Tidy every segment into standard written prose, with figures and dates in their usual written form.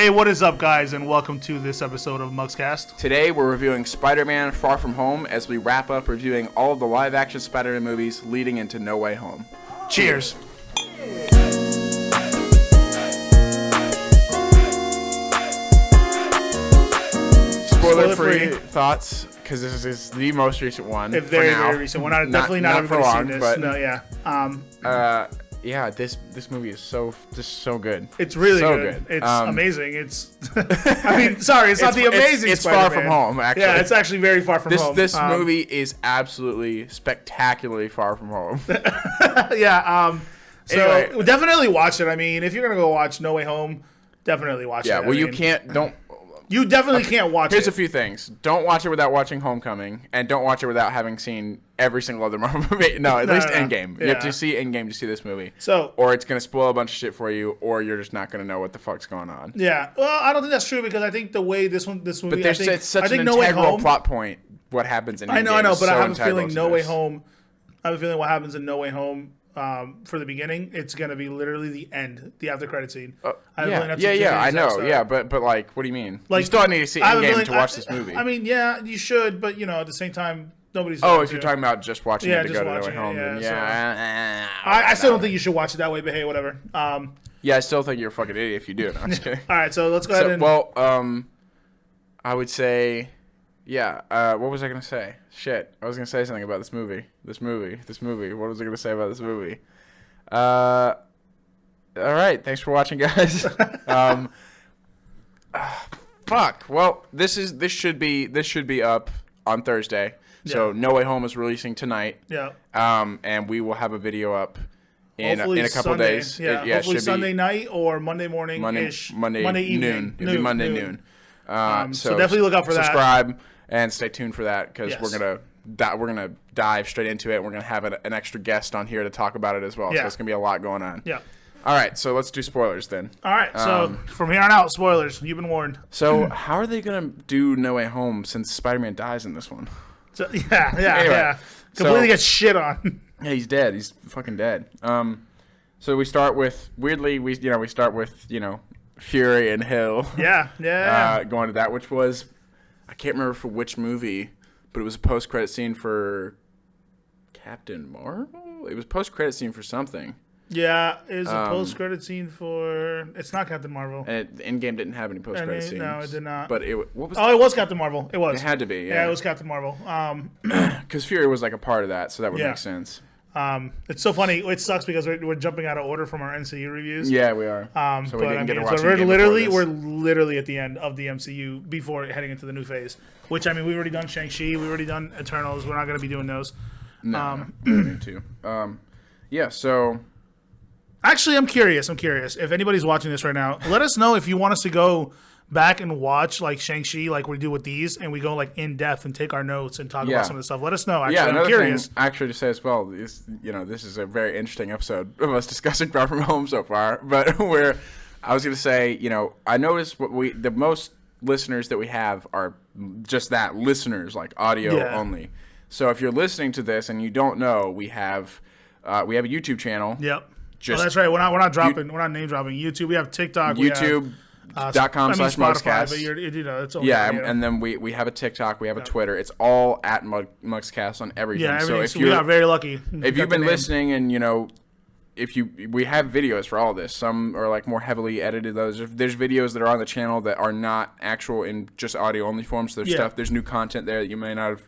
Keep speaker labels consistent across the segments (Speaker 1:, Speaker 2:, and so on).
Speaker 1: Hey, what is up, guys, and welcome to this episode of Mugscast.
Speaker 2: Today, we're reviewing Spider-Man Far From Home as we wrap up reviewing all of the live-action Spider-Man movies leading into No Way Home.
Speaker 1: Cheers.
Speaker 2: Spoiler-free thoughts, because this is the most recent one.
Speaker 1: Very recent. We're definitely not everybody's seen this.
Speaker 2: But,
Speaker 1: no, yeah.
Speaker 2: Yeah, this movie is so good.
Speaker 1: It's really
Speaker 2: so
Speaker 1: good. It's amazing. It's I mean, sorry, it's not the amazing
Speaker 2: It's
Speaker 1: Spider-Man.
Speaker 2: Far From Home, actually.
Speaker 1: Yeah, it's actually very far from home.
Speaker 2: This movie is absolutely spectacularly far from home.
Speaker 1: Yeah, so
Speaker 2: Anyway.
Speaker 1: definitely watch it. I mean, if you're going to go watch No Way Home, definitely watch it.
Speaker 2: Yeah, well,
Speaker 1: You definitely can't watch it.
Speaker 2: Here's a few things. Don't watch it without watching Homecoming, and don't watch it without having seen every single other Marvel movie. No, at least Endgame.
Speaker 1: Yeah.
Speaker 2: You have to see Endgame to see this movie.
Speaker 1: So,
Speaker 2: or it's going to spoil a bunch of shit for you, or you're just not going to know what the fuck's going on.
Speaker 1: yeah. Well, I don't think that's true because I think the way this movie.
Speaker 2: But it's such an
Speaker 1: No Way
Speaker 2: integral
Speaker 1: Home,
Speaker 2: plot point. What happens in Endgame
Speaker 1: I know, but
Speaker 2: is
Speaker 1: I
Speaker 2: so
Speaker 1: have a feeling
Speaker 2: integral to this.
Speaker 1: I have a feeling what happens in No Way Home. For the beginning, it's gonna be literally the end, the after credit scene.
Speaker 2: I know. Yeah, but like, what do you mean?
Speaker 1: Like,
Speaker 2: you still need to see Endgame to watch this movie.
Speaker 1: I mean, yeah, you should, but at the same time, nobody's.
Speaker 2: Oh, if you're talking about just watching it to
Speaker 1: just
Speaker 2: go to No
Speaker 1: watching
Speaker 2: Way
Speaker 1: it,
Speaker 2: Home, then yeah.
Speaker 1: I still don't think you should watch it that way, but hey, whatever.
Speaker 2: Yeah, I still think you're a fucking idiot if you do it. I'm just kidding.
Speaker 1: All right, so let's go ahead and.
Speaker 2: Well, I would say, yeah. What was I gonna say? Shit, I was gonna say something about this movie. This movie. What was I gonna say about this movie? All right. Thanks for watching, guys. Fuck. Well, this should be up on Thursday. So No Way Home is releasing tonight.
Speaker 1: Yeah.
Speaker 2: And we will have a video up in a couple
Speaker 1: Sunday.
Speaker 2: days.
Speaker 1: Yeah. Hopefully Sunday night or Monday morning ish.
Speaker 2: Monday
Speaker 1: evening.
Speaker 2: noon. It'll be Monday noon.
Speaker 1: So definitely look out for that.
Speaker 2: Subscribe and stay tuned for that because
Speaker 1: Yes.
Speaker 2: we're gonna dive straight into it. And we're gonna have an extra guest on here to talk about it as well.
Speaker 1: Yeah.
Speaker 2: So it's gonna be a lot going on.
Speaker 1: Yeah.
Speaker 2: All right, so let's do spoilers then.
Speaker 1: All right, so from here on out, spoilers. You've been warned.
Speaker 2: So how are they gonna do No Way Home since Spider-Man dies in this one?
Speaker 1: So, yeah. Completely gets shit on.
Speaker 2: Yeah, he's dead. He's fucking dead. So we start with Fury and Hill.
Speaker 1: Yeah.
Speaker 2: Going to that, which was I can't remember for which movie, but it was a post-credit scene for Captain Marvel. It was a post-credit scene for something.
Speaker 1: Yeah, it was a post-credit scene for. It's not Captain Marvel.
Speaker 2: And Endgame didn't have any post-credit scenes.
Speaker 1: No, it did not.
Speaker 2: But it was.
Speaker 1: Oh, it was Captain Marvel. It was.
Speaker 2: It had to be.
Speaker 1: Yeah, it was Captain Marvel.
Speaker 2: Because Fury was like a part of that, so that would make sense.
Speaker 1: It's so funny. It sucks because we're jumping out of order from our MCU reviews.
Speaker 2: Yeah, we are.
Speaker 1: So we didn't
Speaker 2: get to watch
Speaker 1: we're literally at the end of the MCU before heading into the new phase. Which we've already done Shang-Chi, we've already done Eternals. We're not going to be doing those.
Speaker 2: No, we need to. Yeah. So.
Speaker 1: Actually, I'm curious. If anybody's watching this right now, let us know if you want us to go back and watch like Shang-Chi, like we do with these, and we go like in depth and take our notes and talk about some of the stuff. Let us know. Actually, I'm curious.
Speaker 2: Thing actually to say as well is, this is a very interesting episode of us discussing Far From Home so far. But I was going to say, I noticed the most listeners that we have are just that, listeners, like audio only. So if you're listening to this and you don't know, we have a YouTube channel.
Speaker 1: Yep. That's right. We're not dropping. We're not name dropping YouTube. We have TikTok.
Speaker 2: YouTube.com/Mugscast.
Speaker 1: But it's
Speaker 2: and then we have a TikTok. We have a Twitter. It's all at Mugscast on everything.
Speaker 1: Yeah,
Speaker 2: so if
Speaker 1: we got very lucky.
Speaker 2: If you've been listening and we have videos for all this. Some are like more heavily edited. There's videos that are on the channel that are not actual in just audio only form. So there's new content there that you may not have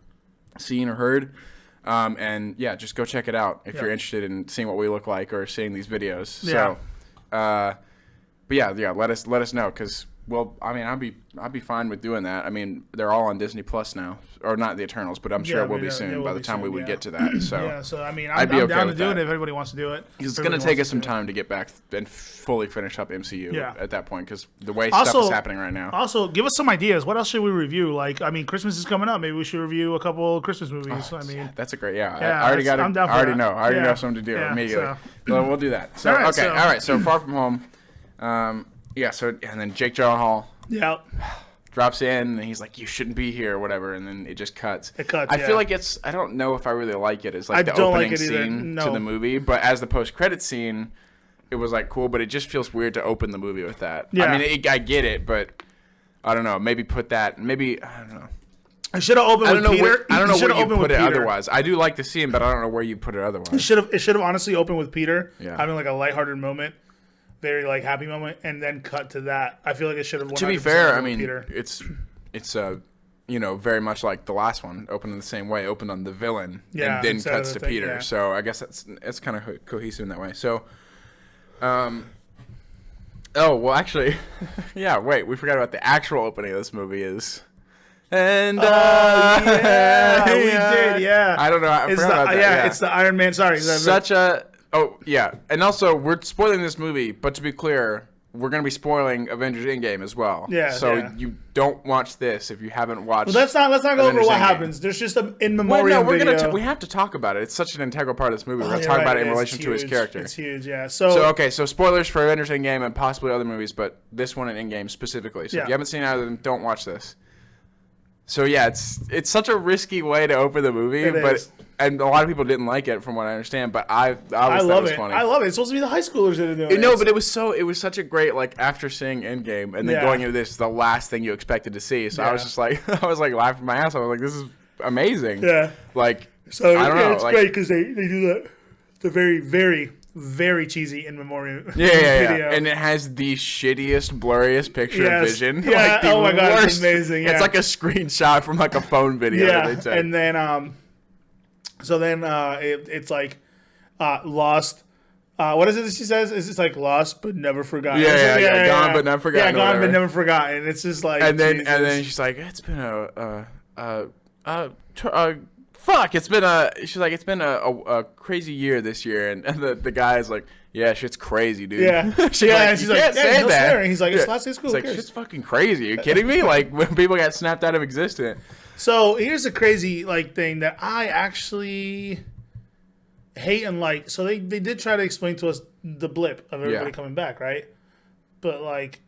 Speaker 2: seen or heard. And just go check it out if you're interested in seeing what we look like or seeing these videos.
Speaker 1: Yeah.
Speaker 2: So, let us know because I'd be fine with doing that. I mean, they're all on Disney Plus now, or not the Eternals, but I'm sure it will be soon by the time we would get to that. So
Speaker 1: I'm down to do it if everybody wants to do it.
Speaker 2: It's going to take us some time to get back and fully finish up MCU at that point because the way stuff is happening right now.
Speaker 1: Also, give us some ideas. What else should we review? Christmas is coming up. Maybe we should review a couple Christmas movies.
Speaker 2: That's a great I already got it. I already know something to do immediately. So we'll do that. So all right. So Far From Home. And then Jake Gyllenhaal drops in, and he's like, "You shouldn't be here," or whatever, and then it just cuts. I feel like I don't know if I really like it as like the opening scene to the movie, but as the post-credit scene, it was like cool, but it just feels weird to open the movie with that.
Speaker 1: Yeah.
Speaker 2: I mean, I get it, but I don't know. Maybe put that. Maybe I don't know.
Speaker 1: I should have opened with Peter.
Speaker 2: I don't know where you put it otherwise. I do like the scene, but I don't know where you put it otherwise.
Speaker 1: It should have honestly opened with Peter having like a lighthearted moment, very like happy moment, and then cut to that. I feel like it should have.
Speaker 2: To be fair, I mean, Peter. it's very much like the last one, opened in the same way, opened on the villain, and then cuts to Peter. Yeah. So I guess it's kind of cohesive in that way. So, oh well, actually, yeah. Wait, we forgot about the actual opening of this movie is. And
Speaker 1: we did, yeah.
Speaker 2: I don't know. I forgot about that.
Speaker 1: Yeah, it's the Iron Man. Sorry,
Speaker 2: and also we're spoiling this movie, but to be clear, we're going to be spoiling Avengers Endgame as well. Yeah. So you don't watch this if you haven't watched.
Speaker 1: Well, let's not go over what happens. There's just an in memoriam video.
Speaker 2: We have to talk about it. It's such an integral part of this movie. We're going to talk about it in relation to his character.
Speaker 1: It's huge. Yeah.
Speaker 2: So spoilers for Avengers Endgame and possibly other movies, but this one in Endgame specifically. So if you haven't seen either of them, don't watch this. So yeah, it's such a risky way to open the movie, and a lot of people didn't like it from what I understand, but I thought it was funny.
Speaker 1: I love it. It's supposed to be the high schoolers that are doing it.
Speaker 2: No, but it was such a great, like, after seeing Endgame and then going into this, the last thing you expected to see. So I was just like, laughing my ass off. I was like, this is amazing. Yeah. Like, so I don't know.
Speaker 1: It's great because they do that. The very, very, very cheesy in memoriam video.
Speaker 2: Yeah. And it has the shittiest, blurriest picture of Vision.
Speaker 1: Yeah. Oh my god, it's amazing. Yeah.
Speaker 2: It's like a screenshot from like a phone video.
Speaker 1: Yeah. That they took. And then it's like lost. What is it that she says? It's like lost but never forgotten.
Speaker 2: Yeah. Gone but never forgotten.
Speaker 1: Yeah, gone but never forgotten. It's just like
Speaker 2: and then she's like, it's been it's been a crazy year this year, and the guy's like, yeah, shit's crazy, dude.
Speaker 1: Yeah, and she's like, can't say that. And he's like, it's last day of school.
Speaker 2: It's like, shit's fucking crazy. Are you kidding me? Like, when people got snapped out of existence.
Speaker 1: So here's a crazy thing that I actually hate and like. So they did try to explain to us the blip of everybody coming back, right? But like,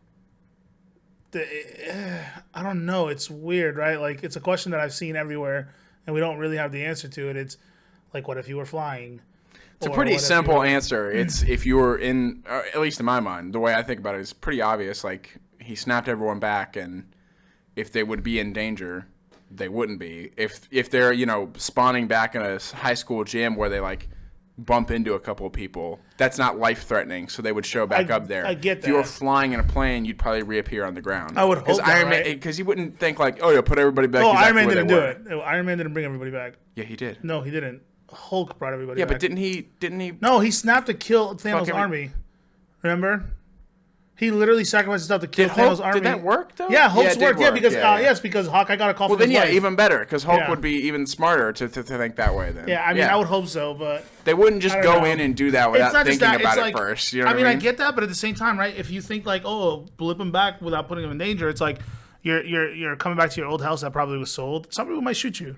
Speaker 1: I don't know. It's weird, right? Like, it's a question that I've seen everywhere. And we don't really have the answer to it. It's like, what if you were flying?
Speaker 2: It's a pretty simple answer. It's if you were in, at least in my mind, the way I think about it is pretty obvious. Like, he snapped everyone back, and if they would be in danger, they wouldn't be. If they're, spawning back in a high school gym where they, like, bump into a couple of people, that's not life-threatening, so they would show back up there.
Speaker 1: I get that.
Speaker 2: If you were flying in a plane, you'd probably reappear on the ground.
Speaker 1: I would hope that,
Speaker 2: because he wouldn't think like, oh, yeah, put everybody back.
Speaker 1: Oh, Iron Man didn't do it. Iron Man didn't bring everybody back.
Speaker 2: Yeah, he did.
Speaker 1: No, he didn't. Hulk brought everybody back.
Speaker 2: Yeah, but didn't he?
Speaker 1: No, he snapped to kill Thanos' army. Remember? He literally sacrificed himself to kill Thanos' army.
Speaker 2: Did that work, though?
Speaker 1: Yeah, Hulk's worked. Yeah, because because Hawkeye got a call from his wife.
Speaker 2: Even better, because Hulk would be even smarter to think that way then.
Speaker 1: Yeah, I mean, I would hope so, but...
Speaker 2: They wouldn't just go in and do that without thinking about it first. You know what I mean?
Speaker 1: I get that, but at the same time, right, if you think like, oh, blip him back without putting him in danger, it's like you're coming back to your old house that probably was sold. Some people might shoot you.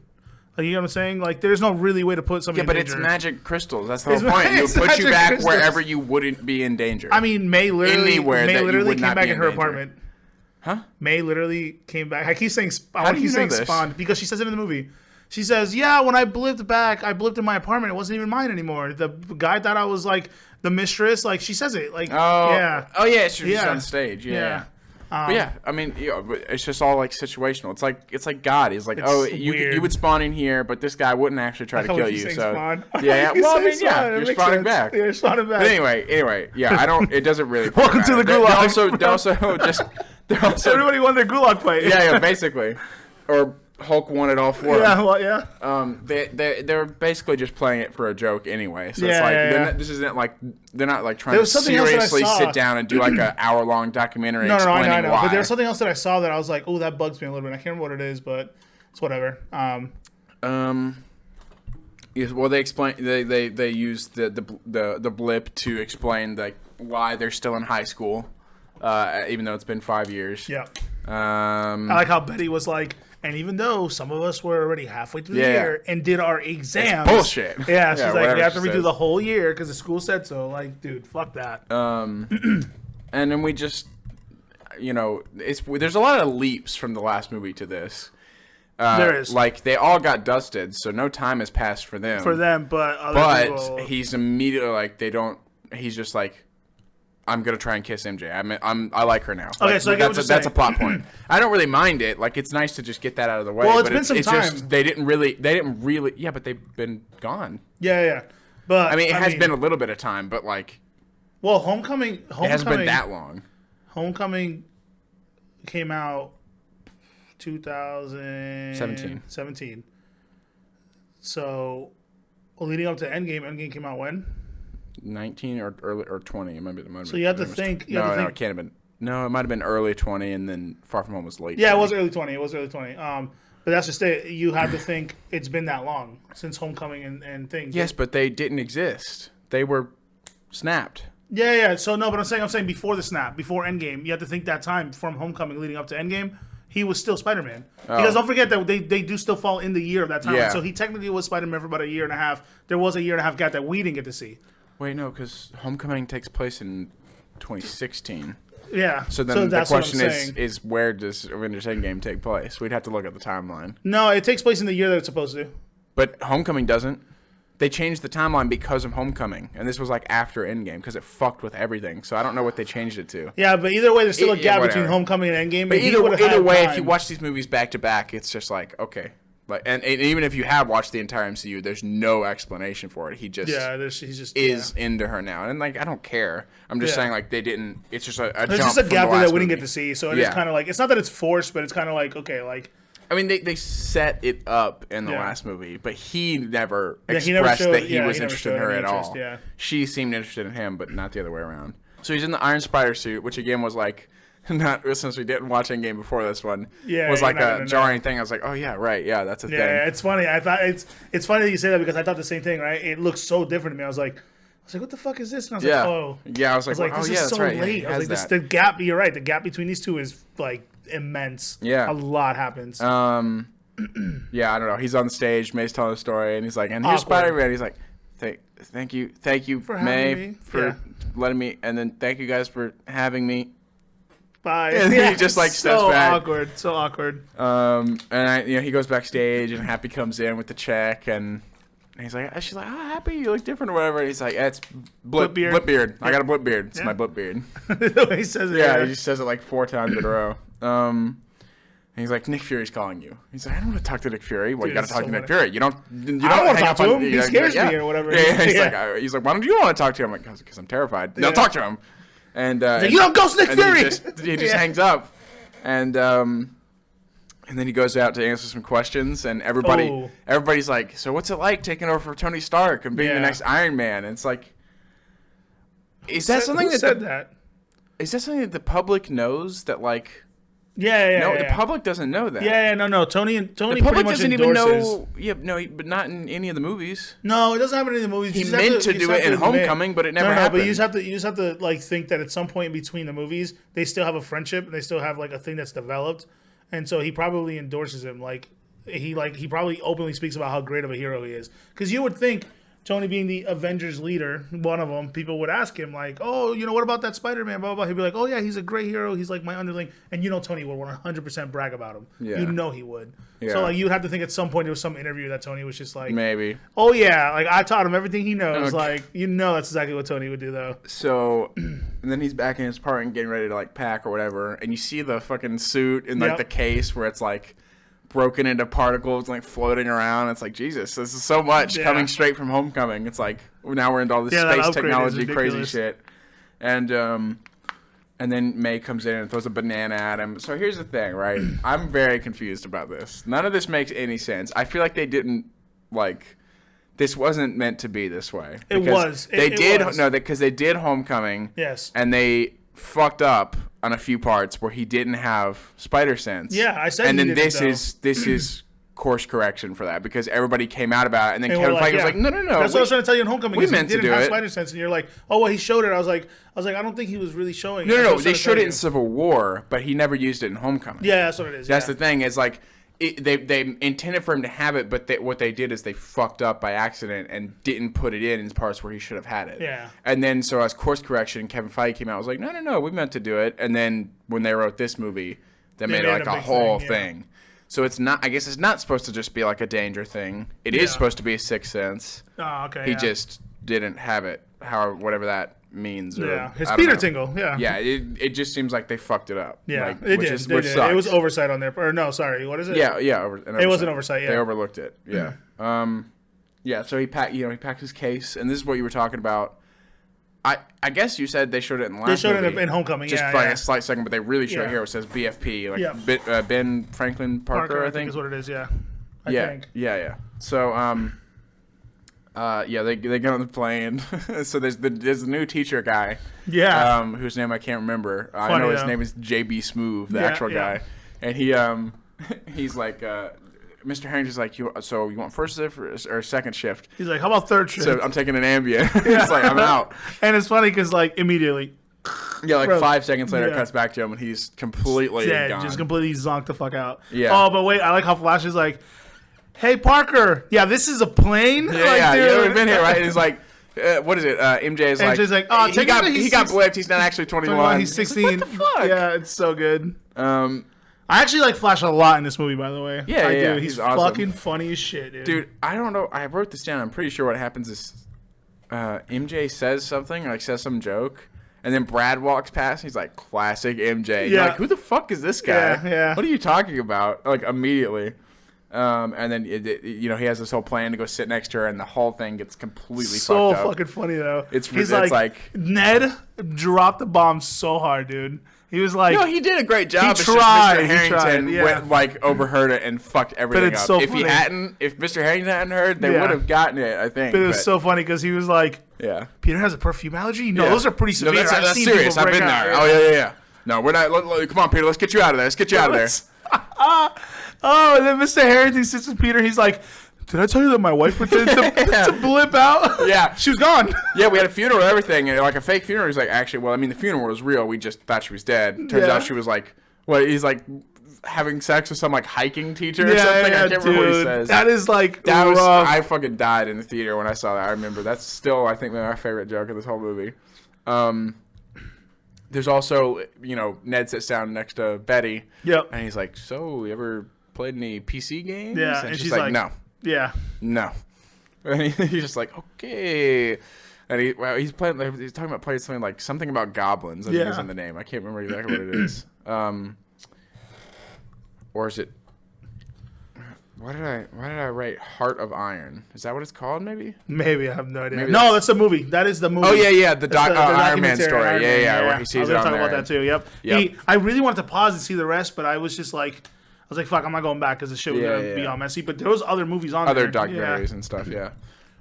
Speaker 1: Like, you know what I'm saying? Like, there's no really way to put something in danger.
Speaker 2: Yeah, but it's magic crystals. That's the whole point. It would put you back wherever you wouldn't be in danger.
Speaker 1: I mean, May literally came back in her apartment. Huh? May literally came back. I keep saying spawned because she says it in the movie. She says, yeah, when I blipped back, I blipped in my apartment. It wasn't even mine anymore. The guy thought I was, like, the mistress. Like, she says it. Like, yeah.
Speaker 2: Oh, yeah, she's on stage. Yeah. But yeah, I mean, it's just all like situational. It's like God. He's like, oh, you would spawn in here, but this guy wouldn't actually try to kill you. So yeah. Well, I mean, you're spawning back. Yeah, you're spawning back. But anyway, yeah. I don't. It doesn't really.
Speaker 1: Welcome to the gulag.
Speaker 2: They're also
Speaker 1: everybody won their gulag fight.
Speaker 2: Yeah, basically, or Hulk won it all for them.
Speaker 1: Well, yeah.
Speaker 2: They're basically just playing it for a joke anyway. So it's like this isn't like they're not like trying to seriously sit down and do like an hour-long documentary explaining why.
Speaker 1: But there's something else that I saw that I was like, oh, that bugs me a little bit. I can't remember what it is, but it's whatever.
Speaker 2: Yes, well, they explain they use the blip to explain like why they're still in high school, even though it's been 5 years.
Speaker 1: Yeah. I like how Betty was like. And even though some of us were already halfway through the year and did our exams.
Speaker 2: It's bullshit.
Speaker 1: Yeah, she's like, we have to redo the whole year because the school said so. Like, dude, fuck that.
Speaker 2: And then we just, there's a lot of leaps from the last movie to this.
Speaker 1: There is.
Speaker 2: Like, they all got dusted, so no time has passed for them.
Speaker 1: But other people...
Speaker 2: he's immediately like, he's just like, I'm gonna try and kiss MJ. I like her now.
Speaker 1: Okay,
Speaker 2: like,
Speaker 1: so I get what you're
Speaker 2: that's a
Speaker 1: saying.
Speaker 2: plot point. I don't really mind it. Like it's nice to just get that out of the way.
Speaker 1: Well,
Speaker 2: but
Speaker 1: been some time.
Speaker 2: Just, they didn't really. Yeah, but they've been gone.
Speaker 1: Yeah. But
Speaker 2: I mean, it has been a little bit of time, but like.
Speaker 1: Well, Homecoming.
Speaker 2: It hasn't been that long.
Speaker 1: Homecoming came out 2017. So, leading up to Endgame came out when?
Speaker 2: 19 or early or 20. It might be.
Speaker 1: So you have to think.
Speaker 2: No, it can't have been. No, it might have been early 20, and then Far From Home was late.
Speaker 1: Yeah,
Speaker 2: 20.
Speaker 1: it was early 20. But that's just it. You have to think it's been that long since Homecoming and things.
Speaker 2: Yes, but they didn't exist. They were snapped.
Speaker 1: Yeah. So no, but I'm saying before the snap, before Endgame, you have to think that time from Homecoming leading up to Endgame, he was still Spider-Man. Because don't forget that they do still fall in the year of that time.
Speaker 2: Yeah.
Speaker 1: So he technically was Spider-Man for about a year and a half. There was a year and a half gap that we didn't get to see.
Speaker 2: Wait, no, because Homecoming takes place in 2016.
Speaker 1: Yeah.
Speaker 2: So then
Speaker 1: that's
Speaker 2: the question
Speaker 1: what I'm saying.
Speaker 2: is where does Avengers Endgame take place? We'd have to look at the timeline.
Speaker 1: No, it takes place in the year that it's supposed to.
Speaker 2: But Homecoming doesn't. They changed the timeline because of Homecoming, and this was like after Endgame because it fucked with everything. So I don't know what they changed it to.
Speaker 1: Yeah, but either way, there's still a gap
Speaker 2: whatever.
Speaker 1: between Homecoming and Endgame.
Speaker 2: But either way, if you watch these movies back to back, it's just like okay. Like and even if you have watched the entire MCU, there's no explanation for it. He just
Speaker 1: he's just
Speaker 2: into her now, and like I don't care. I'm just saying like they didn't. It's just a
Speaker 1: there's
Speaker 2: jump
Speaker 1: just a
Speaker 2: from
Speaker 1: gap
Speaker 2: the
Speaker 1: there
Speaker 2: last
Speaker 1: that we didn't
Speaker 2: movie.
Speaker 1: get to see. So it is kind of like it's not that it's forced, but it's kind of like okay, like.
Speaker 2: I mean, they set it up in the last movie, but he never expressed
Speaker 1: showed,
Speaker 2: that he was interested in her at all.
Speaker 1: Yeah.
Speaker 2: She seemed interested in him, but not the other way around. So he's in the Iron Spider suit, which again was like, not since we didn't watch Endgame before this one, was like a jarring thing. I was like, oh yeah, right, yeah, that's a thing.
Speaker 1: Yeah, it's funny. I thought it's funny that you say that because I thought the same thing. Right? It looks so different to me. I was like, what the fuck is this? And I was like, oh,
Speaker 2: yeah. I was like,
Speaker 1: this
Speaker 2: oh yeah,
Speaker 1: is
Speaker 2: that's
Speaker 1: so
Speaker 2: right.
Speaker 1: late.
Speaker 2: Yeah,
Speaker 1: I was like, the gap. You're right. The gap between these two is like immense.
Speaker 2: Yeah,
Speaker 1: a lot happens.
Speaker 2: Yeah, I don't know. He's on the stage, May's telling a story, and he's like, and here's Spider-Man. He's like, thank you,
Speaker 1: for
Speaker 2: May, for letting me, and then thank you guys for having me.
Speaker 1: Bye.
Speaker 2: And he just like steps back.
Speaker 1: So awkward.
Speaker 2: And he goes backstage, and Happy comes in with the check, and she's like, oh, Happy, you look different or whatever. And he's like, it's blip beard. I got a blip beard. It's my blip beard.
Speaker 1: The way he says it.
Speaker 2: Yeah, he just says it like 4 times in a row. And he's like, Nick Fury's calling you. He's like, I don't want to talk to Nick Fury. Well, you got to talk to Nick Fury. You don't
Speaker 1: I don't want to talk to him. He scares me or whatever.
Speaker 2: Yeah, he's like, why don't you want to talk to him? I'm like, because I'm terrified. No, talk to him. And
Speaker 1: you don't ghost Nick Fury.
Speaker 2: He just hangs up, and then he goes out to answer some questions, and everybody's like, so what's it like taking over for Tony Stark and being the next Iron Man? And it's like, is that something that the public knows that like? No, the public doesn't know that.
Speaker 1: No. Tony
Speaker 2: the
Speaker 1: pretty
Speaker 2: public
Speaker 1: much
Speaker 2: doesn't even
Speaker 1: endorses.
Speaker 2: know. Yeah, no, but not in any of the movies.
Speaker 1: No, it doesn't happen in the movies.
Speaker 2: He meant to do it in Homecoming, but it never happened.
Speaker 1: But you just have to like think that at some point in between the movies, they still have a friendship and they still have like a thing that's developed, and so he probably endorses him. He probably openly speaks about how great of a hero he is. Because you would think Tony being the Avengers leader, one of them, people would ask him like, oh, what about that Spider-Man, blah, blah, blah. He'd be like, oh, yeah, he's a great hero. He's like my underling. And Tony would 100% brag about him.
Speaker 2: Yeah.
Speaker 1: He would.
Speaker 2: Yeah.
Speaker 1: So you'd have to think at some point there was some interview that Tony was just like,
Speaker 2: maybe.
Speaker 1: Oh, yeah, like I taught him everything he knows.
Speaker 2: Okay.
Speaker 1: Like, that's exactly what Tony would do, though.
Speaker 2: So, and then he's back in his apartment getting ready to like pack or whatever. And you see the fucking suit in like the case where it's like broken into particles, like floating around. It's like, Jesus, this is so much coming straight from Homecoming. It's like now we're into all this space technology, crazy shit. And then May comes in and throws a banana at him. So here's the thing, right? I'm very confused about this. None of this makes any sense. I feel like they didn't this wasn't meant to be this way.
Speaker 1: It was.
Speaker 2: Because they did Homecoming.
Speaker 1: Yes.
Speaker 2: And they fucked up on a few parts where he didn't have spider sense.
Speaker 1: Yeah, I said.
Speaker 2: And then this is course correction for that because everybody came out about it, and then Kevin Feige was like, no.
Speaker 1: That's what I was trying to tell you in Homecoming.
Speaker 2: We meant to do it.
Speaker 1: Spider sense, and you're like, oh well, he showed it. I was like, I don't think he was really showing.
Speaker 2: No. They showed it in Civil War, but he never used it in Homecoming.
Speaker 1: Yeah, that's what it is.
Speaker 2: That's the thing. Is like. They intended for him to have it, but what they did is they fucked up by accident and didn't put it in parts where he should have had it.
Speaker 1: Yeah.
Speaker 2: And then so as course correction, Kevin Feige came out and was like, no, we meant to do it. And then when they wrote this movie, they made it like a whole thing. So it's not. I guess it's not supposed to just be like a danger thing. It is supposed to be a sixth sense.
Speaker 1: Oh, okay.
Speaker 2: He just didn't have it. Whatever that means. Or,
Speaker 1: yeah, his
Speaker 2: I don't
Speaker 1: Peter
Speaker 2: know.
Speaker 1: Tingle. Yeah,
Speaker 2: Yeah, it just seems like they fucked it up.
Speaker 1: yeah,
Speaker 2: like,
Speaker 1: it
Speaker 2: which
Speaker 1: did.
Speaker 2: Is,
Speaker 1: They
Speaker 2: which
Speaker 1: did.
Speaker 2: Sucks.
Speaker 1: It was oversight on their. Or no, sorry, what is it?
Speaker 2: Yeah.
Speaker 1: It was an oversight. Yeah,
Speaker 2: They overlooked it. Yeah. Yeah. So he packed his case, and this is what you were talking about. I guess you said they showed it in the last
Speaker 1: They showed
Speaker 2: movie.
Speaker 1: it in Homecoming.
Speaker 2: Just
Speaker 1: yeah,
Speaker 2: like
Speaker 1: yeah.
Speaker 2: a slight second, but they really show
Speaker 1: Yeah.
Speaker 2: it here. It says BFP, like
Speaker 1: Yeah.
Speaker 2: Ben Franklin Parker, I think
Speaker 1: is what it is. Yeah, I
Speaker 2: yeah,
Speaker 1: think.
Speaker 2: yeah. So yeah, they get on the plane. So there's the new teacher guy.
Speaker 1: Yeah.
Speaker 2: Whose name I can't remember. I
Speaker 1: Funny,
Speaker 2: know his
Speaker 1: though.
Speaker 2: name is JB Smoove, the
Speaker 1: Yeah,
Speaker 2: actual
Speaker 1: yeah.
Speaker 2: guy, and he he's like. Mr. Harrington's like, you want first shift or second shift?
Speaker 1: He's like, how about third shift?
Speaker 2: So I'm taking an Ambien. He's like, I'm out.
Speaker 1: And it's funny because like immediately
Speaker 2: Yeah, like
Speaker 1: Bro,
Speaker 2: 5 seconds later, it
Speaker 1: yeah.
Speaker 2: cuts back to him, and he's completely
Speaker 1: dead,
Speaker 2: gone.
Speaker 1: just completely zonked the fuck out.
Speaker 2: Yeah.
Speaker 1: Oh, but wait, I like how Flash is like, hey Parker, yeah, this is a plane.
Speaker 2: Yeah,
Speaker 1: like,
Speaker 2: yeah,
Speaker 1: dude.
Speaker 2: we've been here, right? And he's like, what is it? MJ is like,
Speaker 1: MJ's like, oh,
Speaker 2: he got blipped. He's not actually 21.
Speaker 1: He's 16.
Speaker 2: Like, what the fuck?
Speaker 1: Yeah, it's so good. I actually like Flash a lot in this movie, by the way.
Speaker 2: Yeah,
Speaker 1: I
Speaker 2: yeah,
Speaker 1: do.
Speaker 2: he's
Speaker 1: He's
Speaker 2: awesome.
Speaker 1: fucking funny as shit, dude.
Speaker 2: Dude, I don't know. I wrote this down. I'm pretty sure what happens is MJ says something, like says some joke, and then Brad walks past. And he's like, classic MJ. You're
Speaker 1: Yeah.
Speaker 2: like, who the fuck is this guy?
Speaker 1: Yeah, yeah.
Speaker 2: What are you talking about? Like, immediately. And then, he has this whole plan to go sit next to her, and the whole thing gets completely
Speaker 1: so
Speaker 2: fucked up.
Speaker 1: fucking funny though.
Speaker 2: It's
Speaker 1: He's
Speaker 2: like
Speaker 1: Ned dropped the bomb so hard, dude. He was like,
Speaker 2: No, he did a great job.
Speaker 1: He
Speaker 2: It's
Speaker 1: tried,
Speaker 2: just Mr.
Speaker 1: he tried,
Speaker 2: Harrington
Speaker 1: yeah.
Speaker 2: went, overheard it and fucked everything
Speaker 1: it's
Speaker 2: up.
Speaker 1: so
Speaker 2: If
Speaker 1: funny.
Speaker 2: if Mr. Harrington hadn't heard, they
Speaker 1: Yeah.
Speaker 2: would have gotten it, I think.
Speaker 1: but it was so funny because he was like,
Speaker 2: yeah.
Speaker 1: Peter has a perfume allergy. No,
Speaker 2: Yeah.
Speaker 1: those are pretty severe.
Speaker 2: No, that's
Speaker 1: I've seen
Speaker 2: serious.
Speaker 1: people
Speaker 2: I've
Speaker 1: break
Speaker 2: been
Speaker 1: out.
Speaker 2: there. Oh yeah. No, we're not. Come on, Peter. Let's get you out of there. Let's get you out of there.
Speaker 1: Oh, and then Mr. Harrington sits with Peter. He's like, did I tell you that my wife pretended to blip out?
Speaker 2: Yeah.
Speaker 1: She was gone.
Speaker 2: Yeah, we had a funeral and everything, and like a fake funeral. He's like, actually, well, I mean, the funeral was real. We just thought she was dead. Turns
Speaker 1: Yeah.
Speaker 2: out she was like, he's like having sex with some like hiking teacher or
Speaker 1: Yeah,
Speaker 2: something.
Speaker 1: yeah,
Speaker 2: I can't remember what he
Speaker 1: dude.
Speaker 2: says.
Speaker 1: That is like
Speaker 2: That was
Speaker 1: rough.
Speaker 2: I fucking died in the theater when I saw that. I remember that's still I think my favorite joke of this whole movie. There's also Ned sits down next to Betty.
Speaker 1: Yep.
Speaker 2: And he's like, "So you ever played any PC games?"
Speaker 1: Yeah,
Speaker 2: and she's like, "No,
Speaker 1: Yeah.
Speaker 2: no." And he's just like, "Okay." And he's talking about playing something about goblins. I think is in the name. I can't remember exactly what it is. Or is it? Why did I write Heart of Iron? Is that what it's called? Maybe.
Speaker 1: Maybe, I have no idea.
Speaker 2: Maybe
Speaker 1: No,
Speaker 2: that's-
Speaker 1: that's the movie. That is the movie.
Speaker 2: Oh yeah, the
Speaker 1: That's
Speaker 2: Iron Man
Speaker 1: documentary,
Speaker 2: story.
Speaker 1: Iron Man,
Speaker 2: Yeah. Where he sees
Speaker 1: I was
Speaker 2: it
Speaker 1: gonna
Speaker 2: on
Speaker 1: talk
Speaker 2: there.
Speaker 1: about that too. Yep.
Speaker 2: Yep.
Speaker 1: I really wanted to pause and see the rest, but I was just like, I was like, fuck, I'm not going back because the shit was gonna be all messy. But there was other movies on
Speaker 2: Other
Speaker 1: there.
Speaker 2: documentaries and stuff. Yeah.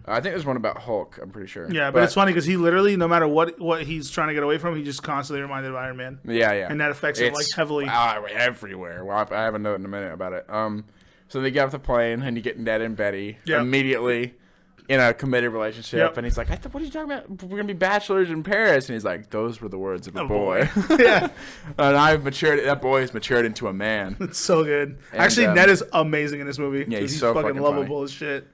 Speaker 2: I think there's one about Hulk. I'm pretty sure.
Speaker 1: Yeah, but it's funny because he literally, no matter what he's trying to get away from, he just constantly reminded of Iron Man.
Speaker 2: Yeah.
Speaker 1: And that affects him like heavily.
Speaker 2: Everywhere. Well, I have a note in a minute about it. So they get off the plane and you get Ned and Betty immediately in a committed relationship,
Speaker 1: Yep.
Speaker 2: and he's like, "What are you talking about? We're gonna be bachelors in Paris." And he's like, "Those were the words of a boy."
Speaker 1: Yeah.
Speaker 2: And I've matured. That boy has matured into a man.
Speaker 1: It's so good.
Speaker 2: And,
Speaker 1: Actually, Ned is amazing in this movie.
Speaker 2: Yeah, he's
Speaker 1: he's
Speaker 2: so
Speaker 1: fucking
Speaker 2: fucking
Speaker 1: lovable as shit.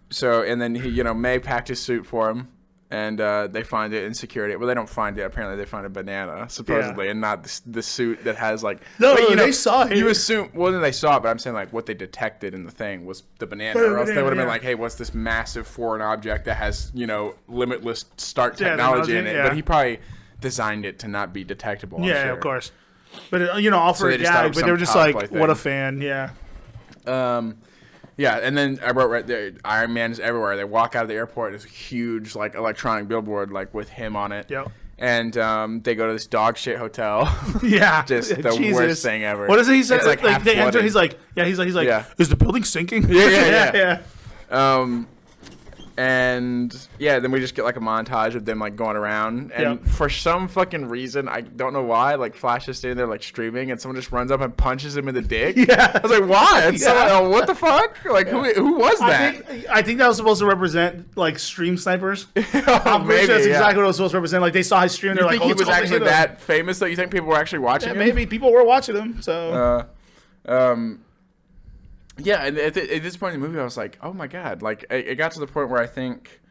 Speaker 2: So and then he, May packed his suit for him, and they find it in security. Well, they don't find it. Apparently, they find a banana supposedly, and not the suit that has like.
Speaker 1: No,
Speaker 2: but,
Speaker 1: they saw it.
Speaker 2: You assume then they saw it, but I'm saying like what they detected in the thing was the banana, or else they would have been like, "Hey, what's this massive foreign object that has limitless start technology in it?"
Speaker 1: Yeah.
Speaker 2: But he probably designed it to not be detectable. I'm
Speaker 1: Yeah,
Speaker 2: sure.
Speaker 1: of course. But all for
Speaker 2: So
Speaker 1: a
Speaker 2: they just thought it
Speaker 1: gag.
Speaker 2: was
Speaker 1: But they
Speaker 2: some
Speaker 1: were just
Speaker 2: cosplay
Speaker 1: like,
Speaker 2: thing.
Speaker 1: what a fan. Yeah.
Speaker 2: Yeah, and then I wrote right there, Iron Man is everywhere. They walk out of the airport, and there's a huge electronic billboard with him on it.
Speaker 1: Yep.
Speaker 2: And they go to this dog shit hotel.
Speaker 1: Yeah.
Speaker 2: Just the
Speaker 1: Jesus.
Speaker 2: worst thing ever.
Speaker 1: What is it he said?
Speaker 2: It's like half
Speaker 1: they enter.
Speaker 2: flooded.
Speaker 1: He's like,
Speaker 2: Yeah.
Speaker 1: is the building sinking?
Speaker 2: Yeah.
Speaker 1: yeah.
Speaker 2: And then we just get a montage of them going around, and
Speaker 1: Yep.
Speaker 2: for some fucking reason, I don't know why, Flash is standing there streaming, and someone just runs up and punches him in the dick.
Speaker 1: Yeah.
Speaker 2: I was like, why? And
Speaker 1: Yeah.
Speaker 2: so, what the fuck? Who was that?
Speaker 1: I think that was supposed to represent stream snipers. I'm pretty
Speaker 2: Maybe,
Speaker 1: sure that's
Speaker 2: yeah.
Speaker 1: exactly what it was supposed to represent. They saw his stream, and
Speaker 2: You
Speaker 1: they're
Speaker 2: think
Speaker 1: like,
Speaker 2: he
Speaker 1: oh,
Speaker 2: was
Speaker 1: it's called
Speaker 2: actually
Speaker 1: Hit 'em.
Speaker 2: that famous, though? You think people were actually watching him?
Speaker 1: Maybe people were watching him. So
Speaker 2: Yeah, and at this point in the movie, I was like, oh my god. It got to the point where I think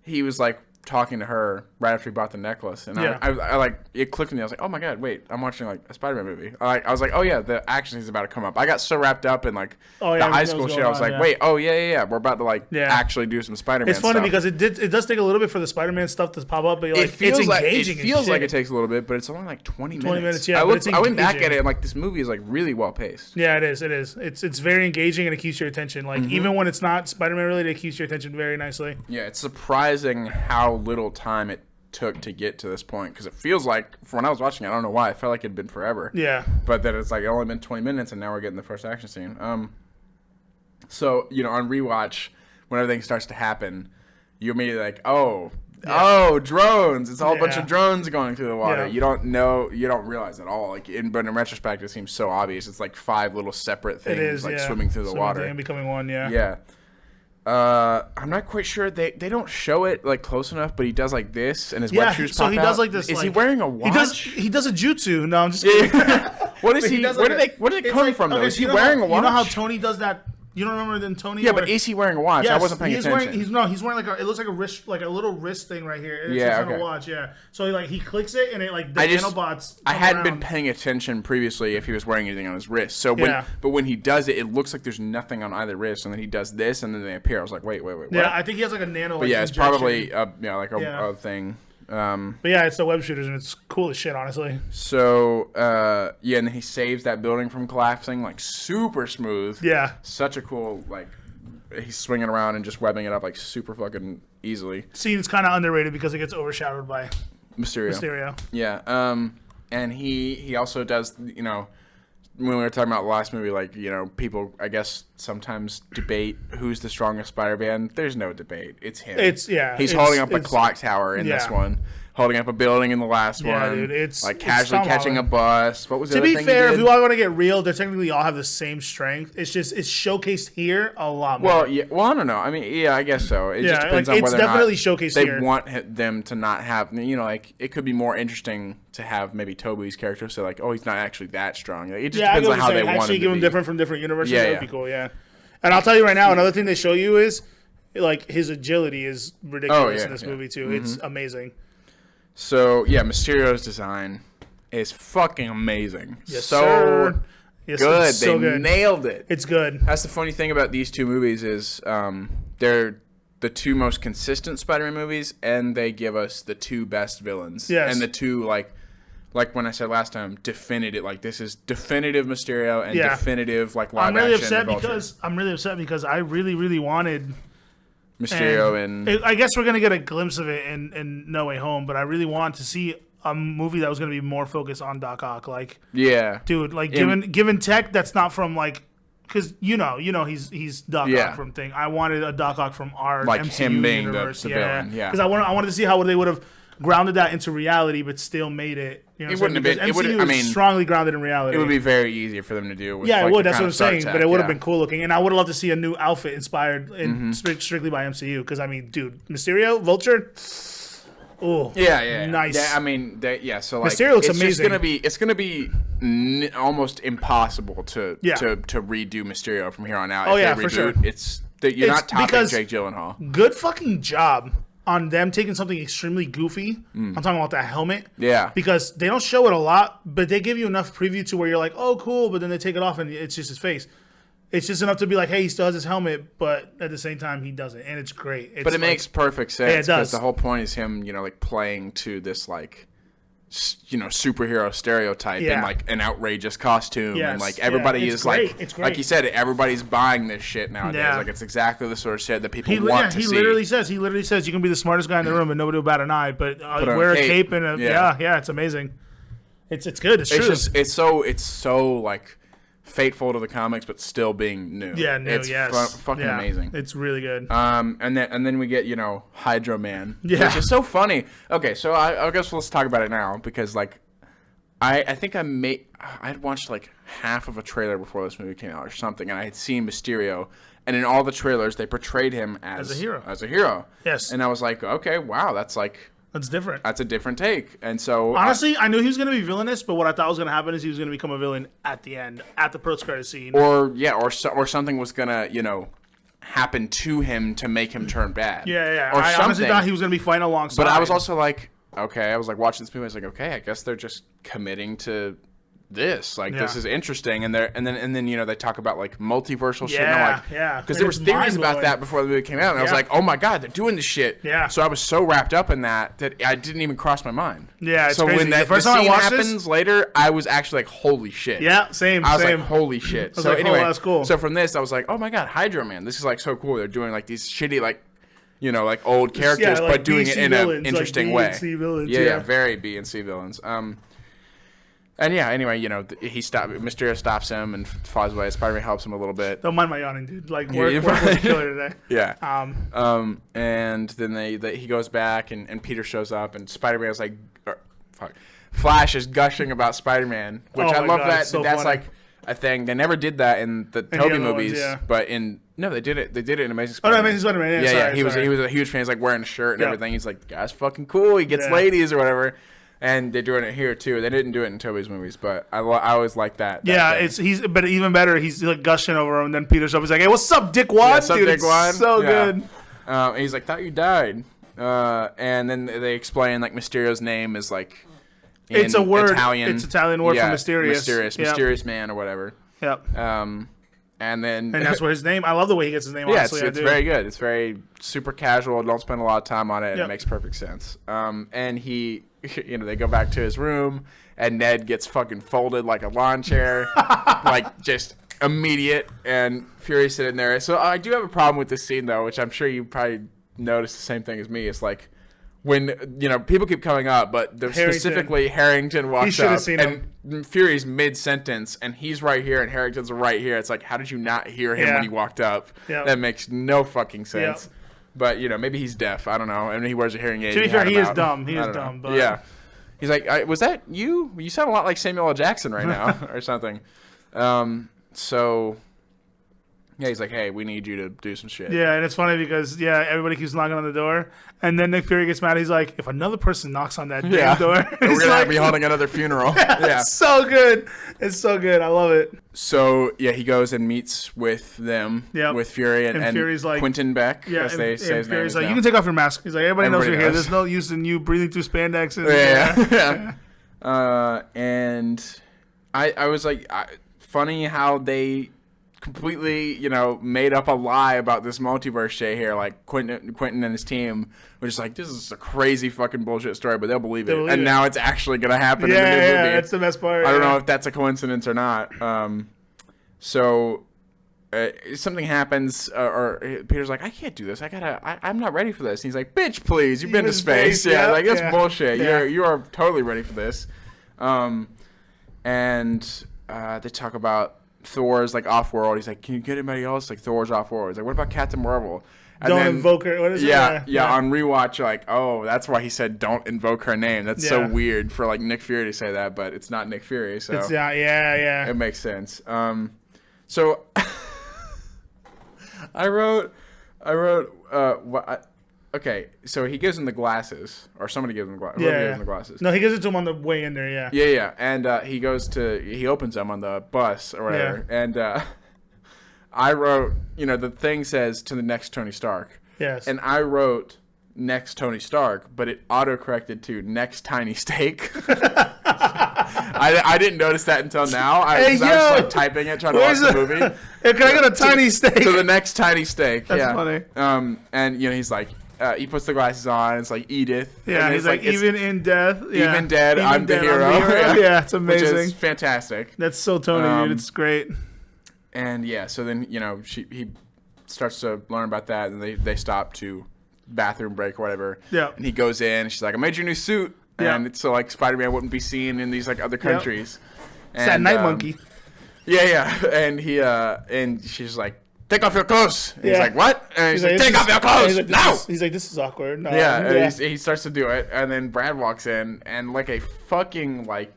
Speaker 2: he was talking to her right after he bought the necklace, and I like it clicked with me. I was like, oh my god, wait, I'm watching like a Spider-Man movie. I was like, oh yeah, the action is about to come up. I got so wrapped up in like the high school shit. I was like, wait, yeah, we're about to like actually do some Spider-Man.
Speaker 1: It's funny
Speaker 2: stuff.
Speaker 1: because it does take a little bit for the Spider-Man stuff to pop up, but like, it's engaging.
Speaker 2: It feels like it takes a little bit, but it's only like 20 minutes.
Speaker 1: 20 minutes, yeah.
Speaker 2: I went back at it and like this movie is like really well paced.
Speaker 1: Yeah, it is. It's very engaging and it keeps your attention. Like even when it's not Spider-Man related, it keeps your attention very nicely.
Speaker 2: Yeah, it's surprising how little time it took to get to this point, because it feels like when I was watching it, I don't know why, I felt like it'd been forever.
Speaker 1: Yeah.
Speaker 2: But then it's like it only been 20 minutes and now we're getting the first action scene. So, on rewatch, when everything starts to happen, you're immediately like, oh, drones. It's all a bunch of drones going through the water. Yeah. You don't realize at all. Like but in retrospect, it seems so obvious. It's like 5 little separate things swimming through the water.
Speaker 1: And becoming one,
Speaker 2: Yeah. I'm not quite sure. They don't show it like close enough, but he does like this, and his web shoes pop out.
Speaker 1: So he does like this.
Speaker 2: Is he wearing a watch?
Speaker 1: He does a jutsu. No, I'm just kidding.
Speaker 2: What is he? Where did it come from though? Is he wearing a watch?
Speaker 1: You know how Tony does that? You don't remember then Tony?
Speaker 2: Yeah, but is he wearing a watch?
Speaker 1: Yes,
Speaker 2: I wasn't paying attention.
Speaker 1: He's wearing like it looks like a wrist, like a little wrist thing right here. It's on a watch, yeah. So he clicks it and it like the nanobots.
Speaker 2: I hadn't been paying attention previously if he was wearing anything on his wrist. So when he does it, it looks like there's nothing on either wrist, and then he does this, and then they appear. I was like, wait, what?
Speaker 1: Yeah, I think he has like a nano.
Speaker 2: But yeah, it's probably a thing.
Speaker 1: But yeah, it's the web shooters, and it's cool as shit, honestly.
Speaker 2: So, and then he saves that building from collapsing, like, super smooth.
Speaker 1: Yeah.
Speaker 2: Such a cool, like, he's swinging around and just webbing it up, like, super fucking easily.
Speaker 1: Scene's kind of underrated because it gets overshadowed by
Speaker 2: Mysterio. Yeah. And he also does, when we were talking about the last movie, like, people, I guess, sometimes debate who's the strongest Spider-Man. There's no debate. It's him. He's holding up a clock tower in this one, holding up a building in the last one.
Speaker 1: Dude, it's
Speaker 2: like casually catching a bus. What was the
Speaker 1: to
Speaker 2: other
Speaker 1: be
Speaker 2: thing
Speaker 1: fair, if you all want to get real, they technically all have the same strength. It's just it's showcased here a lot more.
Speaker 2: Well, I don't know. I mean, yeah, I guess so. It just depends on whether or not they want them to not have. Like it could be more interesting to have maybe Toby's character say like, oh, he's not actually that strong. Like, it just depends on how they want him to be.
Speaker 1: Give him different from different universes. That would be cool. Yeah. And I'll tell you right now, another thing they show you is like his agility is ridiculous in this movie too. Mm-hmm. It's amazing.
Speaker 2: So yeah, Mysterio's design is fucking amazing.
Speaker 1: Yes, sir.
Speaker 2: Yes, good. They nailed it.
Speaker 1: It's good.
Speaker 2: That's the funny thing about these two movies is they're the two most consistent Spider-Man movies, and they give us the two best villains.
Speaker 1: Yes.
Speaker 2: And the two like when I said last time, definitive. Like this is definitive Mysterio and definitive like live action.
Speaker 1: I'm really upset because I really, really wanted
Speaker 2: Mysterio and
Speaker 1: I guess we're gonna get a glimpse of it in No Way Home, but I really want to see a movie that was gonna be more focused on Doc Ock. Like, dude, like given tech that's not from like, because he's Doc Ock from thing. I wanted a Doc Ock from our
Speaker 2: like
Speaker 1: MCU
Speaker 2: him being
Speaker 1: universe.
Speaker 2: the villain. Yeah,
Speaker 1: because I wanted to see how they would have grounded that into reality, but still made it.
Speaker 2: It wouldn't have been.
Speaker 1: MCU is strongly grounded in reality.
Speaker 2: It would be very easy for them to do. With,
Speaker 1: it would. That's what I'm saying. But it would have been cool looking, and I would have loved to see a new outfit inspired strictly by MCU. Because I mean, dude, Mysterio, Vulture. Oh, nice.
Speaker 2: Yeah, I mean, so like,
Speaker 1: Mysterio looks amazing.
Speaker 2: It's gonna be almost impossible to redo Mysterio from here on out.
Speaker 1: For sure.
Speaker 2: You're not topping Jake Gyllenhaal.
Speaker 1: Good fucking job on them taking something extremely goofy. I'm talking about that helmet.
Speaker 2: Yeah.
Speaker 1: Because they don't show it a lot, but they give you enough preview to where you're like, oh, cool, but then they take it off and it's just his face. It's just enough to be like, hey, he still has his helmet, but at the same time, he doesn't. And it's great.
Speaker 2: But it makes perfect sense because the whole point is him, like playing to this like, superhero stereotype in like an outrageous costume, and like everybody is like, it's great. Like you said, everybody's buying this shit nowadays. Yeah. Like it's exactly the sort of shit that people want to see. He
Speaker 1: literally says, you can be the smartest guy in the room and nobody will bat an eye, but wear a cape and it's amazing. It's good. It's true.
Speaker 2: It's so like faithful to the comics, but still being new.
Speaker 1: Yeah, new.
Speaker 2: It's fucking amazing.
Speaker 1: It's really good.
Speaker 2: And then we get Hydro Man, which is so funny. Okay, so I guess let's talk about it now because like I think I'd watched like half of a trailer before this movie came out or something, and I had seen Mysterio, and in all the trailers they portrayed him as a hero.
Speaker 1: Yes,
Speaker 2: and I was like, okay, wow, that's different. That's a different take. And so
Speaker 1: honestly, I knew he was going to be villainous, but what I thought was going to happen is he was going to become a villain at the end, at the post-credit scene.
Speaker 2: Or something was going to, happen to him to make him turn bad.
Speaker 1: Yeah.
Speaker 2: Or
Speaker 1: I
Speaker 2: something.
Speaker 1: honestly thought he was going to be fighting alongside.
Speaker 2: But I was also like, okay, I was like watching this movie. I was like, okay, I guess they're just committing to this. Like, this is interesting. And then you know, they talk about like multiversal shit. And I'm like, because there was theories about that before the movie came out. And I was like, oh my God, they're doing this shit.
Speaker 1: Yeah.
Speaker 2: So I was so wrapped up in that I didn't even cross my mind.
Speaker 1: Yeah, it's
Speaker 2: so
Speaker 1: crazy.
Speaker 2: when that
Speaker 1: the first
Speaker 2: the
Speaker 1: time
Speaker 2: scene
Speaker 1: I watched
Speaker 2: happens later, I was actually like, holy shit.
Speaker 1: Yeah, same.
Speaker 2: I was like, holy shit. So
Speaker 1: like,
Speaker 2: anyway,
Speaker 1: that's cool.
Speaker 2: So from this, I was like, oh my God, Hydro Man. This is like so cool. They're doing like these shitty like, you know, like old characters,
Speaker 1: like
Speaker 2: but doing
Speaker 1: B,
Speaker 2: it
Speaker 1: C
Speaker 2: in
Speaker 1: villains,
Speaker 2: an interesting
Speaker 1: like B
Speaker 2: way.
Speaker 1: and C villains,
Speaker 2: yeah, very B and C villains. And yeah, anyway, you know, Mysterio stops him and flies away. Spider-Man helps him a little bit.
Speaker 1: Don't mind my yawning, dude. Like, work was killer today.
Speaker 2: Yeah. And then he goes back and Peter shows up and Spider-Man's like, Flash is gushing about Spider-Man, which I love. That's funny. Like a thing. They never did that in the Tobey movies, but they did it. They did it in Amazing Spider-Man.
Speaker 1: Amazing Spider-Man. Yeah.
Speaker 2: He was a huge fan. He's like wearing a shirt and everything. He's like, guy's fucking cool. He gets ladies or whatever. And they're doing it here too. They didn't do it in Tobey's movies, but I always like that.
Speaker 1: But even better, he's like gushing over him. And then Peter's up. He's like, "Hey, what's up, Dick Wad?"
Speaker 2: What's up, Dick Wad?
Speaker 1: So good.
Speaker 2: And he's like, "Thought you died." And then they explain like Mysterio's name is like
Speaker 1: it's a word.
Speaker 2: Italian.
Speaker 1: It's Italian word for mysterious.
Speaker 2: Mysterious man or whatever.
Speaker 1: Yep.
Speaker 2: And
Speaker 1: that's where his name. I love the way he gets his name.
Speaker 2: Yeah,
Speaker 1: honestly,
Speaker 2: it's very good. It's very super casual. Don't spend a lot of time on it.
Speaker 1: Yep.
Speaker 2: It makes perfect sense. And he, you know, they go back to his room, and Ned gets fucking folded like a lawn chair, like just immediate. And Fury's sitting there. So I do have a problem with this scene though, which I'm sure you probably noticed the same thing as me. It's like when, you know, people keep coming up, but specifically Harrington walks up and Fury's mid-sentence and he's right here and Harrington's right here. It's like, how did you not hear him when he walked up?
Speaker 1: Yep.
Speaker 2: That makes no fucking sense.
Speaker 1: Yep.
Speaker 2: But, you know, maybe he's deaf. I don't know. I mean, he wears a hearing aid.
Speaker 1: To be fair, he is dumb. He is dumb. But
Speaker 2: yeah. He's like, was that you? You sound a lot like Samuel L. Jackson right now or something. So... yeah, he's like, hey, we need you to do some shit. Yeah,
Speaker 1: and it's funny because, everybody keeps knocking on the door. And then Nick Fury gets mad. He's like, if another person knocks on that damn door...
Speaker 2: we're going to be holding another funeral.
Speaker 1: It's so good. It's so good. I love it.
Speaker 2: So, he goes and meets with them, with Fury and
Speaker 1: Fury's like,
Speaker 2: Quentin Beck, as they say his name
Speaker 1: Fury's like,
Speaker 2: now.
Speaker 1: you can take off your mask. He's like, everybody knows you're here. There's no use in you breathing through spandex.
Speaker 2: And I was like, funny how they... completely, you know, made up a lie about this multiverse shit here. Like Quentin and his team were just like, this is a crazy fucking bullshit story, but they'll believe it. And now it's actually gonna happen in the new movie. Yeah,
Speaker 1: that's the best part.
Speaker 2: I don't know if that's a coincidence or not. So something happens, or Peter's like, I can't do this. I'm not ready for this. And he's like, bitch, please, you've been to space. Like that's bullshit. You are totally ready for this. And they talk about Thor's like off-world. He's like, can you get anybody else? Like Thor's off-world. He's like, what about Captain Marvel? And
Speaker 1: don't invoke her. What is it?
Speaker 2: Yeah. On rewatch, you're like, oh, that's why he said don't invoke her name. That's so weird for like Nick Fury to say that, but it's not Nick Fury, so
Speaker 1: it's, it
Speaker 2: makes sense. So I wrote. Okay, so he gives him the glasses, or somebody gives him the glasses. Whoever gives him the glasses.
Speaker 1: No, he gives it to him on the way in there.
Speaker 2: Yeah. And he opens them on the bus or whatever. Yeah. And I wrote, you know, the thing says to the next Tony Stark.
Speaker 1: Yes.
Speaker 2: And I wrote next Tony Stark, but it autocorrected to next Tiny Steak. I didn't notice that until now. I was like typing it, trying to watch the movie.
Speaker 1: Hey, can I get a tiny steak?
Speaker 2: To the next Tiny Steak.
Speaker 1: That's funny.
Speaker 2: And you know, he's like. He puts the glasses on. It's like Edith.
Speaker 1: Yeah, and he's like even in death. Yeah.
Speaker 2: Even dead, I'm the hero.
Speaker 1: Yeah, it's amazing.
Speaker 2: Which is fantastic.
Speaker 1: That's so Tony, dude. It's great.
Speaker 2: And so then you know he starts to learn about that, and they stop to bathroom break or whatever.
Speaker 1: Yeah.
Speaker 2: And he goes in, and she's like, "I made you a new suit."
Speaker 1: Yeah.
Speaker 2: And it's so like Spider-Man wouldn't be seen in these like other countries.
Speaker 1: It's that night monkey.
Speaker 2: Yeah. And she's like, take off your clothes. And he's like, what? And he's like, take off your clothes now.
Speaker 1: He's like, this is awkward. No.
Speaker 2: And he starts to do it, and then Brad walks in, and like a fucking like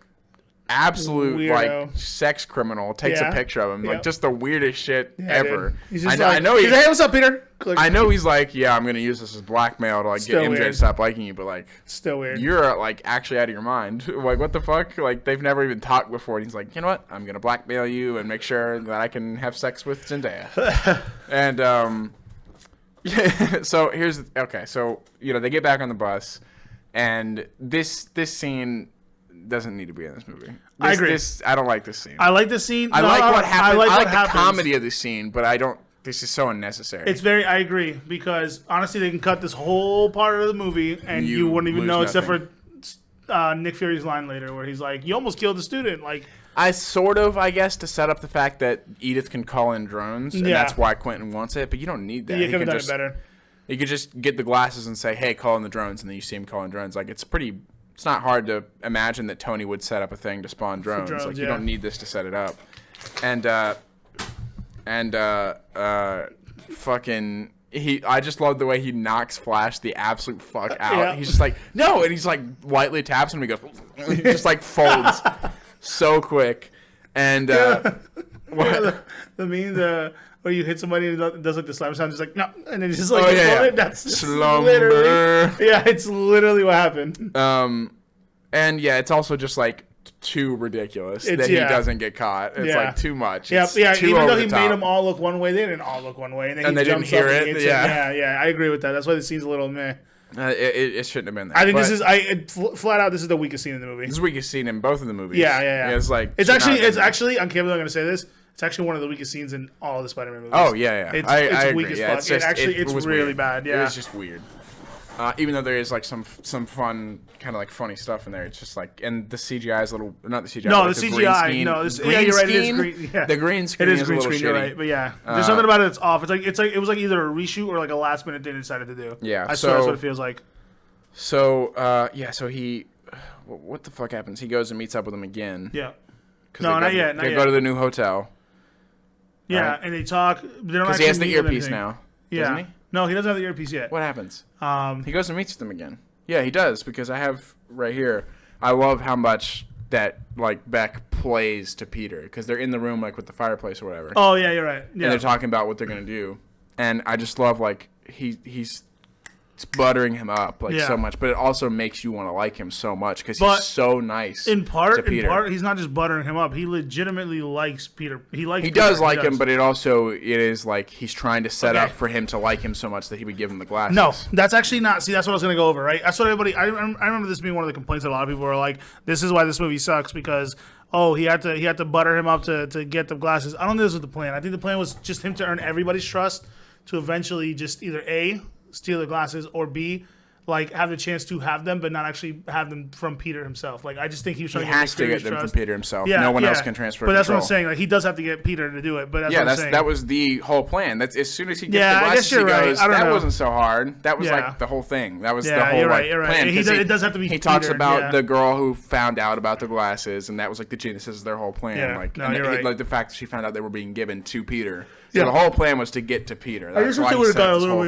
Speaker 2: absolute
Speaker 1: weirdo.
Speaker 2: like sex criminal takes a picture of him, like just the weirdest shit ever.
Speaker 1: Dude. He's just I know he's like, hey, what's up, Peter? Click.
Speaker 2: I know he's like, yeah, I'm gonna use this as blackmail to like still get MJ to stop liking you, but like,
Speaker 1: still weird.
Speaker 2: You're like actually out of your mind. Like, what the fuck? Like, they've never even talked before. And he's like, you know what? I'm gonna blackmail you and make sure that I can have sex with Zendaya. And yeah. So so they get back on the bus, and this scene doesn't need to be in this movie.
Speaker 1: I agree.
Speaker 2: I don't like this scene.
Speaker 1: I like this scene.
Speaker 2: I like what happened. I like the comedy of this scene, but I don't. This is so unnecessary.
Speaker 1: I agree, because honestly, they can cut this whole part of the movie, and you wouldn't even know, except for Nick Fury's line later, where he's like, "You almost killed the student." Like,
Speaker 2: I guess, to set up the fact that Edith can call in drones, and that's why Quentin wants it. But you don't need that.
Speaker 1: You could have done it better.
Speaker 2: You could just get the glasses and say, "Hey, call in the drones," and then you see him calling drones. Like, it's not hard to imagine that Tony would set up a thing to spawn drones. Like, you don't need this to set it up. Fucking I just love the way he knocks Flash the absolute fuck out. Yeah. He's just like, no, and he's like lightly taps him and he goes, he just like folds so quick. And
Speaker 1: the meme where you hit somebody and it does like the slam sound, just like no, and then just like that's literally it's literally what happened.
Speaker 2: And yeah, it's also just like too ridiculous that he doesn't get caught. It's like too much. It's
Speaker 1: even though he made them all look one way, they didn't all look one way, and then he
Speaker 2: they didn't hear it.
Speaker 1: Yeah, I agree with that. That's why the scene's a little meh.
Speaker 2: It shouldn't have been that.
Speaker 1: I think flat out, this is the weakest scene in the movie.
Speaker 2: This is the weakest scene in both of the movies.
Speaker 1: Yeah.
Speaker 2: It's like
Speaker 1: it's actually. I'm capable. I'm going to say this. It's actually one of the weakest scenes in all of the Spider-Man movies.
Speaker 2: Oh yeah.
Speaker 1: It's weak as fuck. It's really
Speaker 2: weird.
Speaker 1: bad. Yeah,
Speaker 2: it's just weird. Even though there is like some fun kind of like funny stuff in there, it's just like, and the CGI is a little, not the CGI.
Speaker 1: No, the CGI. No, you're right. It is green. Yeah.
Speaker 2: The green screen.
Speaker 1: It is green screen. You're right, but yeah, there's something about it that's off. It's like it was like either a reshoot or like a last minute thing they decided to do.
Speaker 2: Yeah,
Speaker 1: I swear that's what it feels like.
Speaker 2: So so he, what the fuck happens? He goes and meets up with him again.
Speaker 1: Yeah. No, not yet.
Speaker 2: They go to the new hotel.
Speaker 1: Yeah, right? And they talk.
Speaker 2: Because he has the earpiece now. Yeah. Doesn't he?
Speaker 1: No, he doesn't have the earpiece yet.
Speaker 2: What happens? He goes and meets them again. Yeah, he does, because I have right here. I love how much that like Beck plays to Peter, because they're in the room like with the fireplace or whatever.
Speaker 1: Oh yeah, you're right. Yeah.
Speaker 2: And they're talking about what they're gonna do, and I just love like he's buttering him up like so much, but it also makes you want to like him so much because he's so nice.
Speaker 1: In part, he's not just buttering him up. He legitimately likes Peter. He
Speaker 2: does like him, but it is like he's trying to set up for him to like him so much that he would give him the glasses.
Speaker 1: No, that's actually not. See, that's what I was going to go over, right? That's what everybody. I remember this being one of the complaints that a lot of people were like, "This is why this movie sucks," because he had to butter him up to get the glasses. I don't think this was the plan. I think the plan was just him to earn everybody's trust to eventually just either A, steal the glasses, or B, like have the chance to have them, but not actually have them from Peter himself. Like I just think he was trying to get them
Speaker 2: from Peter himself. Yeah, no one else can transfer.
Speaker 1: But that's
Speaker 2: control.
Speaker 1: what I'm saying. Like he does have to get Peter to do it. But
Speaker 2: that was the whole plan. That's as soon as he gets the glasses, he goes, "That wasn't so hard." That was like the whole thing. That was the whole
Speaker 1: you're right.
Speaker 2: plan.
Speaker 1: It does have to be.
Speaker 2: He talks about the girl who found out about the glasses, and that was like the genesis of their whole plan.
Speaker 1: Yeah.
Speaker 2: Like,
Speaker 1: you're right.
Speaker 2: Like the fact that she found out they were being given to Peter. So the whole plan was to get to Peter.
Speaker 1: I just wish they would have done a little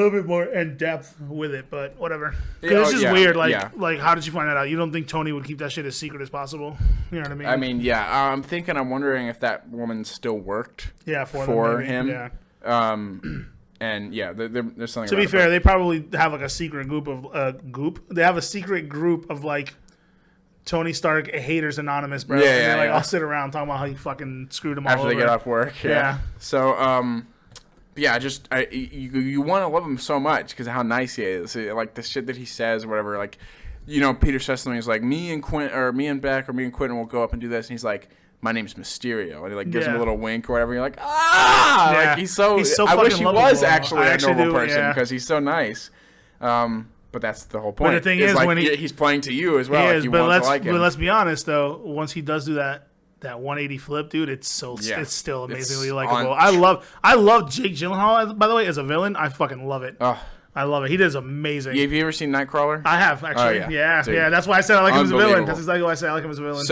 Speaker 1: bit more in depth with it, but whatever. It's just weird. Like, how did you find that out? You don't think Tony would keep that shit as secret as possible? You know what I mean?
Speaker 2: I mean, I'm wondering if that woman still worked.
Speaker 1: For
Speaker 2: him.
Speaker 1: Yeah.
Speaker 2: And there's something.
Speaker 1: To be fair, they probably have like a secret group of They have a secret group of like Tony Stark haters anonymous, bro. Yeah, and all sit around talking about how he fucking screwed them all
Speaker 2: after they get off work. Yeah. So you want to love him so much because of how nice he is. Like the shit that he says or whatever. Like, Peter says something. He's like, me and Beck or me and Quentin will go up and do this. And he's like, my name's Mysterio. And he like gives him a little wink or whatever. You're like, ah! Yeah. Like he's so I wish he was actually a normal person because he's so nice. But that's the whole point.
Speaker 1: But the thing is, like, when he's
Speaker 2: playing to you as well.
Speaker 1: But let's be honest though. Once he does do that 180 flip, dude, it's still amazingly likable. I love Jake Gyllenhaal, by the way, as a villain. I fucking love it. I love it. He does amazing.
Speaker 2: Have you ever seen Nightcrawler?
Speaker 1: I have, actually. Oh, yeah. That's why I said I like him as a villain. That's exactly why I said I like him as a villain.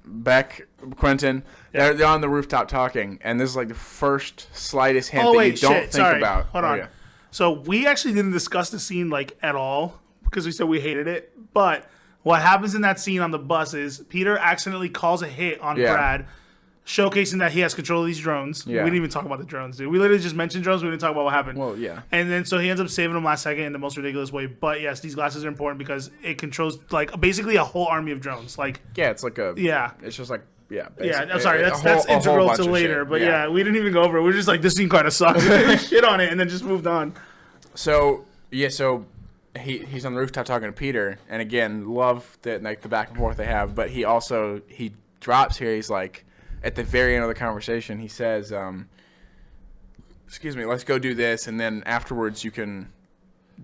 Speaker 2: Beck, Quentin, they're on the rooftop talking, and this is like the first slightest hint that you don't think about.
Speaker 1: Hold on. So we actually didn't discuss the scene like at all because we said we hated it. But what happens in that scene on the bus is Peter accidentally calls a hit on Brad, showcasing that he has control of these drones. Yeah. We didn't even talk about the drones, dude. We literally just mentioned drones. We didn't talk about what happened.
Speaker 2: Well, yeah.
Speaker 1: And then so he ends up saving them last second in the most ridiculous way. But yes, these glasses are important because it controls like basically a whole army of drones. Like
Speaker 2: it's like a It's just like
Speaker 1: I'm sorry. That's integral to later. But we didn't even go over it. We're just like this scene kind of sucks. Shit on it and then just moved on.
Speaker 2: So he's on the rooftop talking to Peter, and again, love that like the back and forth they have. But he drops here. He's like, at the very end of the conversation, he says, "Excuse me, let's go do this, and then afterwards you can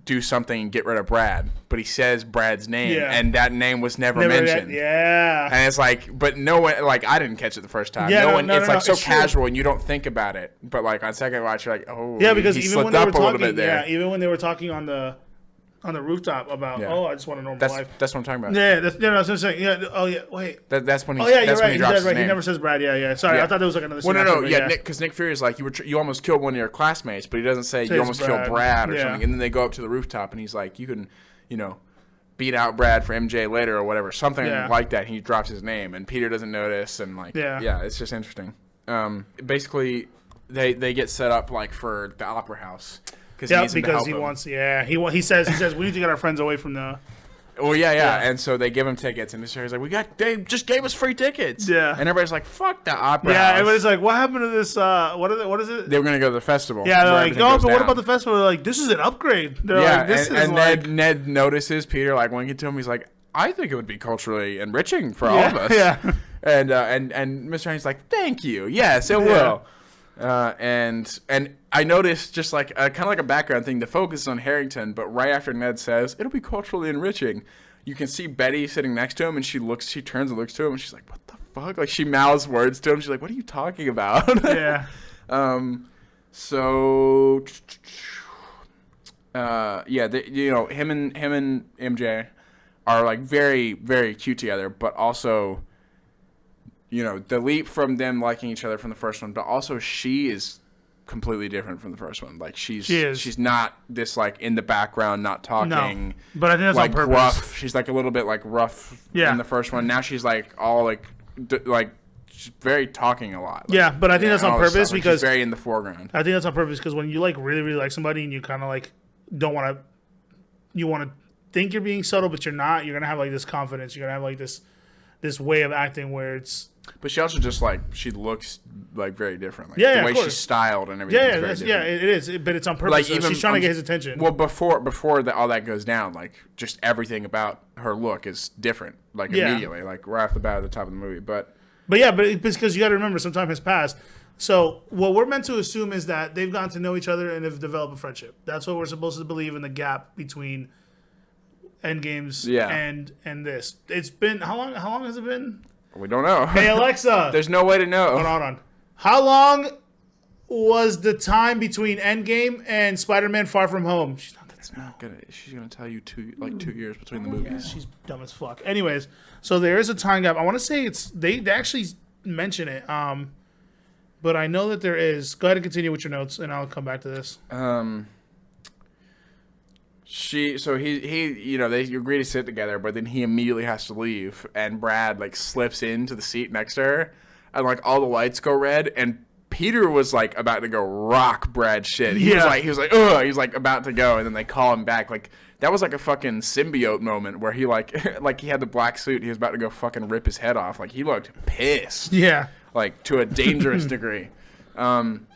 Speaker 2: do something and get rid of Brad." But he says Brad's name, and that name was never mentioned. And it's like, but no one, like I didn't catch it the first time. It's so casual, and you don't think about it. But like on second watch, you're like, oh,
Speaker 1: yeah, because
Speaker 2: he
Speaker 1: even
Speaker 2: slipped
Speaker 1: when they
Speaker 2: up
Speaker 1: were
Speaker 2: a little
Speaker 1: talking,
Speaker 2: bit there.
Speaker 1: even when they were talking on the rooftop about, I just want a normal life.
Speaker 2: That's what I'm talking about.
Speaker 1: Yeah, that's what I'm saying. Yeah. Oh yeah. Wait.
Speaker 2: That's when he.
Speaker 1: You're right.
Speaker 2: He drops his name.
Speaker 1: He never says Brad. Yeah. Sorry, I thought there was like another.
Speaker 2: Well, no. Yeah, because Nick Fury is like you almost killed one of your classmates, but he doesn't say you almost killed Brad or something. And then they go up to the rooftop, and he's like, you can, beat out Brad for MJ later or whatever, something like that. And he drops his name, and Peter doesn't notice, and like, it's just interesting. Basically, they get set up like for the opera house.
Speaker 1: Because he wants. Yeah, he says we need to get our friends away from the.
Speaker 2: Well, yeah, and so they give him tickets, and he's like, they just gave us free tickets.
Speaker 1: Yeah,
Speaker 2: and everybody's like, fuck the opera house.
Speaker 1: Yeah, everybody's like, what happened to this? What is it?
Speaker 2: They were gonna go to the festival.
Speaker 1: Yeah, they're like, but what about the festival? They're like, this is an upgrade. They're like, this is like.
Speaker 2: Ned notices Peter like winking to him. He's like, I think it would be culturally enriching for all of us.
Speaker 1: Yeah,
Speaker 2: and Mr. Haney's like, thank you. Yes, it will. And I noticed just like kind of like a background thing. The focus is on Harrington, but right after Ned says it'll be culturally enriching, you can see Betty sitting next to him, and she turns and looks to him, and she's like, "What the fuck?" Like she mouths words to him. She's like, "What are you talking about?"
Speaker 1: Yeah.
Speaker 2: So. Him and MJ are like very, very cute together, but also. The leap from them liking each other from the first one, but also she is completely different from the first one. Like she's not this like in the background, not talking.
Speaker 1: No, but I think that's
Speaker 2: like
Speaker 1: on purpose.
Speaker 2: Rough. She's like a little bit like rough in the first one. Now she's like all like she's very talking a lot. Like,
Speaker 1: but I think that's on purpose because
Speaker 2: she's very in the foreground.
Speaker 1: I think that's on purpose because when you like really, really like somebody and you kind of like don't want to, you want to think you're being subtle, but you're not. You're gonna have like this confidence. You're gonna have like this way of acting where it's.
Speaker 2: But she also just like she looks like very different. Like,
Speaker 1: the
Speaker 2: way she's styled and everything.
Speaker 1: It is. But it's on purpose. Like, even, she's trying to get his attention.
Speaker 2: Well, before all that goes down, like just everything about her look is different. Like immediately, like right off the bat at the top of the movie. But
Speaker 1: it's because you got to remember, some time has passed. So what we're meant to assume is that they've gotten to know each other and have developed a friendship. That's what we're supposed to believe in the gap between Endgames and this. It's been how long? How long has it been?
Speaker 2: We don't know.
Speaker 1: Hey, Alexa.
Speaker 2: There's no way to know.
Speaker 1: Hold on. How long was the time between Endgame and Spider-Man Far From Home? She's not gonna.
Speaker 2: She's gonna tell you 2 years between the movies.
Speaker 1: Yeah, she's dumb as fuck. Anyways, so there is a time gap. I want to say they actually mention it. But I know that there is. Go ahead and continue with your notes, and I'll come back to this.
Speaker 2: He they agree to sit together, but then he immediately has to leave, and Brad like slips into the seat next to her, and like all the lights go red, and Peter was like about to go rock Brad shit. He was like ugh, he's like about to go, and then they call him back. Like that was like a fucking symbiote moment where he like like he had the black suit, he was about to go fucking rip his head off. Like he looked pissed.
Speaker 1: Yeah.
Speaker 2: Like to a dangerous degree. And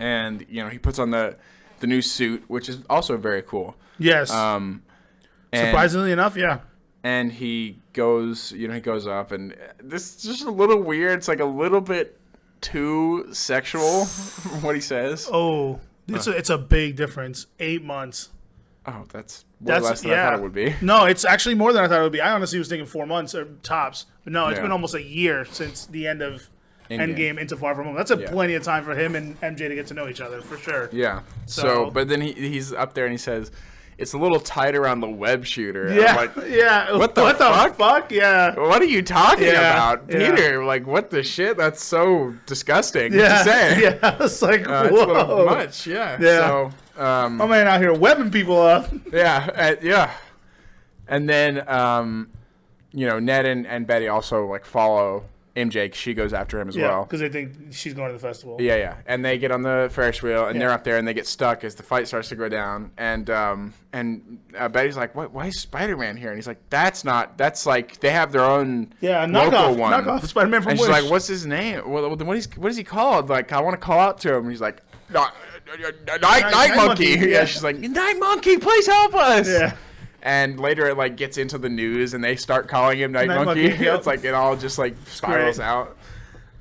Speaker 2: he puts on the new suit, which is also very cool.
Speaker 1: Yes. Surprisingly enough, yeah.
Speaker 2: And he goes up, and this is just a little weird. It's like a little bit too sexual from what he says.
Speaker 1: Oh, it's a big difference. 8 months.
Speaker 2: Oh, that's less than I thought it would be.
Speaker 1: No, it's actually more than I thought it would be. I honestly was thinking 4 months or tops. But no, it's been almost a year since the end of Endgame into Far From Home. That's plenty of time for him and MJ to get to know each other, for sure.
Speaker 2: Yeah. So but then he's up there and he says, it's a little tight around the web shooter.
Speaker 1: Yeah.
Speaker 2: Like,
Speaker 1: What the fuck? Yeah.
Speaker 2: What are you talking about? Peter, like, what the shit? That's so disgusting to say.
Speaker 1: Yeah. It's like, whoa.
Speaker 2: It's a little much, yeah.
Speaker 1: Yeah. My man out here webbing people up.
Speaker 2: Yeah. And then, Ned and Betty also like follow MJ. She goes after him as well
Speaker 1: because they think she's going to the festival.
Speaker 2: Yeah. And they get on the Ferris wheel, and they're up there, and they get stuck as the fight starts to go down. And Betty's like, "Why is Spider-Man here?" And he's like, "That's like they have their own local one.
Speaker 1: Knockoff Spider-Man from
Speaker 2: And
Speaker 1: Wish."
Speaker 2: she's like, "What's his name? Well, what is he called? Like, I want to call out to him." And he's like, Night Monkey. Yeah, she's like, "Night Monkey, please help us."
Speaker 1: Yeah.
Speaker 2: And later it like gets into the news, and they start calling him Night Monkey. It's like it all just like spirals out.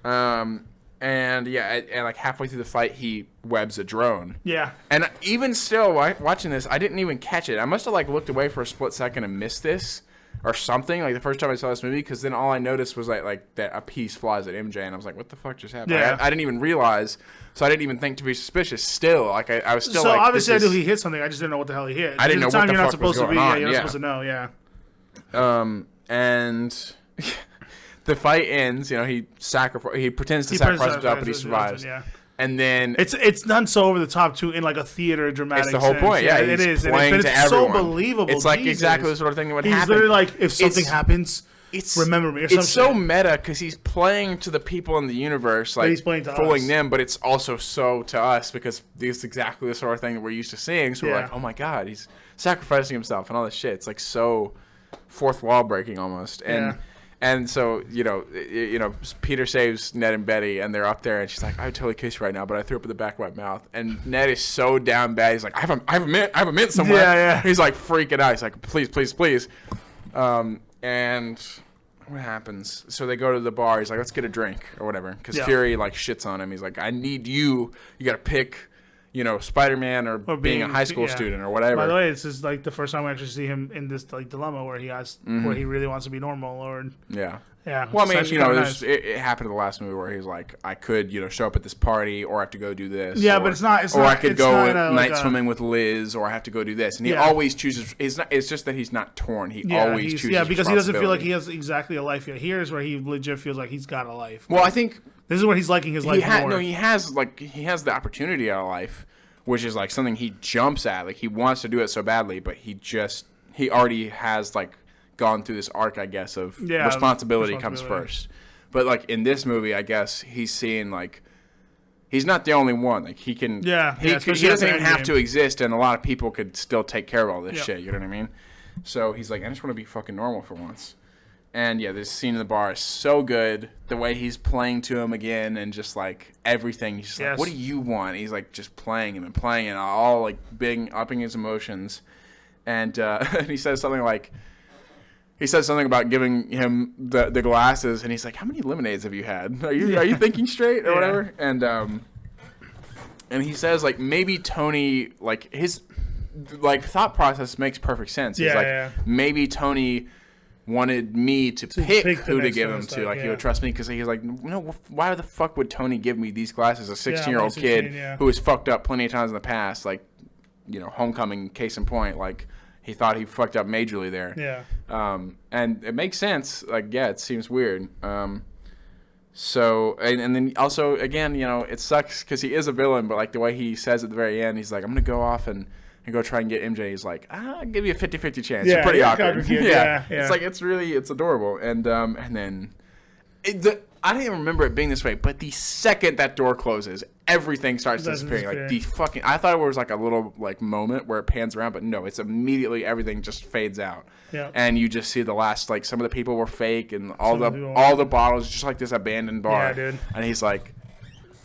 Speaker 2: And like halfway through the fight, he webs a drone.
Speaker 1: Yeah.
Speaker 2: And even still, watching this, I didn't even catch it. I must have like looked away for a split second and missed this or something. Like the first time I saw this movie, because then all I noticed was like that a piece flies at MJ, and I was like, "What the fuck just happened?"
Speaker 1: Yeah.
Speaker 2: I didn't even realize. So I didn't even think to be suspicious. Still, like I was still.
Speaker 1: So
Speaker 2: like,
Speaker 1: obviously I knew he hit something. I just didn't know what the hell he hit.
Speaker 2: I didn't know what the
Speaker 1: you're not
Speaker 2: fuck
Speaker 1: supposed
Speaker 2: was
Speaker 1: to be.
Speaker 2: going on.
Speaker 1: You're not supposed to know. Yeah.
Speaker 2: And the fight ends. He pretends to sacrifice himself, but he survives.
Speaker 1: Yeah.
Speaker 2: And then
Speaker 1: it's done so over the top too, in like a theater dramatic.
Speaker 2: It's the whole
Speaker 1: sense.
Speaker 2: point. Yeah,
Speaker 1: it is.
Speaker 2: Playing
Speaker 1: But
Speaker 2: to
Speaker 1: it's
Speaker 2: everyone.
Speaker 1: so believable.
Speaker 2: It's like
Speaker 1: Jesus.
Speaker 2: exactly the sort of thing that would happen.
Speaker 1: He's literally like, if something happens, remember me. Or
Speaker 2: it's so meta because he's playing to the people in the universe, like
Speaker 1: he's playing to
Speaker 2: fooling
Speaker 1: us.
Speaker 2: them, but it's also so to us because it's exactly the sort of thing that we're used to seeing. So we're like, oh my god, he's sacrificing himself and all this shit. It's like so fourth wall breaking almost. And so Peter saves Ned and Betty, and they're up there, and she's like, "I would totally kiss you right now, but I threw up in the back of my mouth." And Ned is so down bad. He's like, "I have a mint somewhere."
Speaker 1: Yeah.
Speaker 2: He's like freaking out. He's like, "Please, please, please." And what happens? So they go to the bar. He's like, "Let's get a drink or whatever," because Fury like shits on him. He's like, "I need you. You got to pick." Spider-Man or being a high school student or whatever.
Speaker 1: By the way, this is like the first time we actually see him in this like dilemma where he has where he really wants to be normal or
Speaker 2: yeah.
Speaker 1: Well,
Speaker 2: I mean, it happened in the last movie where he's like, I could show up at this party or I have to go do this.
Speaker 1: Yeah, but it's not. Or
Speaker 2: I could go night swimming with Liz, or I have to go do this. And he always chooses. It's just that he's not torn. He always chooses.
Speaker 1: Yeah, because he doesn't feel like he has exactly a life yet. Here's where he legit feels like he's got a life.
Speaker 2: Well, I think
Speaker 1: this is where he's liking his life more.
Speaker 2: No, he has the opportunity at a life, which is like something he jumps at. Like he wants to do it so badly, but he already has like gone through this arc, I guess, of responsibility comes first. But like in this movie, I guess he's seeing like he's not the only one. Like he can, he doesn't even have to exist, and a lot of people could still take care of all this shit. You know what I mean? So he's like, I just want to be fucking normal for once. And yeah, this scene in the bar is so good. The way he's playing to him again, and just like everything, he's just like, "What do you want?" He's like just playing him and playing, and all like upping his emotions. And and he says something like. He says something about giving him the glasses, and he's like, "How many lemonades have you had? Are you thinking straight or whatever?" And he says like maybe Tony, like his like thought process makes perfect sense. He's maybe Tony wanted me to pick who to give him to. Like he would trust me because he's like, why the fuck would Tony give me these glasses? A 16-year-old kid who was fucked up plenty of times in the past, like Homecoming, case in point, like. He thought he fucked up majorly there.
Speaker 1: Yeah.
Speaker 2: And it makes sense. Like, yeah, it seems weird. So, and then also, again, it sucks because he is a villain, but like the way he says at the very end, he's like, I'm going to go off and go try and get MJ. He's like, I'll give you a 50-50 chance. You're pretty awkward. Yeah. It's like, it's adorable. And then I didn't even remember it being this way, but the second that door closes, everything starts disappearing. Like I thought it was like a little like moment where it pans around, but no, it's immediately everything just fades out.
Speaker 1: Yeah.
Speaker 2: And you just see the last, like some of the people were fake, and all the bottles, just like this abandoned bar.
Speaker 1: Yeah, dude.
Speaker 2: And he's like,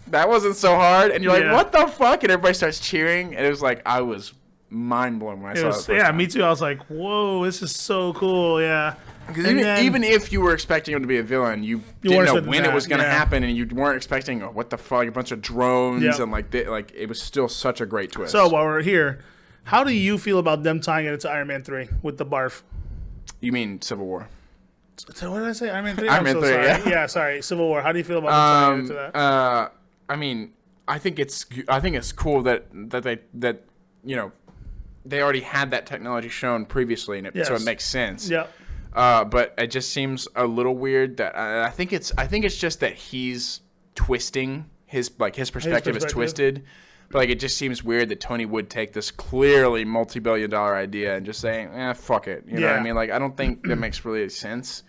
Speaker 2: that wasn't so hard. And you're like, what the fuck? And everybody starts cheering, and it was like I was mind blown when I saw it.
Speaker 1: Yeah, me too. I was like, whoa, this is so cool. Yeah.
Speaker 2: Because even if you were expecting him to be a villain, you didn't know when it was going to happen, and you weren't expecting what the fuck, a bunch of drones and like it was still such a great twist.
Speaker 1: So while we're here, how do you feel about them tying it into Iron Man 3 with the barf?
Speaker 2: You mean Civil War?
Speaker 1: So what did I say? Iron Man 3?
Speaker 2: Iron Man 3,
Speaker 1: sorry.
Speaker 2: yeah.
Speaker 1: Sorry. Civil War. How do you feel about them tying it into that?
Speaker 2: I mean, I think it's cool that they already had that technology shown previously, and so it makes sense.
Speaker 1: Yeah.
Speaker 2: But it just seems a little weird that I think it's just that he's twisting his perspective is twisted, But like, it just seems weird that Tony would take this clearly multi-billion-dollar idea and just say, fuck it. You know what I mean? Like, I don't think that makes really sense.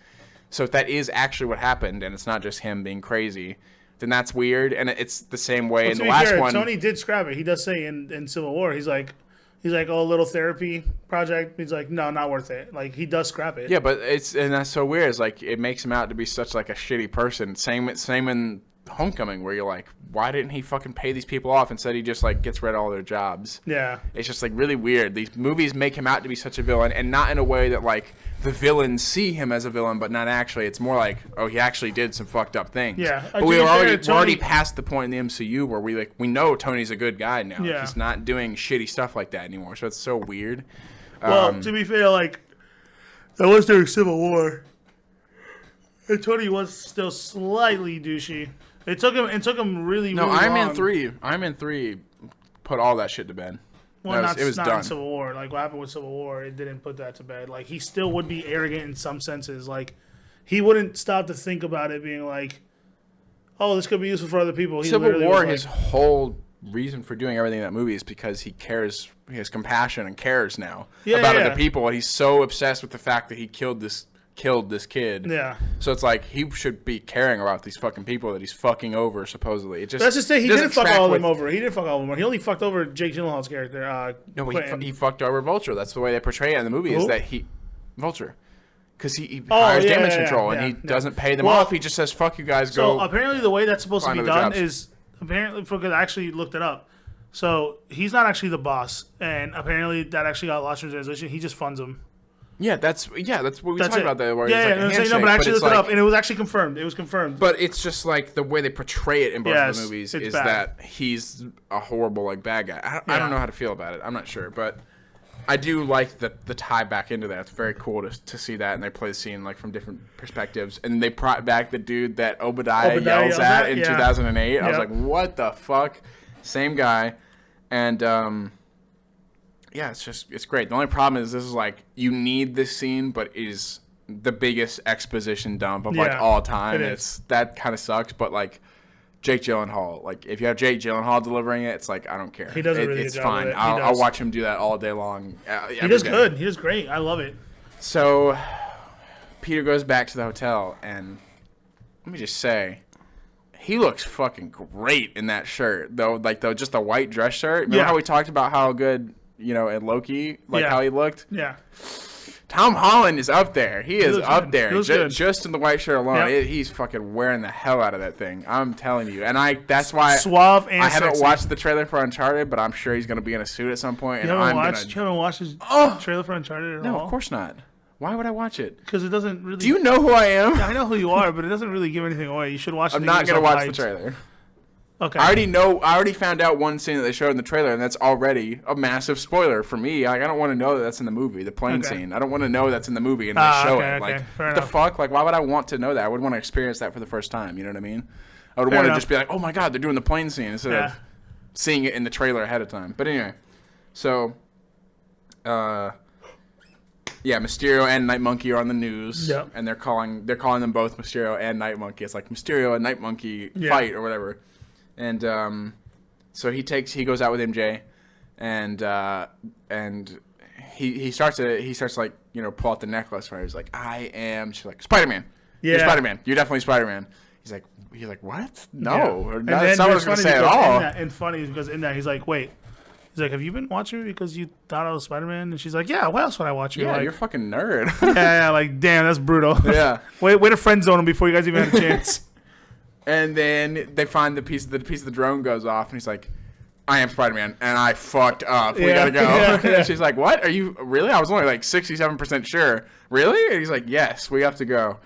Speaker 2: So if that is actually what happened, and it's not just him being crazy, then that's weird. And it's the same way in the last one.
Speaker 1: Tony did scrap it. He does say in Civil War, he's like, oh, a little therapy project. He's like, no, not worth it. Like, he does scrap it.
Speaker 2: Yeah, but that's so weird. It's like, it makes him out to be such like a shitty person. Same in Homecoming, where you're like, why didn't he fucking pay these people off? Instead, he just like gets rid of all their jobs.
Speaker 1: Yeah,
Speaker 2: it's just like really weird. These movies make him out to be such a villain, and not in a way that like the villains see him as a villain, but not actually. It's more like, oh, he actually did some fucked up things.
Speaker 1: Yeah,
Speaker 2: but we're already past the point in the MCU where we know Tony's a good guy now.
Speaker 1: Yeah.
Speaker 2: He's not doing shitty stuff like that anymore. So it's so weird.
Speaker 1: Well, to be fair, like that was during Civil War, and Tony was still slightly douchey. It took him really long.
Speaker 2: Iron Man 3 put all that shit to bed.
Speaker 1: Well, not done. In Civil War. Like, what happened with Civil War, it didn't put that to bed. Like, he still would be arrogant in some senses. Like, he wouldn't stop to think about it being like, oh, this could be useful for other people.
Speaker 2: Civil War, his whole reason for doing everything in that movie is because he cares, he has compassion and cares now about other people. And he's so obsessed with the fact that he killed this kid.
Speaker 1: Yeah.
Speaker 2: So it's like, he should be caring about these fucking people that he's fucking over, supposedly. It just,
Speaker 1: that's just it. He didn't fuck all of them over. He didn't fuck all of them over. He only fucked over Jake Gyllenhaal's character.
Speaker 2: No, he fucked over Vulture. That's the way they portray it in the movie. Is that Vulture. Because he hires damage control and he doesn't pay them off. He just says, fuck you guys, go.
Speaker 1: So apparently the way that's supposed to be done is, apparently, because I actually looked it up. So he's not actually the boss. And apparently that actually got lost in translation. He just funds them.
Speaker 2: Yeah, that's what we talked about that. Where
Speaker 1: but I actually looked it up, and it was actually confirmed. It was confirmed.
Speaker 2: But it's just like the way they portray it in both of the movies is bad. That he's a horrible like bad guy. I don't know how to feel about it. I'm not sure, but I do like the tie back into that. It's very cool to see that, and they play the scene like from different perspectives, and they brought back the dude that Obadiah yells at in 2008. I was like, what the fuck? Same guy, and yeah, it's great. The only problem is this is like, you need this scene, but it is the biggest exposition dump of like all time. That kind of sucks, but like Jake Gyllenhaal, like if you have Jake Gyllenhaal delivering it, it's like, I don't care.
Speaker 1: He does a really
Speaker 2: it's
Speaker 1: good
Speaker 2: fine.
Speaker 1: job of it.
Speaker 2: I'll watch him do that all day long.
Speaker 1: He does good. He does great. I love it.
Speaker 2: So Peter goes back to the hotel, and let me just say, he looks fucking great in that shirt, though. Like just the white dress shirt. Remember how we talked about how good, in Loki, how he looked? Yeah. Tom Holland is up there. He is up there. Just in the white shirt alone, he's fucking wearing the hell out of that thing. I'm telling you. And that's why
Speaker 1: suave and
Speaker 2: I haven't
Speaker 1: sexy.
Speaker 2: Watched the trailer for Uncharted, but I'm sure he's going to be in a suit at some point.
Speaker 1: You haven't watched his trailer for Uncharted at all?
Speaker 2: No, of course not. Why would I watch it?
Speaker 1: Because it doesn't really...
Speaker 2: Do you know who I am?
Speaker 1: Yeah, I know who you are, but it doesn't really give anything away. You should watch it.
Speaker 2: I'm not going to watch the trailer.
Speaker 1: Okay.
Speaker 2: I already found out one scene that they showed in the trailer, and that's already a massive spoiler for me. I don't want to know that that's in the movie, the plane scene. I don't want to know that's in the movie and they show it. Like, what the fuck? Like, why would I want to know that? I would want to experience that for the first time. You know what I mean? I would want to just be like, oh my god, they're doing the plane scene instead of seeing it in the trailer ahead of time. But anyway, so, Mysterio and Night Monkey are on the news, and they're calling them both Mysterio and Night Monkey. It's like Mysterio and Night Monkey fight or whatever. And so he goes out with MJ, and he starts like, pull out the necklace where he's like, she's like, Spider-Man. You're Spider-Man. You're definitely Spider-Man. He's like, what? No, that's not what I was gonna say at all.
Speaker 1: And funny because in that he's like, wait. He's like, have you been watching me because you thought I was Spider-Man? And she's like, yeah, what else would I watch you?
Speaker 2: Yeah,
Speaker 1: like,
Speaker 2: you're a fucking nerd.
Speaker 1: yeah, like, damn, that's brutal.
Speaker 2: Yeah.
Speaker 1: Way to friend zone him before you guys even had a chance.
Speaker 2: And then they find the piece of the drone goes off, and he's like, I am Spider-Man, and I fucked up. We gotta go. And she's like, what? Are you really? I was only like 67% sure. Really? And he's like, yes, we have to go.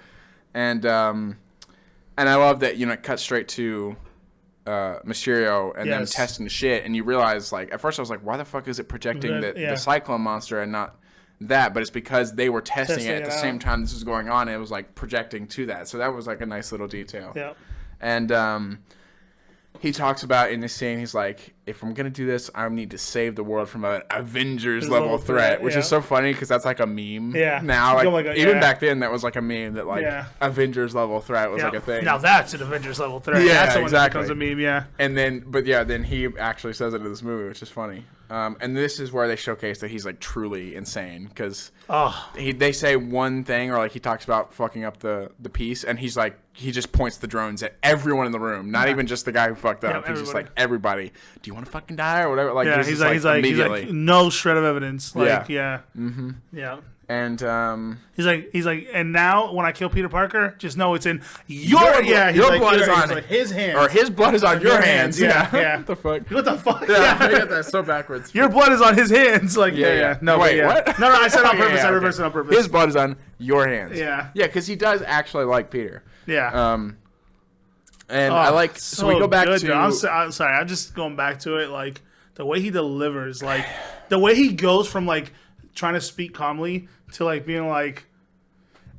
Speaker 2: And I love that, it cuts straight to Mysterio and them testing the shit, and you realize, like, at first I was like, why the fuck is it projecting the Cyclone monster and not that? But it's because they were testing it at the same time this was going on, and it was like projecting to that. So that was like a nice little detail. Yeah. And he talks about in this scene, he's like, if I'm going to do this, I need to save the world from an Avengers level threat, which is so funny because that's like a meme now. Like, even back then, that was like a meme that like Avengers level threat was like a thing.
Speaker 1: Now that's an Avengers level threat.
Speaker 2: Yeah,
Speaker 1: that's the
Speaker 2: exactly.
Speaker 1: one that becomes a meme, And
Speaker 2: then he actually says it in this movie, which is funny. And this is where they showcase that he's like truly insane because they say one thing or like he talks about fucking up the piece and he's like he just points the drones at everyone in the room, not even just the guy who fucked up. He's just like everybody. Do you want to fucking die or whatever? Like he's like
Speaker 1: no shred of evidence. Like
Speaker 2: And
Speaker 1: he's like, and now when I kill Peter Parker, just know it's in your
Speaker 2: blood is on
Speaker 1: his hands,
Speaker 2: or his blood is on your hands.
Speaker 1: Yeah.
Speaker 2: What the fuck?
Speaker 1: What the fuck?
Speaker 2: Yeah, I got that so backwards.
Speaker 1: Your blood is on his hands. Like No,
Speaker 2: wait, what?
Speaker 1: No, I said on purpose. I reversed it on purpose.
Speaker 2: His blood is on your hands.
Speaker 1: Yeah,
Speaker 2: because he does actually like Peter.
Speaker 1: Yeah.
Speaker 2: And I like so we go back to.
Speaker 1: I'm sorry. I'm just going back to it. Like the way he delivers, like the way he goes from like trying to speak calmly to like being like,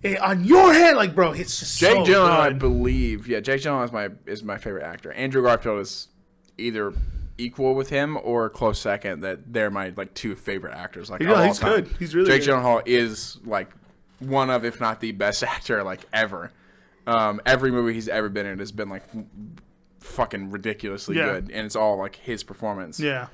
Speaker 1: hey, on your head, like bro, it's just
Speaker 2: Jake
Speaker 1: so
Speaker 2: Gyllenhaal,
Speaker 1: good.
Speaker 2: I believe. Yeah, Jake Gyllenhaal is my favorite actor. Andrew Garfield is either equal with him or close second. That they're my like two favorite actors. Like
Speaker 1: he's good. He's really
Speaker 2: Jake
Speaker 1: good.
Speaker 2: Gyllenhaal is like one of, if not the best actor like ever. Every movie he's ever been in has been like fucking ridiculously good, and it's all like his performance.
Speaker 1: Yeah.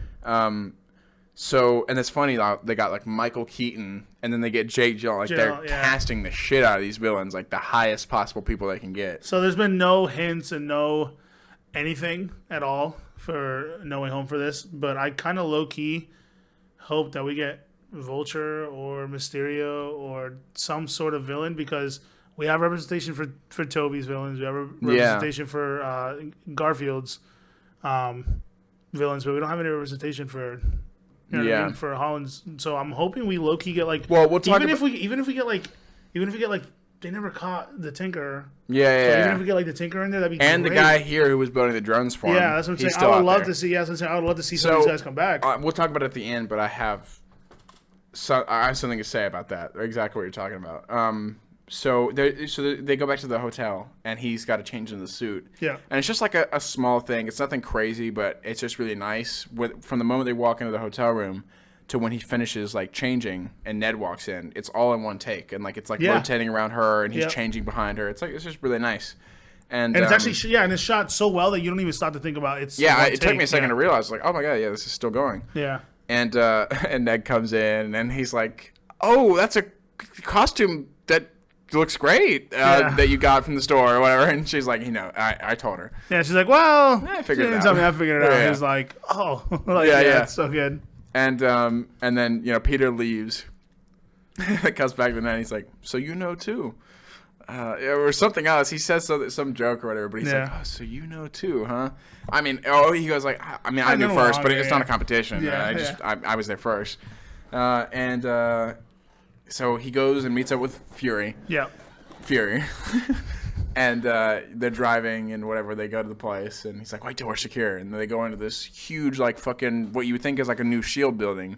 Speaker 2: So, and it's funny, they got like Michael Keaton, and then they get Jake Gyllenhaal. Like they're casting the shit out of these villains, like the highest possible people they can get.
Speaker 1: So there's been no hints and no anything at all for No Way Home for this, but I kind of low key hope that we get Vulture or Mysterio or some sort of villain because we have representation for Toby's villains. We have representation for Garfield's villains, but we don't have any representation for for Holland's. So I'm hoping we low key get like
Speaker 2: we'll talk
Speaker 1: even if we get like they never caught the Tinker.
Speaker 2: Yeah.
Speaker 1: Even if we get like the Tinker in there, that'd be great.
Speaker 2: And the guy here who was building the drones for him.
Speaker 1: Yeah, that's what I'm saying. I would love to see. I would love to see some of these guys come back.
Speaker 2: We'll talk about it at the end, but I have something to say about that. Exactly what you're talking about. So they go back to the hotel, and he's got to change in the suit.
Speaker 1: Yeah.
Speaker 2: And it's just like a small thing. It's nothing crazy, but it's just really nice. From the moment they walk into the hotel room to when he finishes like changing and Ned walks in, it's all in one take. And like it's like rotating around her, and he's changing behind her. It's just really nice. And
Speaker 1: it's actually and it's shot so well that you don't even stop to think about it.
Speaker 2: It took me a second to realize, like, oh my god, this is still going.
Speaker 1: Yeah.
Speaker 2: And Ned comes in, and he's like, oh, that's a costume that looks great that you got from the store or whatever. And she's like, I told her.
Speaker 1: Yeah, she's like, well,
Speaker 2: I figured it out.
Speaker 1: Tell me I figured it out. Yeah. He's like, oh, like, it's so good.
Speaker 2: And then Peter leaves. It comes back to Ned, and he's like, so too. Or something else. He says some joke or whatever, but he's like, oh, so too, huh? I mean, he goes like, I knew first, but it's not a competition. I was there first. So he goes and meets up with Fury.
Speaker 1: Yeah.
Speaker 2: Fury. And they're driving and whatever. They go to the place, and he's like, wait till we're secure. And they go into this huge, like, fucking, what you would think is like a new S.H.I.E.L.D. building.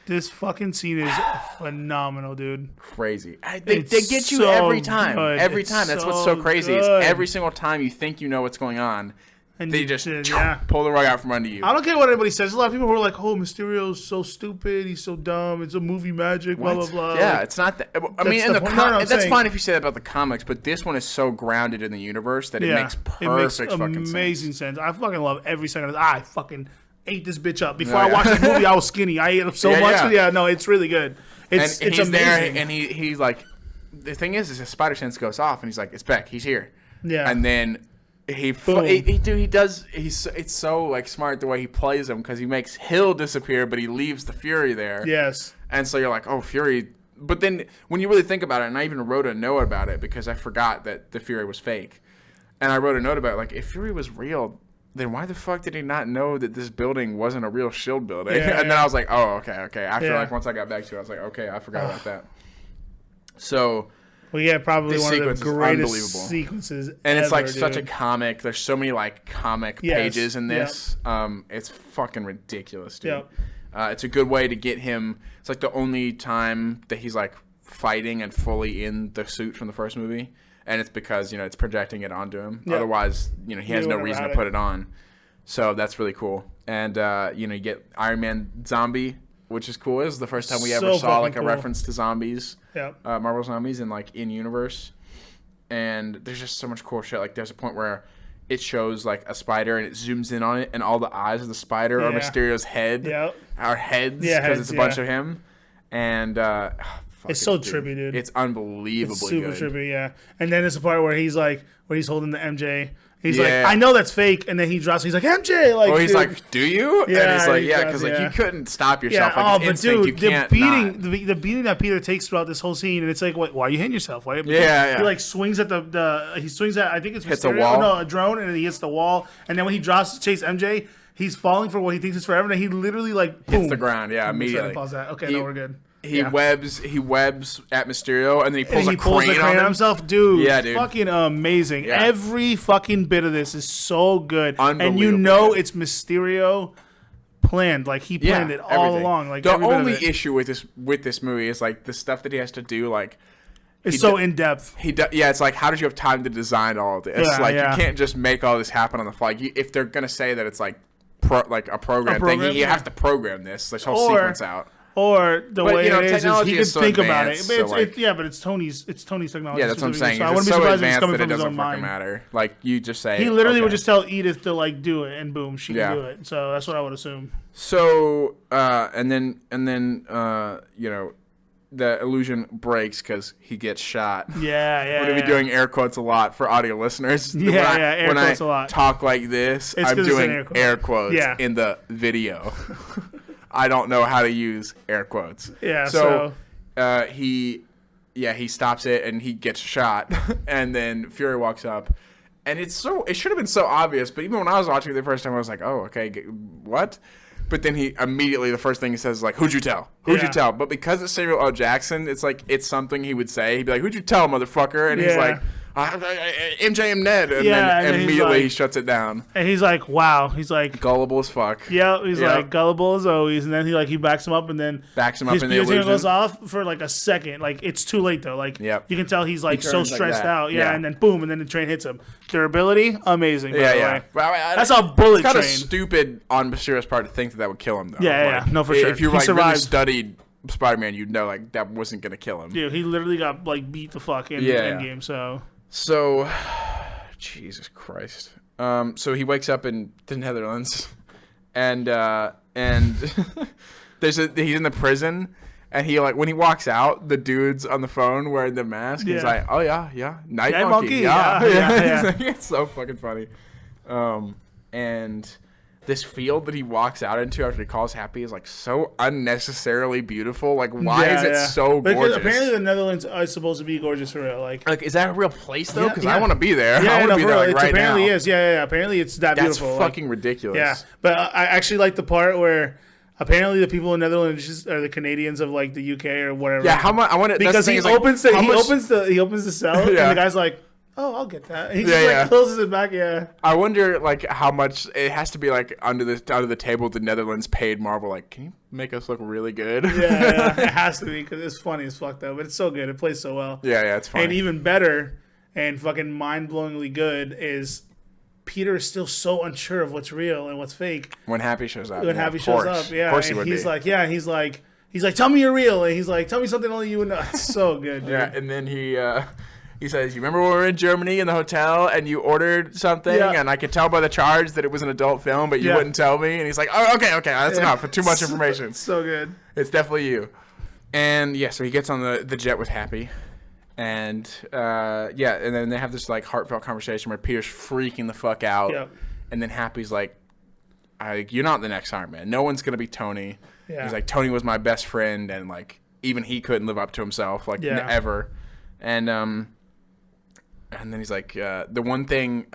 Speaker 1: This fucking scene is phenomenal, dude.
Speaker 2: Crazy. They get you every time.
Speaker 1: Good.
Speaker 2: Every time. That's what's so crazy. It's every single time you think you know what's going on. And they just pull the rug out from under you.
Speaker 1: I don't care what anybody says. There's a lot of people who are like, oh, Mysterio's so stupid. He's so dumb. It's a movie magic, blah, blah, blah.
Speaker 2: Yeah, it's not that. I mean, that's fine if you say that about the comics, but this one is so grounded in the universe that it makes perfect fucking sense.
Speaker 1: Amazing sense. I fucking love every second of it. I fucking ate this bitch up. Before I watched this movie, I was skinny. I ate it up so much. Yeah, no, it's really good. It's amazing. There,
Speaker 2: and he's like, the thing is his spider sense goes off, and he's like, it's Beck. He's here.
Speaker 1: Yeah.
Speaker 2: And then it's so like smart the way he plays him because he makes Hill disappear, but he leaves the Fury there.
Speaker 1: Yes.
Speaker 2: And so you're like, oh, Fury. But then when you really think about it, and I even wrote a note about it because I forgot that the Fury was fake. And I wrote a note about it, like, if Fury was real, then why the fuck did he not know that this building wasn't a real S.H.I.E.L.D. building?
Speaker 1: Yeah,
Speaker 2: and then I was like, oh, okay. After like once I got back to it, I was like, okay, I forgot about that. So
Speaker 1: probably one of the greatest sequences
Speaker 2: and it's
Speaker 1: ever,
Speaker 2: like such a comic. There's so many like comic pages in this.
Speaker 1: Yep.
Speaker 2: It's fucking ridiculous, dude.
Speaker 1: Yep.
Speaker 2: It's a good way to get him. It's like the only time that he's like fighting and fully in the suit from the first movie. And it's because, it's projecting it onto him. Yep. Otherwise, he has no reason to put it on. So that's really cool. And you know, you get Iron Man zombie, which is cool. This is the first time we ever saw like a reference to zombies.
Speaker 1: Yeah.
Speaker 2: Marvel zombies in like in universe. And there's just so much cool shit. Like there's a point where it shows like a spider and it zooms in on it, and all the eyes of the spider are Mysterio's head.
Speaker 1: Yep.
Speaker 2: Our heads, because it's a bunch of him. And
Speaker 1: it's so trippy, dude.
Speaker 2: It's unbelievably
Speaker 1: it's super
Speaker 2: good.
Speaker 1: Trippy, yeah. And then there's a part where he's holding the MJ. He's like, I know that's fake, and then he drops. He's like, MJ, like.
Speaker 2: Oh, he's like, do you?
Speaker 1: Yeah,
Speaker 2: and he's like, because like you couldn't stop yourself.
Speaker 1: Yeah.
Speaker 2: Like,
Speaker 1: but
Speaker 2: instinct,
Speaker 1: dude,
Speaker 2: you can't
Speaker 1: the beating that Peter takes throughout this whole scene, and it's like, why are you hitting yourself? Why? He like swings at he swings at, I think it's
Speaker 2: hits a wall.
Speaker 1: No, a drone, and then he hits the wall, and then when he drops to chase MJ, he's falling for what he thinks is forever, and he literally like boom,
Speaker 2: hits the ground. Yeah, immediately.
Speaker 1: Pause that. Okay, no, we're good.
Speaker 2: He webs at Mysterio, and then he pulls a crane
Speaker 1: on himself. Dude,
Speaker 2: dude.
Speaker 1: Fucking amazing. Yeah. Every fucking bit of this is so good. And it's Mysterio planned. Like, he planned it all along. Like,
Speaker 2: the only issue with this movie is, like, the stuff that he has to do, like...
Speaker 1: It's so in-depth.
Speaker 2: It's like, how did you have time to design all of this? You can't just make all this happen on the fly. If they're going to say that it's, like, a program thing, you have to program this whole sequence out.
Speaker 1: Or way it is he could think about it. But it's Tony's technology.
Speaker 2: Yeah, that's what I'm saying.
Speaker 1: So I wouldn't be surprised if it's coming from his own mind.
Speaker 2: Matter. Like, you just say...
Speaker 1: He literally would just tell Edith to, like, do it, and boom, she can do it. So that's what I would assume.
Speaker 2: So, and then you know, the illusion breaks because he gets shot.
Speaker 1: Yeah.
Speaker 2: I'm going to be doing air quotes a lot for audio listeners.
Speaker 1: Air quotes a lot.
Speaker 2: When I talk like this, I'm doing air quotes in the video. I don't know how to use air quotes.
Speaker 1: Yeah.
Speaker 2: So he stops it and he gets shot, and then Fury walks up, and it should have been so obvious, but even when I was watching it the first time, I was like, oh, okay, what? But then he immediately, the first thing he says is like, who'd you tell? Who'd you tell? But because it's Samuel L. Jackson, it's like, it's something he would say. He'd be like, who'd you tell, motherfucker? And he's like, MJ and Ned. And then immediately he shuts it down.
Speaker 1: And he's like, wow. He's like,
Speaker 2: gullible as fuck.
Speaker 1: Yeah, he's like, gullible as always. And then he backs him up, and then his illusion goes off for like a second. Like, it's too late though. Like, you can tell he's like so stressed out. Yeah, and then boom, and then the train hits him. Durability, amazing. By the way. That's a bullet
Speaker 2: train. It's kind of
Speaker 1: train.
Speaker 2: stupid on Mysterio's part to think that would kill him though.
Speaker 1: Yeah, no, for sure.
Speaker 2: If you really studied Spider-Man, you'd know like that wasn't gonna kill him.
Speaker 1: Dude, he literally got like beat the fuck in Endgame.
Speaker 2: So, Jesus Christ. So he wakes up in the Netherlands, and he's in the prison, and he like when he walks out, the dude's on the phone wearing the mask. He's like, oh yeah, night monkey. Yeah. It's so fucking funny. And this field that he walks out into after he calls Happy is like so unnecessarily beautiful. Like, why is it so gorgeous?
Speaker 1: Apparently, the Netherlands is supposed to be gorgeous for real. Like
Speaker 2: is that a real place though? Because I want to be there. I want to be there right
Speaker 1: apparently
Speaker 2: now.
Speaker 1: Is. Yeah. Apparently, it's that beautiful.
Speaker 2: That's fucking ridiculous.
Speaker 1: Yeah, but I actually like the part where apparently the people in the Netherlands are the Canadians of like the UK or whatever.
Speaker 2: Yeah, how much? I want to
Speaker 1: because he opens the cell and the guy's like, oh, I'll get that. He just closes it back. Yeah.
Speaker 2: I wonder like how much it has to be like under the table. The Netherlands paid Marvel like, can you make us look really good?
Speaker 1: Yeah, it has to be because it's funny as fuck though. But it's so good. It plays so well.
Speaker 2: Yeah, it's funny.
Speaker 1: And even better and fucking mind-blowingly good is Peter is still so unsure of what's real and what's fake
Speaker 2: when Happy shows up.
Speaker 1: Of course he would be. He's like, tell me you're real, and he's like, tell me something only you would know. It's so good, dude.
Speaker 2: Yeah, and then he says, you remember when we were in Germany in the hotel and you ordered something and I could tell by the charge that it was an adult film, but you wouldn't tell me? And he's like, oh, okay, that's enough. Too much information.
Speaker 1: It's so good.
Speaker 2: It's definitely you. And, so he gets on the jet with Happy. And, and then they have this, like, heartfelt conversation where Peter's freaking the fuck out. Yep. And then Happy's like, you're not the next Iron Man. No one's going to be Tony. Yeah. He's like, Tony was my best friend, and, like, even he couldn't live up to himself, like, ever. And then he's like, the one thing,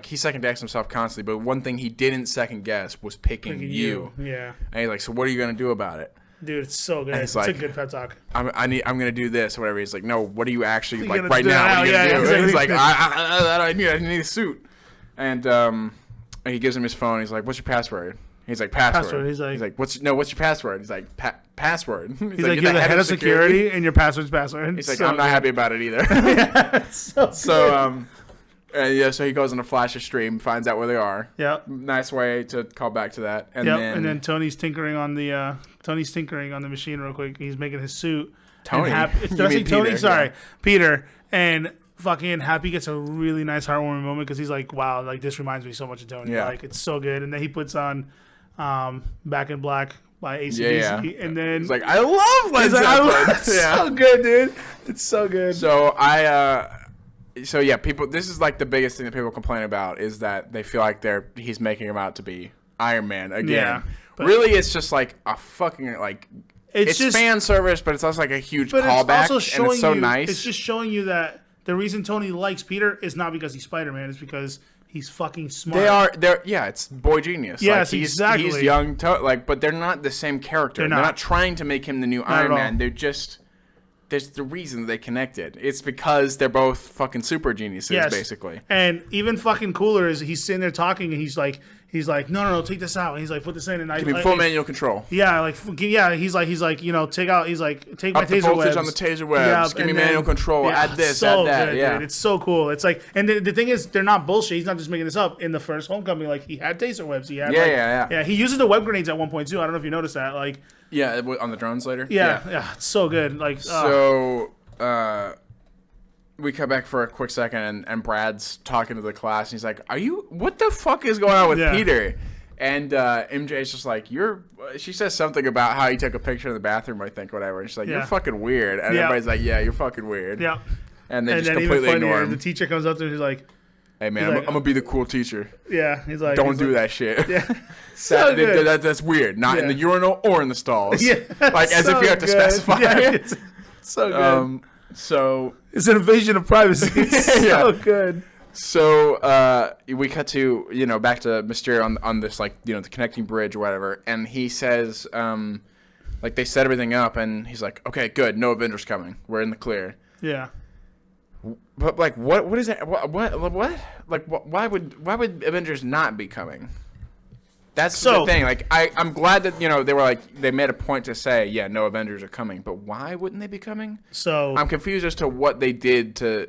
Speaker 2: he second-guessed himself constantly, but one thing he didn't second-guess was picking you.
Speaker 1: Yeah.
Speaker 2: And he's like, so what are you going to do about it?
Speaker 1: Dude, it's so good. It's like, a good pep talk.
Speaker 2: I'm going to do this or whatever. He's like, no, what are you actually, like, right now? What are you going to do? And he's like, I need a suit. And he gives him his phone. He's like, what's your password? He's like, password. He's like, what's your password? He's like, password.
Speaker 1: He's like, you're the head of security and your password's password.
Speaker 2: He's like, I'm not happy about it either. And so he goes on a Flasher stream, finds out where they are.
Speaker 1: Yeah.
Speaker 2: Nice way to call back to that. And
Speaker 1: then Tony's tinkering on the machine real quick. He's making his suit.
Speaker 2: Tony.
Speaker 1: Did I say Tony? Sorry, Peter. And fucking Happy gets a really nice heartwarming moment because he's like, wow, like this reminds me so much of Tony.
Speaker 2: Yeah.
Speaker 1: Like it's so good. And then he puts on Back in Black by AC/DC.
Speaker 2: Yeah.
Speaker 1: And then
Speaker 2: it's like, I love Led Zeppelin.
Speaker 1: It's so good, dude. It's so good.
Speaker 2: So people, this is like the biggest thing that people complain about is that they feel like he's making him out to be Iron Man again.
Speaker 1: Yeah,
Speaker 2: really, it's just like a fucking like it's just fan service, but it's also like a huge callback, and it's so nice.
Speaker 1: It's just showing you that the reason Tony likes Peter is not because he's Spider-Man, it's because he's fucking smart.
Speaker 2: It's boy genius.
Speaker 1: Yes,
Speaker 2: like,
Speaker 1: exactly.
Speaker 2: He's young, but they're not the same character. They're not trying to make him the new Iron Man. They're just. There's the reason they connected. It's because they're both fucking super geniuses, basically.
Speaker 1: And even fucking cooler is he's sitting there talking and he's like, no, take this out. And he's like, put this in. And
Speaker 2: give me full manual control.
Speaker 1: Yeah, He's like, take out. He's like, take my taser
Speaker 2: voltage
Speaker 1: webs
Speaker 2: on the taser webs. Give me manual control. Add this. Add that.
Speaker 1: Good, dude. It's so cool. It's like, and the thing is, they're not bullshit. He's not just making this up. In the first Homecoming, like he had taser webs. He had yeah. He uses the web grenades at one point too. I don't know if you noticed that. Like
Speaker 2: on the drones later.
Speaker 1: Yeah, it's so good. Like
Speaker 2: we come back for a quick second, and Brad's talking to the class, and he's like, what the fuck is going on with Peter? And MJ's just like, she says something about how he took a picture in the bathroom, I think, whatever. And she's like, you're fucking weird. And everybody's like, yeah, you're fucking weird.
Speaker 1: Yeah.
Speaker 2: And they just completely ignore him.
Speaker 1: The teacher comes up to him, he's like,
Speaker 2: hey, man, I'm going to be the cool teacher.
Speaker 1: Yeah. He's like,
Speaker 2: don't do that shit.
Speaker 1: Yeah.
Speaker 2: That's weird. Not in the urinal or in the stalls.
Speaker 1: Yeah.
Speaker 2: Like, as if you have to specify.
Speaker 1: Yeah, it's so good.
Speaker 2: So
Speaker 1: it's an invasion of privacy. It's so good.
Speaker 2: So we cut to back to Mysterio on this the connecting bridge or whatever, and he says they set everything up, and he's like, okay, good, no Avengers coming, we're in the clear.
Speaker 1: Yeah.
Speaker 2: But what is that? What why would Avengers not be coming? That's the thing. Like I'm glad that they were they made a point to say no Avengers are coming, but why wouldn't they be coming?
Speaker 1: So
Speaker 2: I'm confused as to what they did to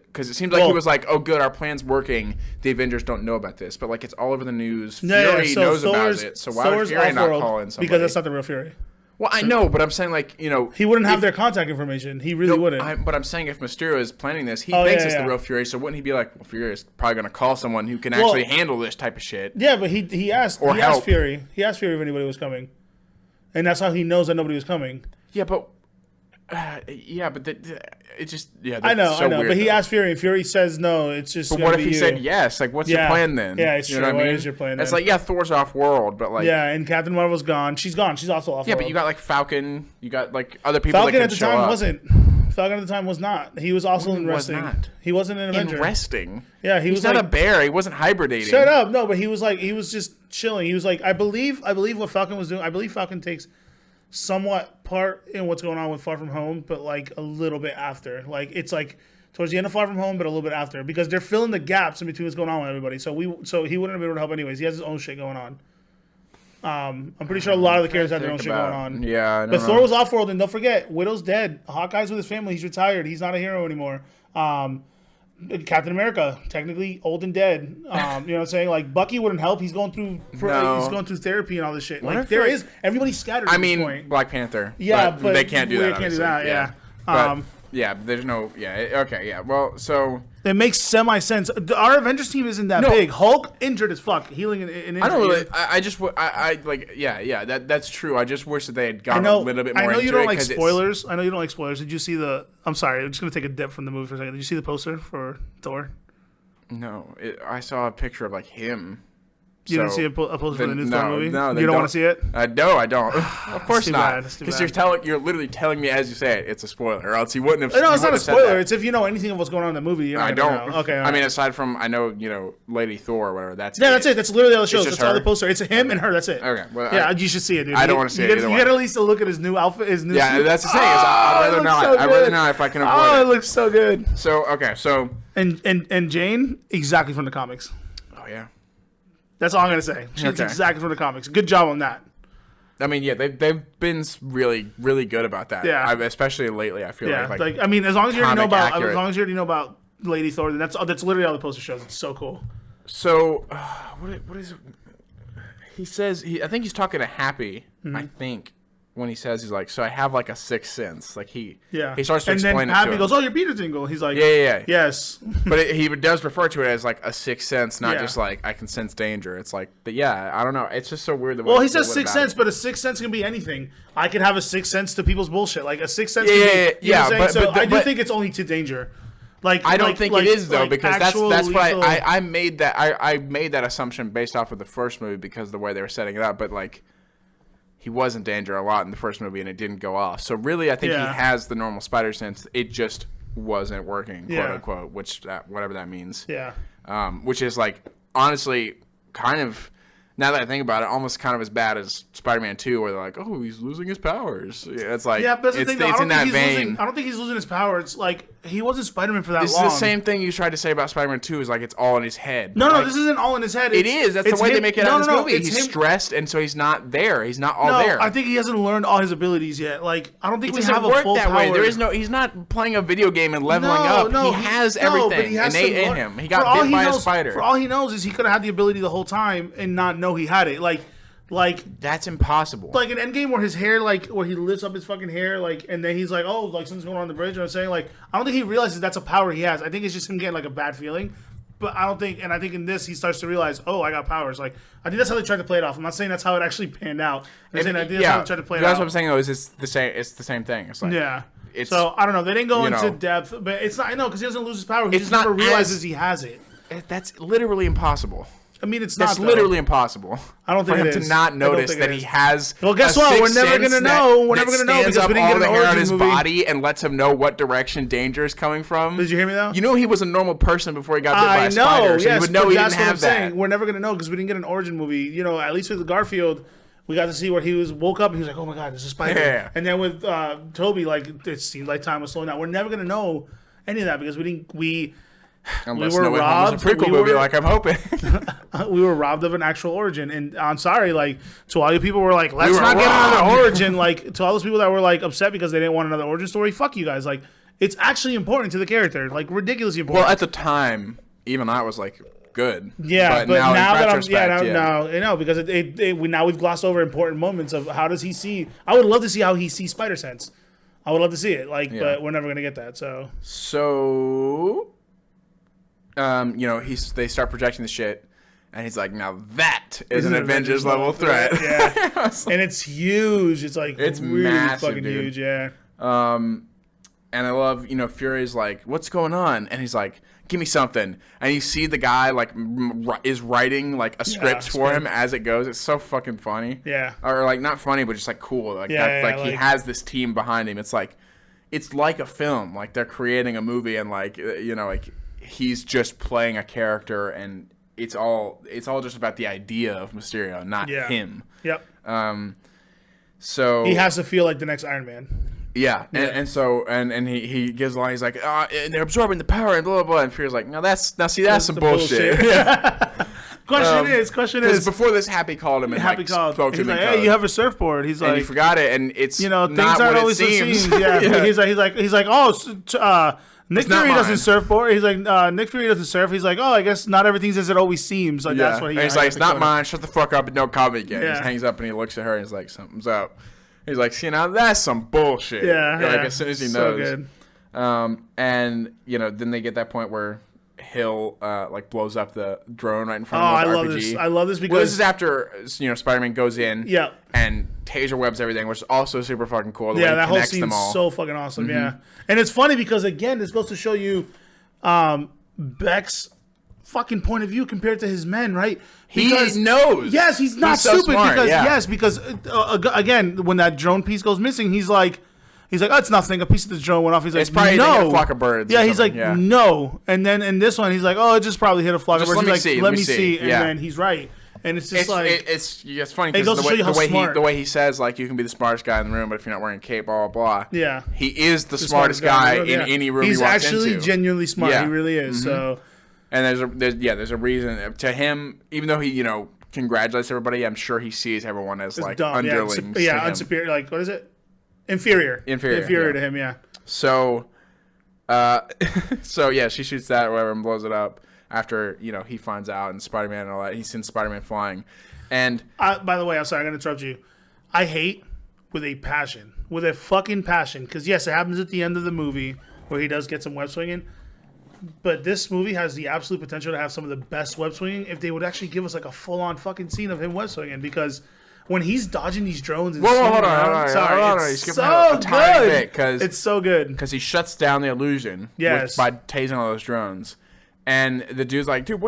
Speaker 2: because it seems like he was like, oh good, our plan's working. The Avengers don't know about this, but it's all over the news. Fury knows about it, so why would Fury not call in somebody?
Speaker 1: Because that's not the real Fury.
Speaker 2: Well, I know, but I'm saying
Speaker 1: he wouldn't have their contact information. He really wouldn't.
Speaker 2: But I'm saying if Mysterio is planning this, he thinks it's the real Fury. So wouldn't he be like, well, Fury is probably going to call someone who can actually handle this type of shit?
Speaker 1: Yeah, but he asked Fury. He asked Fury if anybody was coming, and that's how he knows that nobody was coming.
Speaker 2: Yeah, but it just
Speaker 1: I know,
Speaker 2: weird,
Speaker 1: but he asked Fury, and Fury says no. It's just.
Speaker 2: But what if he said yes? Like, what's your plan then?
Speaker 1: Yeah, it's true. What is your plan?
Speaker 2: It's Thor's off world, but
Speaker 1: and Captain Marvel's gone. She's gone. She's also off.
Speaker 2: Yeah, but you got Falcon. You got other people.
Speaker 1: Falcon
Speaker 2: that can
Speaker 1: at the time
Speaker 2: up.
Speaker 1: wasn't. Falcon at the time was not. He was also in resting. He wasn't an Avenger.
Speaker 2: In resting.
Speaker 1: Yeah,
Speaker 2: he's not a bear. He wasn't hibernating.
Speaker 1: Shut up. No, but he was just chilling. He was like, I believe what Falcon was doing. I believe Falcon takes somewhat part in what's going on with Far From Home, but a little bit after. It's towards the end of Far From Home, but a little bit after, because they're filling the gaps in between what's going on with everybody. So he wouldn't have been able to help anyways. He has his own shit going on. I'm pretty sure a lot of the characters have their own shit going on.
Speaker 2: Yeah, I know.
Speaker 1: But Thor was off world, and don't forget, Widow's dead. Hawkeye's with his family. He's retired. He's not a hero anymore. Captain America, technically old and dead. You know what I'm saying? Bucky wouldn't help. He's going through therapy and all this shit. Everybody's scattered.
Speaker 2: I mean, Black Panther.
Speaker 1: Yeah, but
Speaker 2: they can't do that.
Speaker 1: They can't do that. Yeah.
Speaker 2: But, there's no. Yeah. Okay. Yeah. Well, so
Speaker 1: it makes semi sense. Our Avengers team isn't that big. Hulk injured as fuck, healing an injury.
Speaker 2: I don't really. I just. I like. Yeah. That's true. I just wish that they had gone a little bit more.
Speaker 1: I know you don't like spoilers. I know you don't like spoilers. Did you see the? I'm sorry. I'm just gonna take a dip from the movie for a second. Did you see the poster for Thor?
Speaker 2: No. I saw a picture of him.
Speaker 1: You didn't see a poster for the new Thor movie? No,
Speaker 2: you
Speaker 1: don't want to see it?
Speaker 2: No, I don't. Of course not. Because you're literally telling me as you say it, it's a spoiler, or else you wouldn't have.
Speaker 1: No, it's not a spoiler. It's if you know anything of what's going on in the movie.
Speaker 2: I don't.
Speaker 1: Know. Okay.
Speaker 2: I mean, aside from I know Lady Thor or whatever. That's
Speaker 1: it. That's literally all the shows. That's all the poster. It's him and her. That's it.
Speaker 2: Okay.
Speaker 1: Well, you should see it, dude.
Speaker 2: I don't want to see it.
Speaker 1: You got at least to look at his new outfit. His new.
Speaker 2: Yeah, that's the thing. I'd rather not. I'd rather not if I can avoid it.
Speaker 1: Oh, it looks so good.
Speaker 2: So okay, so
Speaker 1: and Jane exactly from the comics.
Speaker 2: Oh yeah.
Speaker 1: That's all I'm gonna say. She's exactly from the comics. Good job on that.
Speaker 2: I mean, they've been really, really good about that.
Speaker 1: Yeah,
Speaker 2: especially lately. I feel like
Speaker 1: I mean, as long as you already know about Lady Thor. And that's literally all the poster shows. It's so cool.
Speaker 2: So, what is? He says I think he's talking to Happy. I think when he says he's like, so I have like a sixth sense. Like he starts to explain it. And then
Speaker 1: Happy goes, "Oh, your Peter tingle." He's like,
Speaker 2: yeah.
Speaker 1: Yes.
Speaker 2: But he does refer to it as like a sixth sense, not just like I can sense danger. It's like, but I don't know. It's just so weird.
Speaker 1: Well, he says sixth sense, but a sixth sense can be anything. I could have a sixth sense to people's bullshit. Like a sixth sense. But I do think it's only to danger. Like
Speaker 2: I don't think it is though, because that's why I made that I made that assumption based off of the first movie because of the way they were setting it up. But like, he was in danger a lot in the first movie, and it didn't go off. So really, I think he has the normal spider sense. It just wasn't working, quote unquote, whatever that means. Yeah. Which is like honestly kind of. Now that I think about it, almost kind of as bad as Spider-Man 2, where they're like, "Oh, he's losing his powers." Yeah, it's like,
Speaker 1: but it's in that vein. I don't think he's losing his powers. Like he wasn't Spider-Man for that long.
Speaker 2: This is the same thing you tried to say about Spider-Man 2. Is like it's all in his head.
Speaker 1: No, this isn't all in his head.
Speaker 2: It is. That's the way they make it out in this movie. He's stressed, and so he's not there. He's not all there.
Speaker 1: I think he hasn't learned all his abilities yet. Like I don't think we have a full power.
Speaker 2: There is no. He's not playing a video game and leveling up. He has everything innate in him. He got bit by a spider.
Speaker 1: For all he knows is he could have had the ability the whole time and not know he had it. Like
Speaker 2: that's impossible.
Speaker 1: Like an Endgame where his hair, like where he lifts up his fucking hair, like, and then he's like, "Oh, like something's going on the bridge." And I'm saying, like, I don't think he realizes that's a power he has. I think it's just him getting like a bad feeling. But I don't think, and I think in this he starts to realize, "Oh, I got powers." Like I think that's how they tried to play it off. I'm not saying that's how it actually panned out. I'm saying I think that's how they tried to play it out.
Speaker 2: That's what I'm saying though. Is it's the same? It's the same thing. It's like
Speaker 1: so I don't know. They didn't go into depth, but it's not. I know because he doesn't lose his power. He just never realizes he has it.
Speaker 2: That's literally impossible.
Speaker 1: I mean, it's not.
Speaker 2: It's literally impossible.
Speaker 1: I don't think
Speaker 2: for him to not notice that he has.
Speaker 1: Well, guess what? We're never gonna know. We're never gonna know because we didn't get an origin
Speaker 2: on his
Speaker 1: movie.
Speaker 2: body and lets him know what direction danger is coming from.
Speaker 1: Did you hear me though?
Speaker 2: You know he was a normal person before he got bit by a spider, so you would know he didn't have that.
Speaker 1: We're never gonna know because we didn't get an origin movie. You know, at least with Garfield, we got to see where he woke up and he was like, "Oh my god, there's a spider."
Speaker 2: Yeah.
Speaker 1: And then with Toby, like it seemed like time was slowing down. We're never gonna know any of that because we didn't.
Speaker 2: Unless we were robbed. A prequel movie, like I'm hoping.
Speaker 1: We were robbed of an actual origin, and I'm sorry, like to all you people who were like, let's not get another origin. Like to all those people that were like upset because they didn't want another origin story. Fuck you guys. Like it's actually important to the character, like ridiculously important.
Speaker 2: Well, at the time, even I was like, good.
Speaker 1: Yeah, but now that I'm because we've glossed over important moments of how does he see. I would love to see how he sees spider sense. I would love to see it, but we're never gonna get that. So.
Speaker 2: They start projecting the shit, and he's like, "Now that is an Avengers level threat."
Speaker 1: Yeah, and it's huge. It's like it's really massive, fucking dude. Huge. Yeah.
Speaker 2: And I love, Fury's like, "What's going on?" And he's like, "Give me something." And you see the guy like is writing like a script for him as it goes. It's so fucking funny. Yeah. Or like not funny, but just like cool. Like he has this team behind him. It's like a film. Like they're creating a movie, and like he's just playing a character, and it's all just about the idea of Mysterio, not him. Yep. So
Speaker 1: he has to feel like the next Iron Man.
Speaker 2: Yeah, and so he gives a line. He's like, and they're absorbing the power and blah blah blah. And Fury's like, that's some bullshit.
Speaker 1: Yeah. Question is.
Speaker 2: Before this, Happy called him and spoke to him.
Speaker 1: Like, hey, you have a surfboard. He's like,
Speaker 2: and he forgot it, and it's
Speaker 1: things aren't always the same. Yeah. He's like, oh. Nick Fury doesn't surfboard. He's like, Nick Fury doesn't surf. He's like, oh, I guess not everything's as it always seems. Like that's what
Speaker 2: he's like, it's not mine. Shut the fuck up and don't call me again. He hangs up and he looks at her and he's like, something's up. He's like, see, now that's some bullshit. Yeah, as soon as he knows.
Speaker 1: Good.
Speaker 2: And then they get that point where Hill blows up the drone right in front of the RPG.
Speaker 1: I love this because
Speaker 2: this is after Spider-Man goes in. Yeah. And taser webs everything, which is also super fucking cool. The way that whole scene's
Speaker 1: so fucking awesome. Mm-hmm. Yeah. And it's funny because again, this goes to show you Beck's fucking point of view compared to his men, right?
Speaker 2: Because he knows.
Speaker 1: Yes, he's not stupid because again, when that drone piece goes missing, he's like, oh, it's nothing. A piece of the drone went off. He's like,
Speaker 2: it's probably a flock of birds.
Speaker 1: Yeah, he's like, no. And then in this one, he's like, oh, it just probably hit a flock of birds. Let me see. And then he's right. And it's just
Speaker 2: it's funny because the way he says, like, you can be the smartest guy in the room, but if you're not wearing a cape, blah, blah, blah. Yeah. He is the smartest guy in any room he walks into.
Speaker 1: He's actually genuinely smart. Yeah. He really is. Mm-hmm. So.
Speaker 2: And there's a reason to him, even though he, congratulates everybody, I'm sure he sees everyone as, like, dumb. Underlings.
Speaker 1: Yeah, unsuperior. Like, what is it? Inferior to him, yeah.
Speaker 2: So So yeah, she shoots that or whatever and blows it up after, you know, he finds out and Spider-Man and all that. He sends Spider-Man flying. And
Speaker 1: by the way, I'm sorry, I'm going to interrupt you. I hate with a fucking passion, because yes, it happens at the end of the movie where he does get some web swinging, but this movie has the absolute potential to have some of the best web swinging if they would actually give us like a full-on fucking scene of him web swinging, because when he's dodging these drones and
Speaker 2: hold on.
Speaker 1: it's so good. It's so good.
Speaker 2: Because he shuts down the illusion by tasing all those drones. And the dude's like, dude,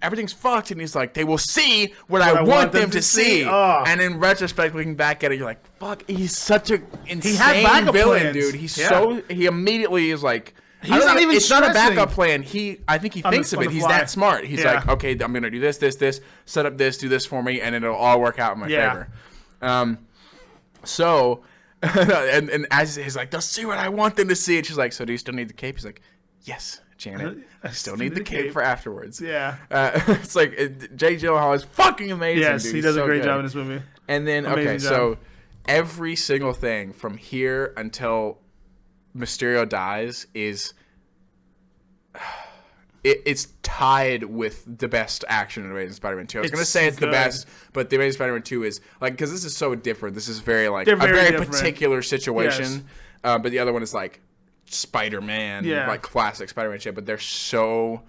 Speaker 2: everything's fucked. And he's like, they will see what I want them to see. Oh. And in retrospect, looking back at it, you're like, fuck, he's such an insane villain, dude. He's he immediately is like, it's not a backup plan. I think he thinks of it. He's that smart. He's like, okay, I'm going to do this, set up this, do this for me, and it'll all work out in my favor. So, and as he's like, they'll see what I want them to see. And she's like, so do you still need the cape? He's like, yes, Janet, I still need the cape for afterwards. Yeah. It's like, Jake Gyllenhaal is fucking amazing,
Speaker 1: yes,
Speaker 2: dude.
Speaker 1: He does a great job in this movie.
Speaker 2: And then, so every single thing from here until Mysterio dies is it's tied with the best action in Amazing Spider-Man 2. I was going to say it's the best, but the Amazing Spider-Man 2 is like, because this is so different. This is very like a very particular situation. Yes. But the other one is like Spider-Man, like classic Spider-Man shit. But they're so,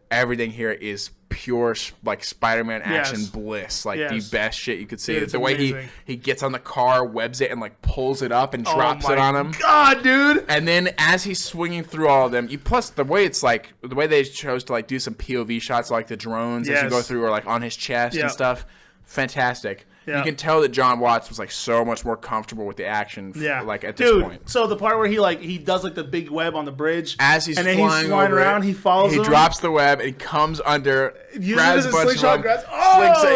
Speaker 2: everything here is pure like Spider-Man action bliss, like the best shit you could see. The way he gets on the car, webs it, and like pulls it up and drops it on him.
Speaker 1: God, dude!
Speaker 2: And then as he's swinging through all of them, plus the way it's like the way they chose to like do some POV shots, like the drones as you go through, or like on his chest and stuff. Fantastic. Yeah. You can tell that John Watts was like so much more comfortable with the action, like at this point.
Speaker 1: So the part where he does like the big web on the bridge
Speaker 2: as he's flying around,
Speaker 1: he follows.
Speaker 2: He drops the web and he comes under, grabs a bunch of them,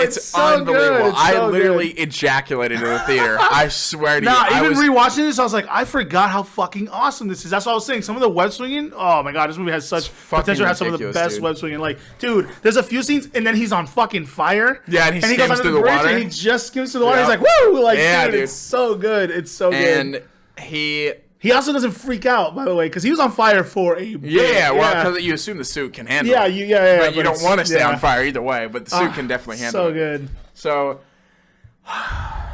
Speaker 1: it's so
Speaker 2: unbelievable.
Speaker 1: Good.
Speaker 2: I literally ejaculated in the theater. I swear to you.
Speaker 1: Even rewatching this, I was like, I forgot how fucking awesome this is. That's what I was saying. Some of the web swinging. Oh my god, this movie has such potential to have some of the best web swinging. Like, dude, there's a few scenes, and then he's on fucking fire.
Speaker 2: Yeah, and he skims through the water.
Speaker 1: And he just skims through the water. He's like, woo! Like, dude, it's so good. It's so good.
Speaker 2: And
Speaker 1: he also doesn't freak out, by the way, because he was on fire for a bit.
Speaker 2: Because you assume the suit can handle it. But you don't want to stay on fire either way, but the suit can definitely handle it.
Speaker 1: So good.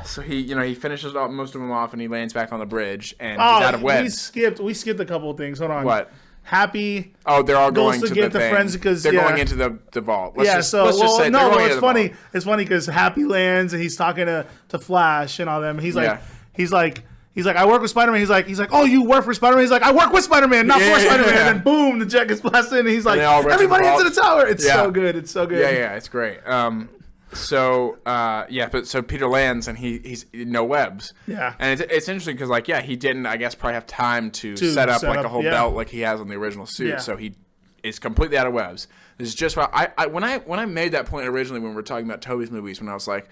Speaker 2: So he finishes up most of them off, and he lands back on the bridge, and he's out of webs.
Speaker 1: We skipped a couple of things. Hold on.
Speaker 2: What?
Speaker 1: Happy.
Speaker 2: Oh, they're all going to
Speaker 1: get
Speaker 2: the
Speaker 1: friends because
Speaker 2: they're going into the vault. Let's just say
Speaker 1: it's funny. It's funny because Happy lands and he's talking to Flash and all them. He's like, I work with Spider-Man. He's like, oh, you work for Spider-Man? He's like, I work with Spider-Man, not for Spider-Man. And then boom, the jet gets blasted, and he's like, everybody into the tower. It's so good. It's so good.
Speaker 2: Yeah, it's great. So Peter lands and he's no webs.
Speaker 1: Yeah.
Speaker 2: And it's interesting because he didn't, I guess, probably have time to set up a whole belt like he has on the original suit. Yeah. So he is completely out of webs. This is just when I made that point originally when we were talking about Tobey's movies, when I was like,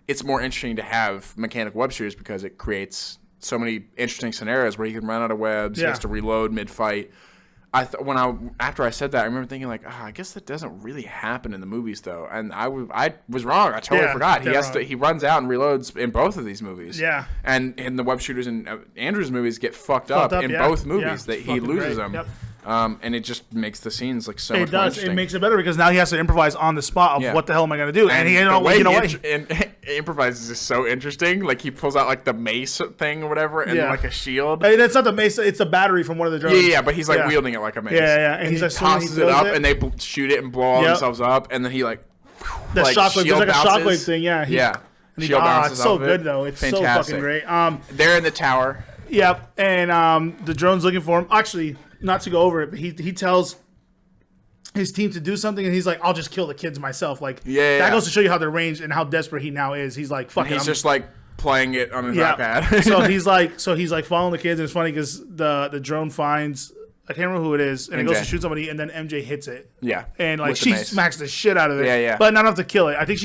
Speaker 2: it's more interesting to have mechanical web shooters because it creates so many interesting scenarios where he can run out of webs, he has to reload mid-fight. After I said that, I remember thinking like, I guess that doesn't really happen in the movies though, and I was wrong. I totally forgot. He runs out and reloads in both of these movies.
Speaker 1: Yeah,
Speaker 2: and the web shooters in Andrew's movies get fucked up in both movies. That he loses them. Yep. And it just makes the scenes like so much more interesting.
Speaker 1: It makes it better because now he has to improvise on the spot of what the hell am I going to do, and he
Speaker 2: and improvises is so interesting. Like he pulls out like the mace thing or whatever, and like a shield.
Speaker 1: And it's not the mace; it's a battery from one of the drones.
Speaker 2: Yeah, but he's like wielding it like a mace.
Speaker 1: Yeah. And
Speaker 2: he tosses it up, and they shoot it and blow all themselves up, and then he like
Speaker 1: the shockwave. There's like a shockwave thing. Yeah.
Speaker 2: Shield bounces
Speaker 1: it's so good though. It's so fucking great.
Speaker 2: They're in the tower.
Speaker 1: Yep, and the drone's looking for him. Actually, not to go over it, but he tells his team to do something, and he's like, "I'll just kill the kids myself." Like, that goes to show you how they're ranged and how desperate he now is. He's like, "Fuck it."
Speaker 2: He's just like playing it on his iPad.
Speaker 1: so he's like following the kids, and it's funny because the drone finds, I can't remember who it is, and it goes to shoot somebody, and then MJ hits it.
Speaker 2: Yeah,
Speaker 1: and like she smacks the shit out of it.
Speaker 2: Yeah.
Speaker 1: But not enough to kill it. I think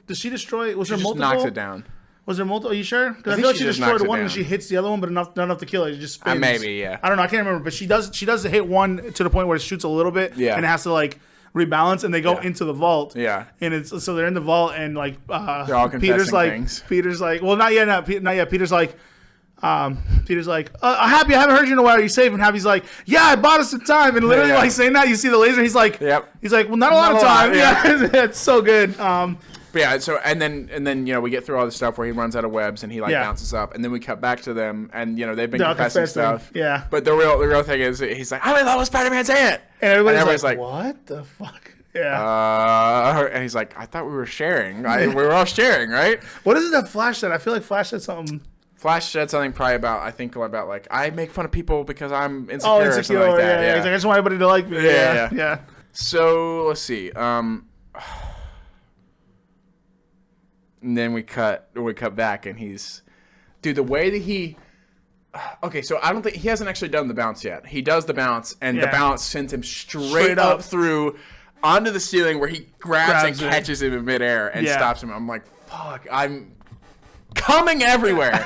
Speaker 1: does she destroy it? Was there multiple?
Speaker 2: Knocks it down.
Speaker 1: Was there multiple? Are you sure? Because I feel like she destroyed one and she hits the other one, but not enough to kill it. It just spins.
Speaker 2: Maybe, yeah.
Speaker 1: I don't know. I can't remember, but she does hit one to the point where it shoots a little bit, and it has to like rebalance, and they go into the vault.
Speaker 2: Yeah.
Speaker 1: And so they're in the vault, and like
Speaker 2: they're all confessing things.
Speaker 1: Peter's like, well, not yet. Peter's like, Peter's like, Happy, I haven't heard you in a while. Are you safe? And Happy's like, yeah, I bought us some time. And literally, while he's saying that, you see the laser. He's like, he's like, well, not a lot of time. It's so good.
Speaker 2: But yeah, so and then we get through all this stuff where he runs out of webs and he bounces up, and then we cut back to them, and they've been confessing stuff.
Speaker 1: Yeah.
Speaker 2: But the real thing is he's like, I'm in love with Spider-Man's aunt,
Speaker 1: and everybody's like, what the fuck? Yeah.
Speaker 2: And he's like, I thought we were sharing. We were all sharing, right?
Speaker 1: What is it that Flash said? I feel like Flash said something.
Speaker 2: Flash said something probably about like I make fun of people because I'm insecure or something like that.
Speaker 1: Yeah. He's like, I just want everybody to like me. Yeah.
Speaker 2: So let's see. And then we cut back, and he's, dude, the way that he. Okay, so I don't think he hasn't actually done the bounce yet. He does the bounce, and the bounce sends him straight up through onto the ceiling, where he grabs and catches him in midair and stops him. I'm like, fuck, I'm coming everywhere.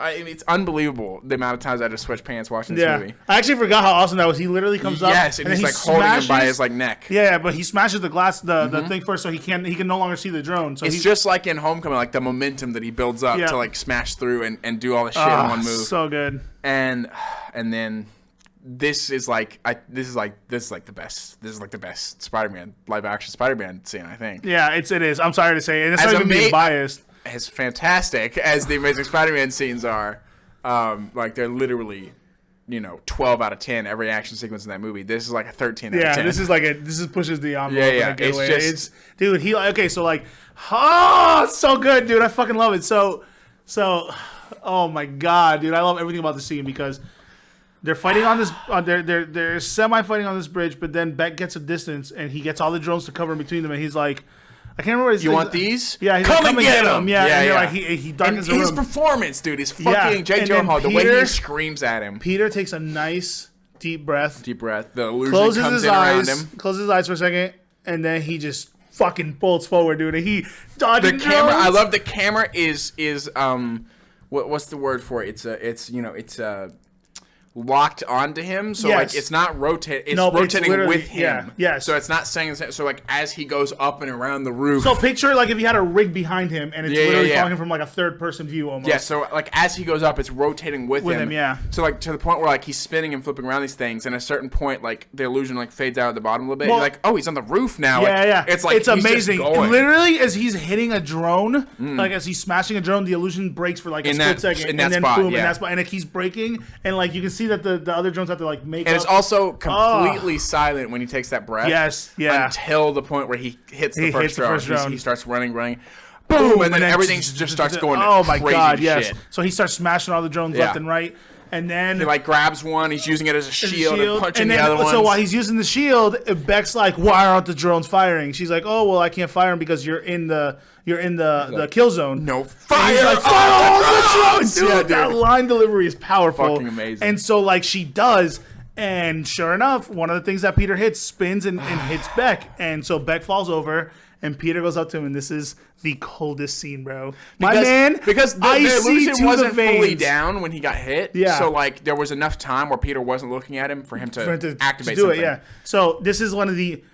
Speaker 2: It's unbelievable the amount of times I just switch pants watching this movie.
Speaker 1: I actually forgot how awesome that was. He literally comes up.
Speaker 2: Yes, and he's like holding him by his like neck.
Speaker 1: Yeah, but he smashes the glass, the thing first, so he can no longer see the drone. So
Speaker 2: it's just like in Homecoming, like the momentum that he builds up to like smash through and do all the shit in one move.
Speaker 1: So good.
Speaker 2: And then this is like the best Spider-Man live action Spider-Man scene, I think.
Speaker 1: Yeah, it is. I'm sorry to say, and it's not even being biased.
Speaker 2: As fantastic as the Amazing Spider-Man scenes are, like they're literally, 12 out of 10 every action sequence in that movie. This is like a 13 out of 10.
Speaker 1: Yeah, this pushes the envelope.
Speaker 2: Yeah.
Speaker 1: It's dude. It's so good, dude. I fucking love it. So, oh my god, dude, I love everything about the scene because they're fighting on this. They're semi-fighting on this bridge, but then Beck gets a distance and he gets all the drones to cover in between them, and he's like, I can't remember.
Speaker 2: You want these?
Speaker 1: Yeah, he's
Speaker 2: come
Speaker 1: like,
Speaker 2: and get them.
Speaker 1: Yeah, and like he darkens the room.
Speaker 2: His performance, dude, is fucking Jake Gyllenhaal. The way he screams at him.
Speaker 1: Peter takes a nice deep breath.
Speaker 2: The illusion comes in around him.
Speaker 1: Closes his eyes for a second, and then he just fucking bolts forward, dude. And he dodges
Speaker 2: the camera. I love the camera. Is what's the word for it? It's locked onto him, so like it's not rotating. It's rotating with him.
Speaker 1: Yeah.
Speaker 2: So it's not saying so like as he goes up and around the roof.
Speaker 1: So picture like if you had a rig behind him and it's literally following him from like a third person view almost.
Speaker 2: Yeah. So like as he goes up, it's rotating with him.
Speaker 1: Yeah.
Speaker 2: So like to the point where like he's spinning and flipping around these things, and at a certain point like the illusion like fades out at the bottom a little bit. You're like, oh, he's on the roof now.
Speaker 1: Yeah.
Speaker 2: It's like
Speaker 1: it's amazing. Literally, as he's hitting a drone, like as he's smashing a drone, the illusion breaks for like a split second, and then boom, in that spot, and it keeps breaking, and like you can see that the other drones have to like make.
Speaker 2: And it's also completely silent when he takes that breath.
Speaker 1: Yes, yeah.
Speaker 2: Until the point where he hits the first drone. He starts running. Boom, and then everything just starts going.
Speaker 1: Oh my god, yes.
Speaker 2: Shit.
Speaker 1: So he starts smashing all the drones left and right. And then
Speaker 2: he like grabs one, he's using it as a shield and punching the other one.
Speaker 1: So while he's using the shield, Beck's like, "Why aren't the drones firing?" She's like, "Oh well, I can't fire them because you're in the kill zone."
Speaker 2: No, fire!
Speaker 1: He's like, fire all the drones!
Speaker 2: Dude,
Speaker 1: that line delivery is powerful,
Speaker 2: fucking amazing.
Speaker 1: And so like she does, and sure enough, one of the things that Peter hits spins and hits Beck, and so Beck falls over. And Peter goes up to him, and this is the coldest scene, bro.
Speaker 2: Because the illusion wasn't fully down when he got hit.
Speaker 1: Yeah.
Speaker 2: So, like, there was enough time where Peter wasn't looking at him for him to activate
Speaker 1: do
Speaker 2: something.
Speaker 1: It, yeah. So, this is one of the...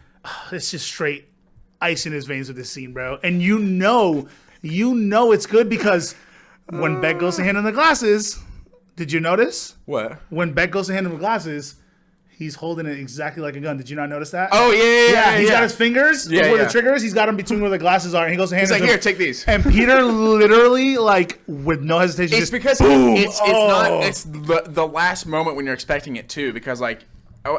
Speaker 1: it's just straight ice in his veins with this scene, bro. And you know it's good because when Beck goes to hand him the glasses... Did you notice?
Speaker 2: What?
Speaker 1: When Beck goes to hand him the glasses... He's holding it exactly like a gun. Did you not notice that?
Speaker 2: Oh, yeah.
Speaker 1: He's got his fingers where the triggers. He's got them between where the glasses are. And he goes to hand
Speaker 2: He's like, here, take these.
Speaker 1: And Peter literally, like, with no hesitation,
Speaker 2: it's because boom. It's the last moment when you're expecting it, too. Because, like,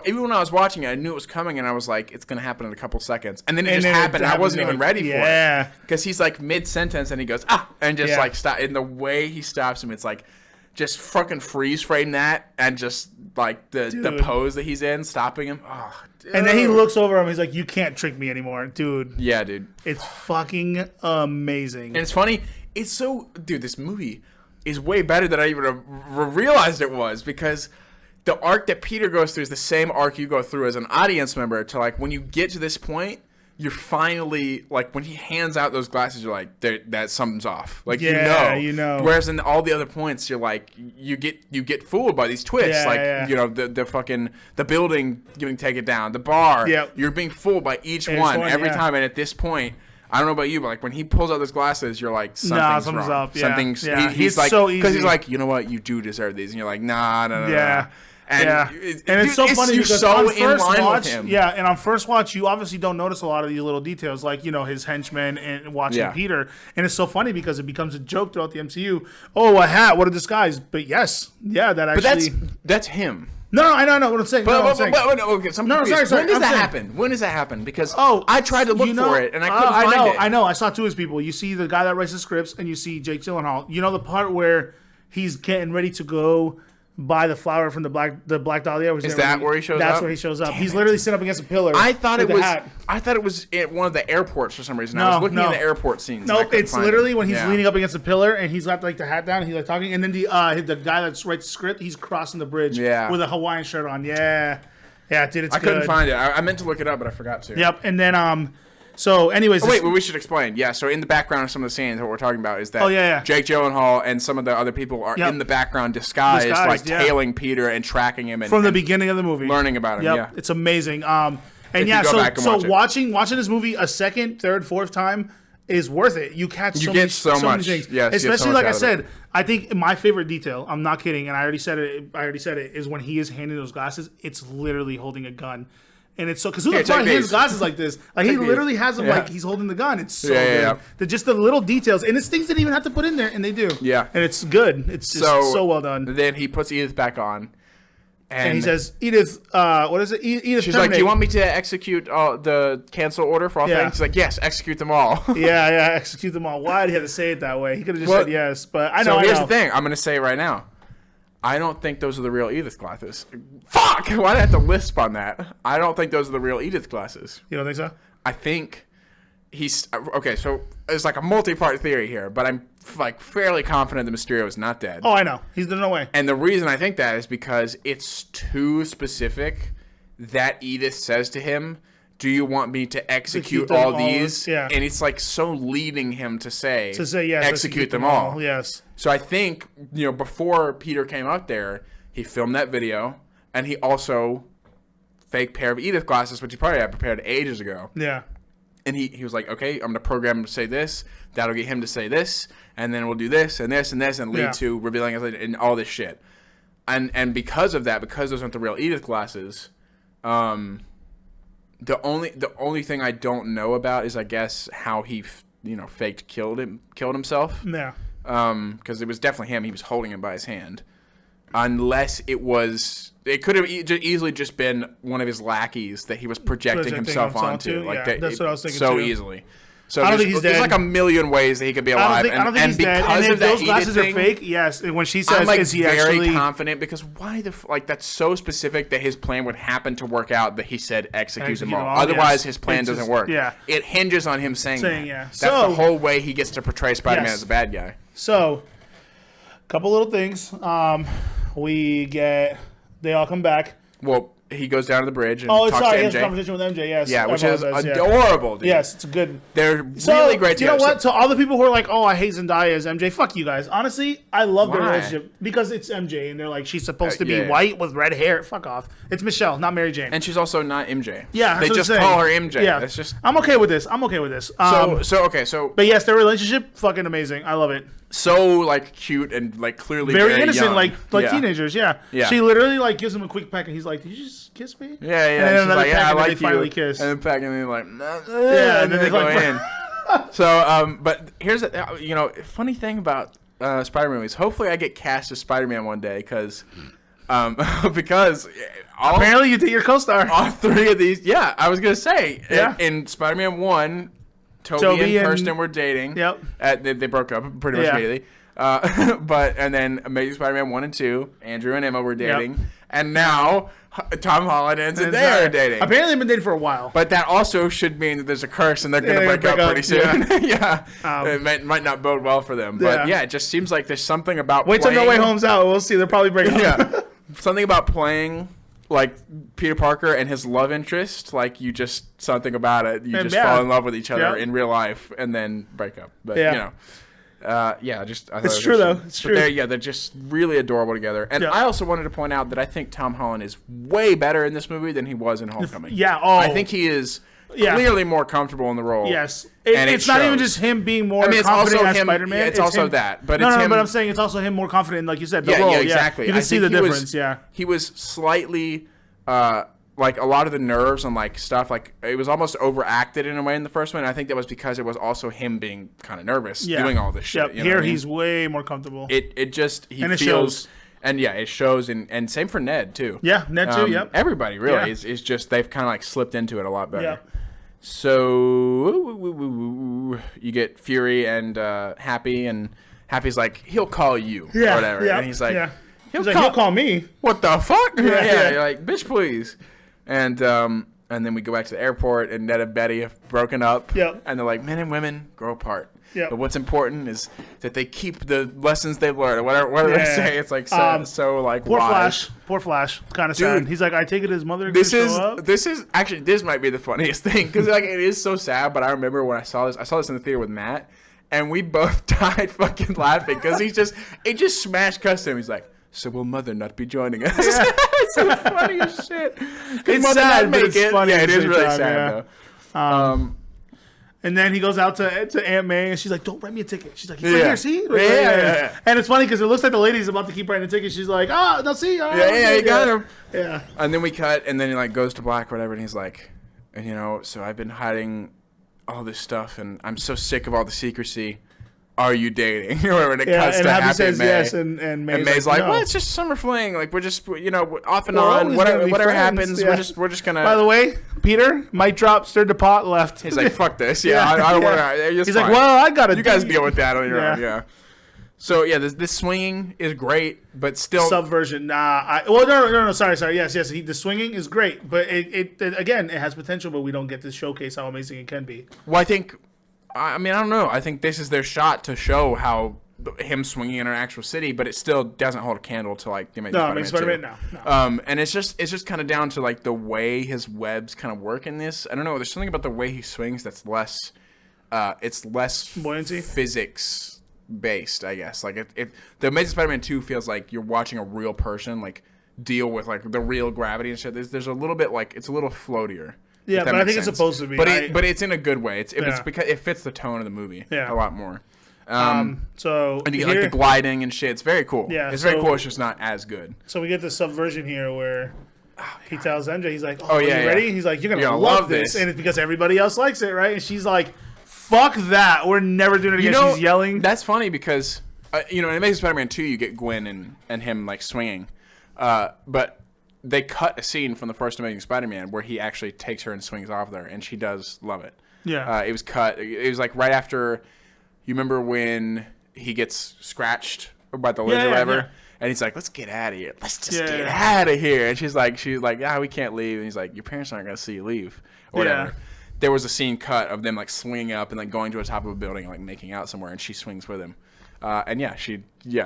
Speaker 2: even when I was watching it, I knew it was coming. And I was like, it's going to happen in a couple seconds. And then it just happened. I wasn't even ready for it. Because he's, like, mid-sentence. And he goes, and just, like, stop. And the way he stops him, it's like... Just fucking freeze frame that and just like the pose that he's in, stopping him. Oh, dude.
Speaker 1: And then he looks over him. He's like, "You can't trick me anymore, dude."
Speaker 2: Yeah, dude.
Speaker 1: It's fucking amazing.
Speaker 2: And it's funny. It's so, dude. This movie is way better than I even realized it was because the arc that Peter goes through is the same arc you go through as an audience member. To like when you get to this point. You're finally like when he hands out those glasses, you're like, that something's off. Like you know. Whereas in all the other points, you're like, you get fooled by these twists. The fucking the building getting taken down, the bar. You're being fooled by each one every time. And at this point, I don't know about you, but like when he pulls out those glasses, you're like, something's wrong.
Speaker 1: Up. Yeah.
Speaker 2: Something's he's like,
Speaker 1: so easy
Speaker 2: because he's like, you know what, you do deserve these, and you're like, nah. And
Speaker 1: it's so funny because
Speaker 2: so
Speaker 1: on first watch,
Speaker 2: with him.
Speaker 1: and on first watch, you obviously don't notice a lot of these little details, like his henchmen and watching Peter, and it's so funny because it becomes a joke throughout the MCU. Oh, a hat, what a disguise! But that actually,
Speaker 2: but that's him.
Speaker 1: No, I know what I'm saying.
Speaker 2: Okay,
Speaker 1: sorry.
Speaker 2: When does that happen? When does that happen? Because I tried to look for it and I couldn't find it.
Speaker 1: I know. I saw two of his people. You see the guy that writes the scripts, and you see Jake Gyllenhaal. You know the part where he's getting ready to go buy the flower from the Black Dahlia.
Speaker 2: Is that where he shows up?
Speaker 1: That's where he shows up. He's literally sitting up against a pillar.
Speaker 2: I thought it was at one of the airports for some reason. I was looking at the airport scenes.
Speaker 1: Nope, it's literally when he's leaning up against a pillar and he's got like the hat down and he's like talking, and then the guy that writes the script, he's crossing the bridge with a Hawaiian shirt on. Yeah, dude, it's good.
Speaker 2: I couldn't find it. I meant to look it up, but I forgot to.
Speaker 1: Yep, and then So, anyways,
Speaker 2: we should explain. Yeah, so in the background of some of the scenes, what we're talking about is that Jake Gyllenhaal and some of the other people are in the background disguised like tailing Peter and tracking him
Speaker 1: from the beginning of the movie,
Speaker 2: learning about him.
Speaker 1: Yep.
Speaker 2: Yeah,
Speaker 1: it's amazing. So watching this movie a second, third, fourth time is worth it. You catch so many things.
Speaker 2: Yes,
Speaker 1: especially like I said, I think my favorite detail, I'm not kidding, and I already said it, is when he is handing those glasses, it's literally holding a gun. And it's so because who the fuck hands glasses like this? Like he literally has them like he's holding the gun. It's so good. Just the little details, and it's things they didn't even have to put in there, and they do.
Speaker 2: Yeah,
Speaker 1: and it's good. It's just so well done.
Speaker 2: Then he puts Edith back on,
Speaker 1: and he says, "Edith, what is it? Edith."
Speaker 2: She's like, "Do you want me to execute the cancel order for all things?" She's like, "Yes, execute them all."
Speaker 1: Execute them all. Why did he have to say it that way? He could have just said yes, but I know.
Speaker 2: So here's the thing. I'm going to say it right now. I don't think those are the real Edith glasses. Fuck! Why did I have to lisp on that? I don't think those are the real Edith glasses.
Speaker 1: You don't think so?
Speaker 2: I think he's... Okay, so it's like a multi-part theory here, but I'm like fairly confident that Mysterio is not dead.
Speaker 1: Oh, I know. There's no way.
Speaker 2: And the reason I think that is because it's too specific that Edith says to him, "Do you want me to execute all these?"
Speaker 1: Yeah.
Speaker 2: And it's like so leading him to say
Speaker 1: yes,
Speaker 2: execute them all.
Speaker 1: Yes.
Speaker 2: So I think, before Peter came out there, he filmed that video, and he also fake pair of Edith glasses, which he probably had prepared ages ago.
Speaker 1: Yeah.
Speaker 2: And he was like, okay, I'm going to program him to say this. That'll get him to say this, and then we'll do this and this and this, and lead to revealing us and all this shit. And because of that, because those aren't the real Edith glasses, the only thing I don't know about is, I guess, how he faked killed himself.
Speaker 1: Yeah.
Speaker 2: Because it was definitely him. He was holding him by his hand. Unless it could have easily just been one of his lackeys that he was projecting himself onto. Like
Speaker 1: that's what I was thinking
Speaker 2: so
Speaker 1: too.
Speaker 2: Easily. So
Speaker 1: I don't think he's dead.
Speaker 2: There's like a million ways that he could be alive.
Speaker 1: I don't think he's dead. And if those glasses are fake, yes. And when she says,
Speaker 2: I'm like
Speaker 1: is he
Speaker 2: very
Speaker 1: actually
Speaker 2: confident, because why that's so specific that his plan would happen to work out that he said execute them all. Otherwise, his plan doesn't work.
Speaker 1: Yeah.
Speaker 2: It hinges on him saying that.
Speaker 1: Yeah.
Speaker 2: That's the whole way he gets to portray Spider-Man as a bad guy.
Speaker 1: So, couple little things. They all come back.
Speaker 2: Well, he goes down to the bridge and talks to MJ.
Speaker 1: He has a conversation with MJ, yes.
Speaker 2: Yeah, which is adorable, dude.
Speaker 1: Yes, it's good.
Speaker 2: They're really great together.
Speaker 1: You know what? So all the people who are like, oh, I hate Zendaya as MJ, fuck you guys. Honestly, I love their relationship because it's MJ, and they're like, she's supposed to be white with red hair. Fuck off. It's Michelle, not Mary Jane.
Speaker 2: And she's also not MJ.
Speaker 1: Yeah,
Speaker 2: they just call her MJ. Yeah. That's just...
Speaker 1: I'm okay with this.
Speaker 2: So...
Speaker 1: But yes, their relationship, fucking amazing. I love it.
Speaker 2: So cute and clearly
Speaker 1: very innocent,
Speaker 2: young.
Speaker 1: like teenagers. Yeah. She literally gives him a quick peck, and he's like, "Did you just kiss me?"
Speaker 2: Yeah. And she's like, "Yeah, I like you."
Speaker 1: Finally kiss.
Speaker 2: And then peck, and then like, nah,
Speaker 1: and then they
Speaker 2: go in. So, but here's funny thing about Spider-Man movies. Hopefully, I get cast as Spider-Man one day because
Speaker 1: apparently you think you're co-star.
Speaker 2: All three of these, I was gonna say, in Spider-Man 1. Toby and Kirsten were dating.
Speaker 1: Yep.
Speaker 2: They broke up pretty much immediately. And then Amazing Spider-Man 1 and 2, Andrew and Emma were dating. Yep. And now Tom Holland and Zendaya are dating.
Speaker 1: Apparently they've been dating for a while.
Speaker 2: But that also should mean that there's a curse and they're going to break up pretty soon. It might not bode well for them. But it just seems like there's something about
Speaker 1: Wait till No Way Home's out. We'll see. They'll probably break up.
Speaker 2: Yeah. Something about playing... like Peter Parker and his love interest, like something about it. You just fall in love with each other in real life and then break up. But I thought
Speaker 1: it's true though. It's true.
Speaker 2: They're just really adorable together. And I also wanted to point out that I think Tom Holland is way better in this movie than he was in Homecoming.
Speaker 1: Yeah.
Speaker 2: I think he is clearly more comfortable in the role.
Speaker 1: Yes. It's not even just him being more confident as Spider-Man.
Speaker 2: Yeah, it's also
Speaker 1: him.
Speaker 2: that. But
Speaker 1: no,
Speaker 2: it's him.
Speaker 1: But I'm saying it's also him more confident in, like you said, the role.
Speaker 2: Yeah, exactly.
Speaker 1: You can see the difference,
Speaker 2: He was slightly, like, a lot of the nerves and, like, stuff, like, it was almost overacted in a way in the first one. And I think that was because it was also him being kind of nervous doing all this shit.
Speaker 1: Yep. Here he's way more comfortable.
Speaker 2: It just, he
Speaker 1: and it
Speaker 2: feels...
Speaker 1: shows.
Speaker 2: And, yeah, it shows. And same for Ned, too.
Speaker 1: Yeah, Ned, too, yep.
Speaker 2: Everybody, really, is just, they've kind of, like, slipped into it a lot better.
Speaker 1: Yep.
Speaker 2: So you get Fury and Happy, and Happy's like, he'll call you or whatever. And he's like, he'll
Speaker 1: call me.
Speaker 2: What the fuck? You're like, bitch, please. And then we go back to the airport, and Ned and Betty have broken up.
Speaker 1: Yep.
Speaker 2: And they're like, men and women grow apart.
Speaker 1: Yep.
Speaker 2: But what's important is that they keep the lessons they've learned, or whatever they say. It's like so like wise.
Speaker 1: Poor Flash, kind of sad. He's like, I take it his mother.
Speaker 2: This is actually, this might be the funniest thing, because like it is so sad. But I remember when I saw this in the theater with Matt, and we both died fucking laughing, because it just smashed cuts to him. He's like, so will Mother not be joining us? Yeah. It's so funny as shit.
Speaker 1: It's sad, but it's funny.
Speaker 2: Yeah, it is really sad though.
Speaker 1: And then he goes out to Aunt May, and she's like, don't write me a ticket. She's like, right here, see? Yeah. And it's funny because it looks like the lady's about to keep writing the ticket. She's like, no, see?
Speaker 2: You got him.
Speaker 1: Yeah.
Speaker 2: And then we cut, and then he like goes to black or whatever, and he's like, and so I've been hiding all this stuff, and I'm so sick of all the secrecy. Are you dating? Or whatever. And it cuts to Happy
Speaker 1: says
Speaker 2: May.
Speaker 1: Yes, and
Speaker 2: May's like,
Speaker 1: no.
Speaker 2: Well, it's just summer fling. Like, we're just, off and on. Whatever happens, we're just gonna.
Speaker 1: By the way, Peter, mic drop, stirred the pot, left.
Speaker 2: He's like, fuck this. I don't want to.
Speaker 1: He's like, well, I gotta.
Speaker 2: You guys deal with that on your own. Yeah. So this swinging is great, but still
Speaker 1: subversion. No. Sorry. Yes. The swinging is great, but it again, it has potential, but we don't get to showcase how amazing it can be.
Speaker 2: Well, I don't know. I think this is their shot to show how him swinging in an actual city, but it still doesn't hold a candle to like the Amazing Spider-Man 2.
Speaker 1: No.
Speaker 2: And it's just kind of down to like the way his webs kind of work in this. I don't know. There's something about the way he swings that's less. It's less
Speaker 1: buoyancy,
Speaker 2: physics based, I guess. Like if the Amazing Spider-Man 2 feels like you're watching a real person like deal with like the real gravity and shit. There's a little bit like it's a little floatier.
Speaker 1: Yeah, but I think it's supposed to be.
Speaker 2: But it's in a good way. It's because it fits the tone of the movie a lot more.
Speaker 1: So
Speaker 2: and you get like the gliding and shit. It's very cool.
Speaker 1: Yeah,
Speaker 2: it's very cool. It's just not as good.
Speaker 1: So we get the subversion here where he tells MJ, he's like, are you ready? He's like, you're gonna love this, and it's because everybody else likes it, right? And she's like, fuck that, we're never doing it again. She's yelling.
Speaker 2: That's funny because in Amazing Spider-Man 2, you get Gwen and him like swinging, but they cut a scene from the first Amazing Spider-Man where he actually takes her and swings off there, and she does love it.
Speaker 1: Yeah.
Speaker 2: It was cut. It was like right after. You remember when he gets scratched by the lizard or whatever? Yeah. And he's like, let's get out of here. Let's just get out of here. And she's like, we can't leave. And he's like, your parents aren't going to see you leave. Or whatever. Yeah. There was a scene cut of them like swinging up and like going to the top of a building and like making out somewhere, and she swings with him.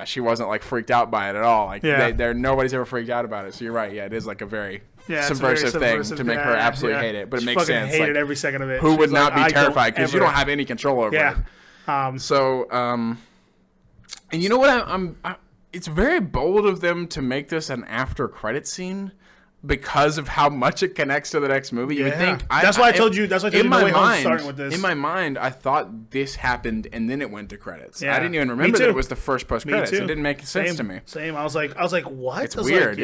Speaker 2: She wasn't like freaked out by it at all. Like nobody's ever freaked out about it. So you're right. Yeah, it is like a very subversive thing to make her absolutely hate it. But it makes sense.
Speaker 1: Hated every second of it.
Speaker 2: Who would not be terrified because you don't have any control over it. And you know what? It's very bold of them to make this an after credit scene because of how much it connects to the next movie. You would think.
Speaker 1: That's why I told you. That's why I told you. No Way Home's starting with this.
Speaker 2: In my mind, I thought this happened and then it went to credits. Yeah. I didn't even remember that it was the first post credits. It didn't make sense to me.
Speaker 1: Same. I was like, what?
Speaker 2: It's weird.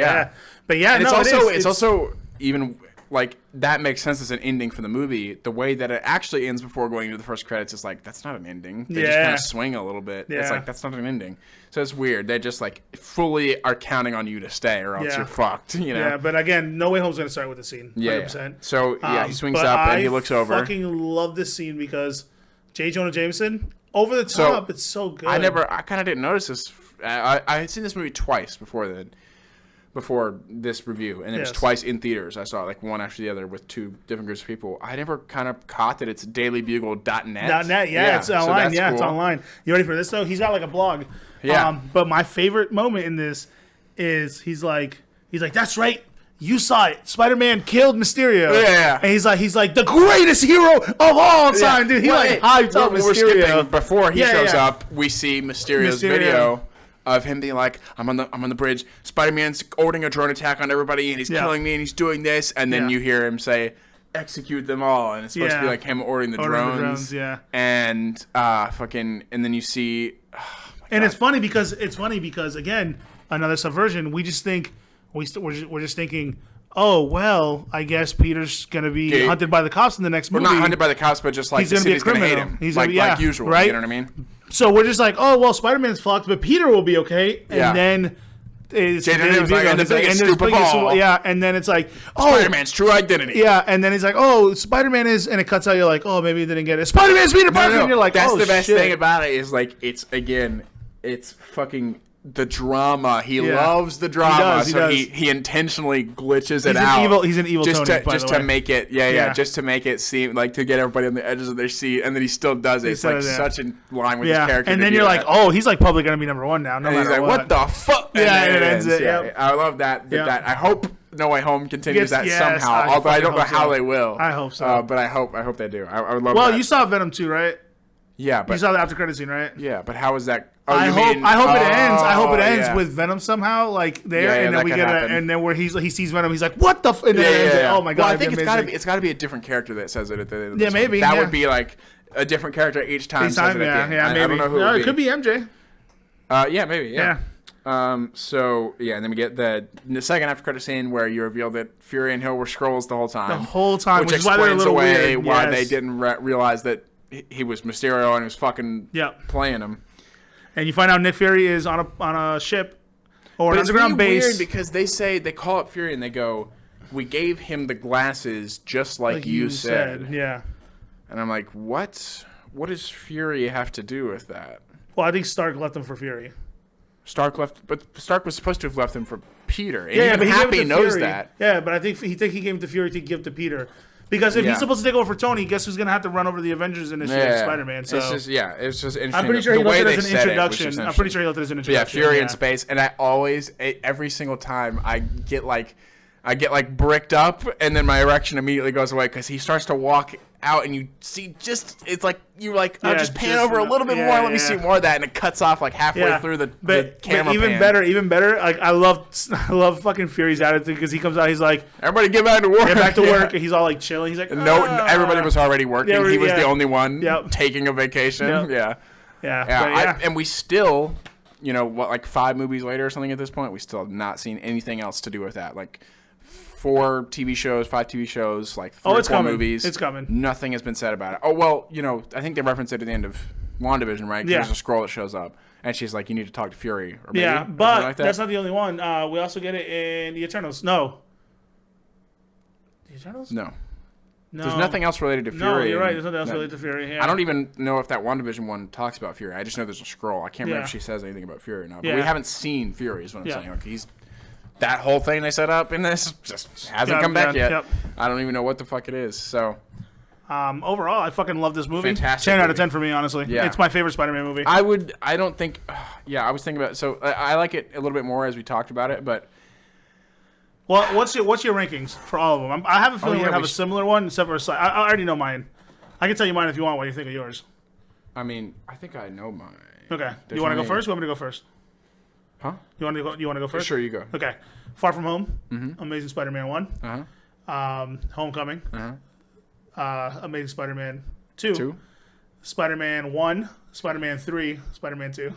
Speaker 1: But yeah,
Speaker 2: and it's also even. Like, that makes sense as an ending for the movie. The way that it actually ends before going into the first credits is like, that's not an ending. They just kind of swing a little bit. Yeah. It's like, that's not an ending. So it's weird. They just, like, fully are counting on you to stay or else you're fucked, Yeah,
Speaker 1: but again, No Way Home's going to start with the scene. 100%.
Speaker 2: Yeah. So, he swings up and he looks over.
Speaker 1: I fucking love this scene because J. Jonah Jameson, over the top, it's so good.
Speaker 2: I kind of didn't notice this. I had seen this movie twice before this review, and it was twice in theaters. I saw it like one after the other with two different groups of people. I never kind of caught that it's dailybugle.net.
Speaker 1: .net, it's online. Cool. It's online. You ready for this though? He's got like a blog.
Speaker 2: Yeah.
Speaker 1: But my favorite moment in this is he's like, that's right. You saw it. Spider-Man killed Mysterio.
Speaker 2: Yeah.
Speaker 1: And he's like the greatest hero of all time, dude. He hyped up Mysterio.
Speaker 2: We're skipping before he shows up. We see Mysterio's video of him being like, I'm on the bridge. Spider-Man's ordering a drone attack on everybody, and he's killing me, and he's doing this. And then you hear him say, execute them all, and it's supposed to be like him ordering the drones. And and then you see,
Speaker 1: and it's funny because again, another subversion. We just think we're just thinking, oh well, I guess Peter's gonna be hunted by the cops in the next movie.
Speaker 2: We're not hunted by the cops, but just like
Speaker 1: he's gonna be a criminal.
Speaker 2: Gonna hate him.
Speaker 1: He's
Speaker 2: like usual,
Speaker 1: right?
Speaker 2: You know what I mean?
Speaker 1: So we're just like, oh well, Spider-Man's fucked, but Peter will be okay. And then it's and then it's like, oh,
Speaker 2: Spider-Man's true identity.
Speaker 1: Yeah, and then he's like, oh, Spider-Man is, and it cuts out. You're like, oh, maybe he didn't get it. Spider-Man's Peter Parker. And you're like,
Speaker 2: that's
Speaker 1: oh,
Speaker 2: the best
Speaker 1: shit.
Speaker 2: thing about it is like it's fucking the drama. He loves the drama, he intentionally glitches it out.
Speaker 1: He's an evil
Speaker 2: just
Speaker 1: Tony,
Speaker 2: to make it, just to make it seem like to get everybody on the edges of their seat, and then he still does it. It's like such in line with his character.
Speaker 1: And then you're like, oh, he's like probably gonna be number one now. No matter
Speaker 2: he's like, what the fuck?
Speaker 1: And it ends.
Speaker 2: I love that. That I hope No Way Home continues that somehow. Although I don't know how they will.
Speaker 1: I hope so.
Speaker 2: But I hope they do. I would love.
Speaker 1: Well, you saw Venom 2, right?
Speaker 2: Yeah, but
Speaker 1: you saw the after credit scene, right?
Speaker 2: Yeah, but how is that?
Speaker 1: I hope it ends. I hope it ends with Venom somehow, like there, and then we get and then where he sees Venom, he's like, "What the?" And then oh my god!
Speaker 2: Well, I think it's got to be a different character that says it at the end. Of this
Speaker 1: maybe
Speaker 2: that would be like a different character each time. Says it at the end.
Speaker 1: Maybe.
Speaker 2: I don't know who
Speaker 1: it could be MJ.
Speaker 2: Yeah, maybe. Yeah. So and then we get the second after credit scene where you reveal that Fury and Hill were Skrulls the whole time.
Speaker 1: Which is why they're a little weird.
Speaker 2: Why they didn't realize that he was Mysterio and he was fucking playing him.
Speaker 1: And you find out Nick Fury is on a ship or an underground base.
Speaker 2: Weird because they call up Fury and they go, "We gave him the glasses just like you said."
Speaker 1: Yeah.
Speaker 2: And I'm like, what? What does Fury have to do with that?
Speaker 1: Well, I think Stark left them for Fury.
Speaker 2: Stark was supposed to have left them for Peter. And even Happy knows that.
Speaker 1: Yeah, but I think he gave it to Fury to give to Peter. Because if he's supposed to take over for Tony, guess who's going to have to run over the Avengers initiative of Spider-Man? So
Speaker 2: it's just interesting.
Speaker 1: I'm pretty sure he left it as an introduction.
Speaker 2: Yeah, Fury in space. And I always, every single time, I get bricked up, and then my erection immediately goes away because he starts to walk out, and you see it's like you're like, I'll just pan over a little bit more. Let me see more of that, and it cuts off like halfway through the camera.
Speaker 1: But even better. Like I love fucking Fury's attitude because he comes out, he's like,
Speaker 2: everybody get back to work.
Speaker 1: Get back to work, and he's all like chilling. He's like,
Speaker 2: no, everybody was already working. He was the only one taking a vacation. And we still, like 5 movies later or something at this point, we still have not seen anything else to do with that. Like 5 TV shows, like 3 or 4 movies.
Speaker 1: It's coming.
Speaker 2: Nothing has been said about it. Oh, well, I think they referenced it at the end of WandaVision, right?
Speaker 1: Yeah.
Speaker 2: There's a Skrull that shows up, and she's like, you need to talk to Fury. Or maybe,
Speaker 1: yeah, but that's not the only one. We also get it in the Eternals. No. The Eternals?
Speaker 2: No. There's nothing else related to Fury.
Speaker 1: No, you're right. There's nothing else related to Fury. Yeah.
Speaker 2: I don't even know if that WandaVision one talks about Fury. I just know there's a Skrull. I can't remember if she says anything about Fury or not. But we haven't seen Fury is what I'm saying. Like, that whole thing they set up in this just hasn't come back yet. Yep. I don't even know what the fuck it is. So,
Speaker 1: overall, I fucking love this movie.
Speaker 2: Fantastic.
Speaker 1: 10 out of 10 for me, honestly. Yeah. It's my favorite Spider-Man movie.
Speaker 2: I was thinking about it. So I like it a little bit more as we talked about it, but.
Speaker 1: Well, what's your rankings for all of them? I have a feeling we're going to have a similar one, except for I already know mine. I can tell you mine if you want. What do you think of yours?
Speaker 2: I mean, I think I know mine.
Speaker 1: Okay. You want to go first? You want me to go first?
Speaker 2: Huh?
Speaker 1: You want to go first?
Speaker 2: Sure, you go.
Speaker 1: Okay. Far From Home, Amazing Spider-Man 1, Homecoming, Amazing Spider-Man 2, Spider-Man 1, Spider-Man 3, Spider-Man 2.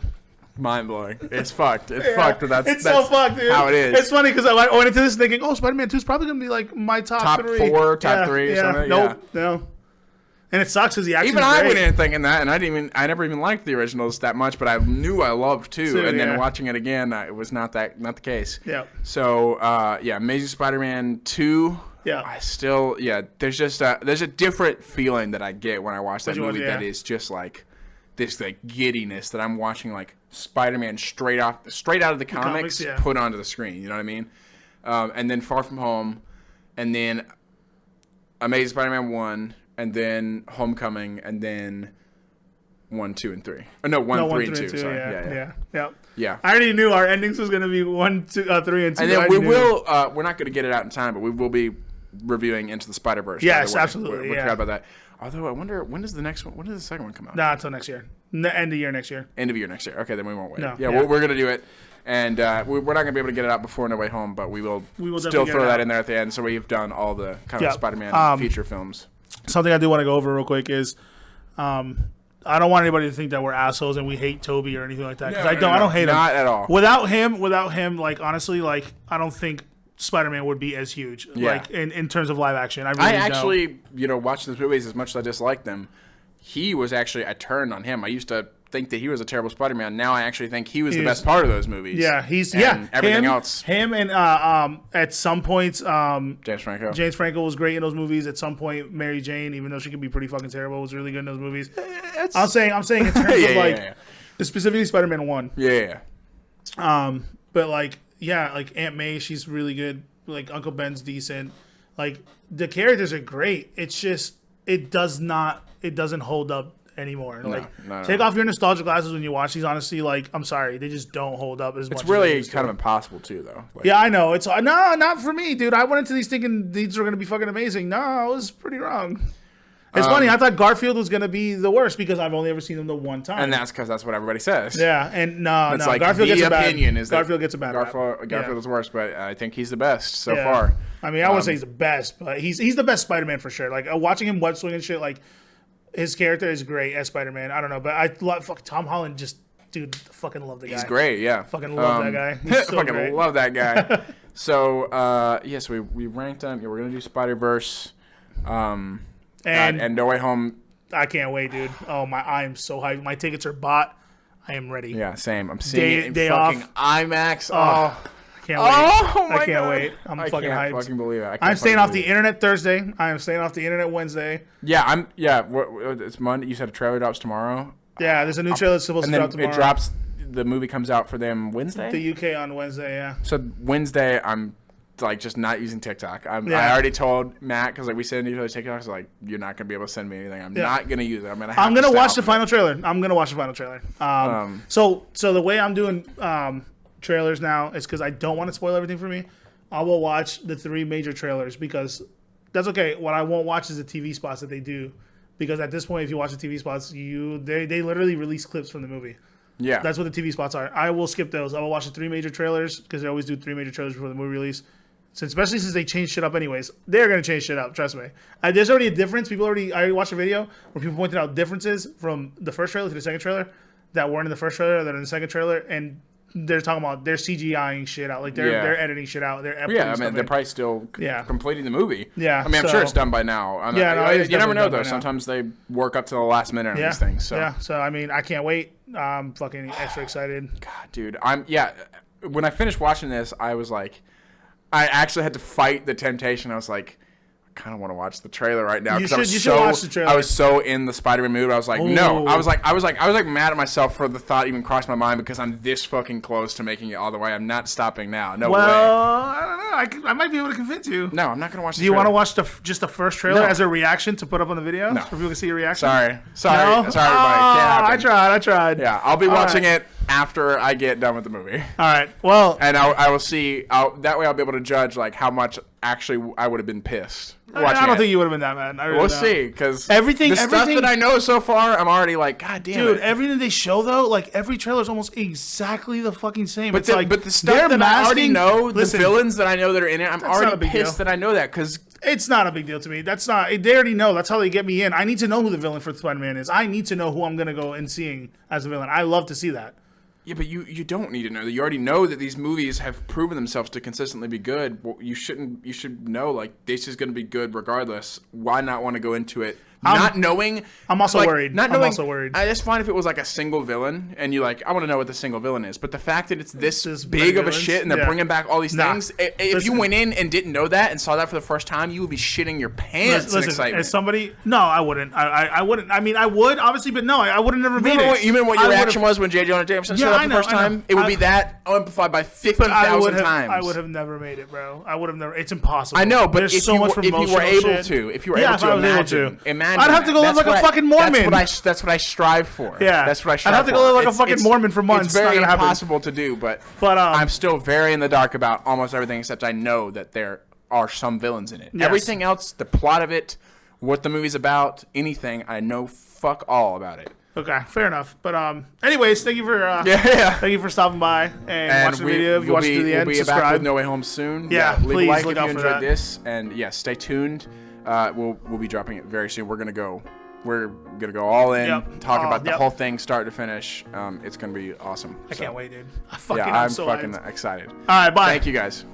Speaker 2: Mind blowing. It's fucked. It's fucked. That's
Speaker 1: so fucked, dude.
Speaker 2: How it is.
Speaker 1: It's funny because I went into this thinking, Spider-Man 2 is probably gonna be like my top 3.
Speaker 2: 4, top 3, or something.
Speaker 1: No. And it sucks because the action.
Speaker 2: Even I went in thinking that, and I never even liked the originals that much, but I knew I loved 2, and then watching it again, it was not the case.
Speaker 1: Yeah.
Speaker 2: So Amazing Spider-Man 2.
Speaker 1: Yeah.
Speaker 2: I still there's just there's a different feeling that I get when I watch that movie that is just like this like giddiness that I'm watching like Spider-Man straight out of the comics put onto the screen. You know what I mean? And then Far From Home, and then Amazing Spider-Man 1. And then Homecoming, and then 1, 2, and 3. Oh, no, 1, 3, and 2. Sorry. Yeah.
Speaker 1: I already knew our endings was going to be 1, 2, 3, and 2.
Speaker 2: And then we're not going to get it out in time, but we will be reviewing Into the Spider-Verse.
Speaker 1: Yes, absolutely.
Speaker 2: We forgot about that. Although I wonder, when does the second one come out?
Speaker 1: Nah, until next year. End of year next year.
Speaker 2: End of year next year. Okay, then we won't wait.
Speaker 1: No,
Speaker 2: we're going to do it. And we're not going to be able to get it out before No Way Home, but we will still throw that in there at the end. So we've done all the kind of Spider-Man feature films.
Speaker 1: Something I do want to go over real quick is I don't want anybody to think that we're assholes and we hate Toby or anything like that. Because I don't hate him.
Speaker 2: Not at all.
Speaker 1: Without him, like, honestly, like, I don't think Spider-Man would be as huge, like, in terms of live action. I actually,
Speaker 2: watched those movies as much as I disliked them. He was actually, I turned on him. I used to think that he was a terrible Spider-Man. Now I actually think he was the best part of those movies.
Speaker 1: Yeah,
Speaker 2: everything else.
Speaker 1: Him and at some points,
Speaker 2: James Franco.
Speaker 1: James Franco was great in those movies. At some point, Mary Jane, even though she can be pretty fucking terrible, was really good in those movies. I'm saying in terms of specifically Spider-Man 1.
Speaker 2: Yeah.
Speaker 1: But like Aunt May, she's really good. Like Uncle Ben's decent. Like the characters are great. It's just it doesn't hold up anymore. Take off your nostalgia glasses when you watch these. Honestly, like, I'm sorry, they just don't hold up as much.
Speaker 2: It's really kind of impossible too, though.
Speaker 1: Yeah, I know. It's not for me, dude. I went into these thinking these were gonna be fucking amazing. No, I was pretty wrong. It's funny. I thought Garfield was gonna be the worst because I've only ever seen him the one time,
Speaker 2: and that's because that's what everybody says.
Speaker 1: Yeah, and no, like Garfield gets a bad opinion. Garfield gets a bad.
Speaker 2: Garfield is worse, but I think he's the best so far.
Speaker 1: I mean, I wouldn't say he's the best, but he's the best Spider-Man for sure. Like watching him web swing and shit, like. His character is great as Spider-Man. I don't know, but I love Tom Holland. Just, dude, fucking love the guy.
Speaker 2: He's great, yeah.
Speaker 1: Fucking love that guy. He's so
Speaker 2: fucking
Speaker 1: great.
Speaker 2: love that guy. So, yes, we ranked them. Yeah, we're gonna do Spider-Verse, and No Way Home.
Speaker 1: I can't wait, dude. Oh I am so hyped. My tickets are bought. I am ready.
Speaker 2: Yeah, same. I'm seeing it in fucking
Speaker 1: off.
Speaker 2: IMAX.
Speaker 1: Can't wait. I can't wait. I'm fucking hyped.
Speaker 2: I can't fucking believe it.
Speaker 1: I'm staying off the internet Thursday. I am staying off the internet Wednesday.
Speaker 2: Yeah, it's Monday. You said a trailer drops tomorrow.
Speaker 1: Yeah, there's a new trailer that's supposed to drop tomorrow.
Speaker 2: It drops. The movie comes out for them Wednesday.
Speaker 1: The UK on Wednesday, yeah.
Speaker 2: So Wednesday, I'm like just not using TikTok. I already told Matt because like we send each other TikToks. Like you're not gonna be able to send me anything. I'm not gonna use it. I'm gonna
Speaker 1: watch the final trailer. So the way I'm doing trailers now is because I don't want to spoil everything for me. I will watch the 3 major trailers because that's okay. What I won't watch is the TV spots that they do, because at this point, if you watch the TV spots, they literally release clips from the movie.
Speaker 2: Yeah,
Speaker 1: that's what the TV spots are. I will skip those. I will watch the 3 major trailers because they always do 3 major trailers before the movie release. Especially since they change shit up anyways. They're going to change shit up, trust me. There's already a difference. I already watched a video where people pointed out differences from the first trailer to the second trailer that weren't in the first trailer, that are in the second trailer, and they're talking about they're CGIing shit out. Like they're editing shit out. They're
Speaker 2: they're probably still completing the movie.
Speaker 1: Yeah.
Speaker 2: I mean, I'm sure it's done by now. You never know, though. Sometimes they work up to the last minute on these things. So.
Speaker 1: Yeah, so I mean, I can't wait. I'm fucking extra excited.
Speaker 2: God, dude. When I finished watching this, I was like, I actually had to fight the temptation. I was like, I kind of want to watch the trailer right now.
Speaker 1: You should watch the trailer.
Speaker 2: I was so in the Spider-Man mood. I was like, no. I was like mad at myself for the thought even crossed my mind because I'm this fucking close to making it all the way. I'm not stopping now. No way.
Speaker 1: I don't know. I might be able to convince you.
Speaker 2: No, I'm not going to watch the
Speaker 1: trailer. Do you want to watch just the first trailer as a reaction to put up on the video?
Speaker 2: No.
Speaker 1: So people can see your reaction?
Speaker 2: Sorry,
Speaker 1: no?
Speaker 2: everybody. Can't happen.
Speaker 1: I tried.
Speaker 2: Yeah, I'll be watching it after I get done with the movie.
Speaker 1: All right. Well,
Speaker 2: and I will see. That way, I'll be able to judge like how much actually I would have been pissed.
Speaker 1: I don't think you would have been that mad.
Speaker 2: We'll see, because
Speaker 1: the
Speaker 2: stuff that I know so far, I'm already like, God damn it.
Speaker 1: Dude, everything they show, though, like, every trailer is almost exactly the fucking same.
Speaker 2: But the stuff that I already know, the villains that I know that are in it, I'm already pissed that I know that, because...
Speaker 1: It's not a big deal to me. They already know. That's how they get me in. I need to know who the villain for Spider-Man is. I need to know who I'm going to go and seeing as a villain. I love to see that.
Speaker 2: Yeah, but you don't need to know that. You already know that these movies have proven themselves to consistently be good. Well, you should know, like, this is going to be good regardless. Why not want to go into it not knowing?
Speaker 1: I'm also worried. I'm also worried.
Speaker 2: That's fine if it was like a single villain and you like, I want to know what the single villain is. But the fact that it's this big of a shit and they're bringing back all these things, if you went in and didn't know that and saw that for the first time, you would be shitting your pants in excitement.
Speaker 1: As somebody, no, I wouldn't. I wouldn't. I mean, I would obviously, but no, I would have never made it.
Speaker 2: You remember what your reaction was when J. Jonah Jameson showed up the first time? It would be that amplified by 50,000 times.
Speaker 1: I would have never made it, bro. I would have never. It's impossible.
Speaker 2: I know, but if you were able to, imagine,
Speaker 1: I'd have to go live like a fucking Mormon.
Speaker 2: That's what I strive for.
Speaker 1: Yeah,
Speaker 2: that's what I strive for.
Speaker 1: I'd have to go live like a fucking Mormon for months.
Speaker 2: It's very impossible to do, but I'm still very in the dark about almost everything, except I know that there are some villains in it. Yes. Everything else, the plot of it, what the movie's about, anything, I know fuck all about it.
Speaker 1: Okay, fair enough. But anyways, thank you for thank you for stopping by and watching the video. If you watch it to the end,
Speaker 2: we'll be
Speaker 1: subscribe.
Speaker 2: back with No Way Home soon.
Speaker 1: Yeah,
Speaker 2: leave
Speaker 1: please
Speaker 2: a like
Speaker 1: look
Speaker 2: if
Speaker 1: out
Speaker 2: you
Speaker 1: for
Speaker 2: enjoyed
Speaker 1: that.
Speaker 2: this, and stay tuned. We'll be dropping it very soon. We're gonna go all in, talk about the whole thing, start to finish. It's gonna be awesome.
Speaker 1: I can't wait, dude.
Speaker 2: I'm
Speaker 1: so
Speaker 2: fucking
Speaker 1: hyped.
Speaker 2: excited.
Speaker 1: All right, bye.
Speaker 2: Thank you guys.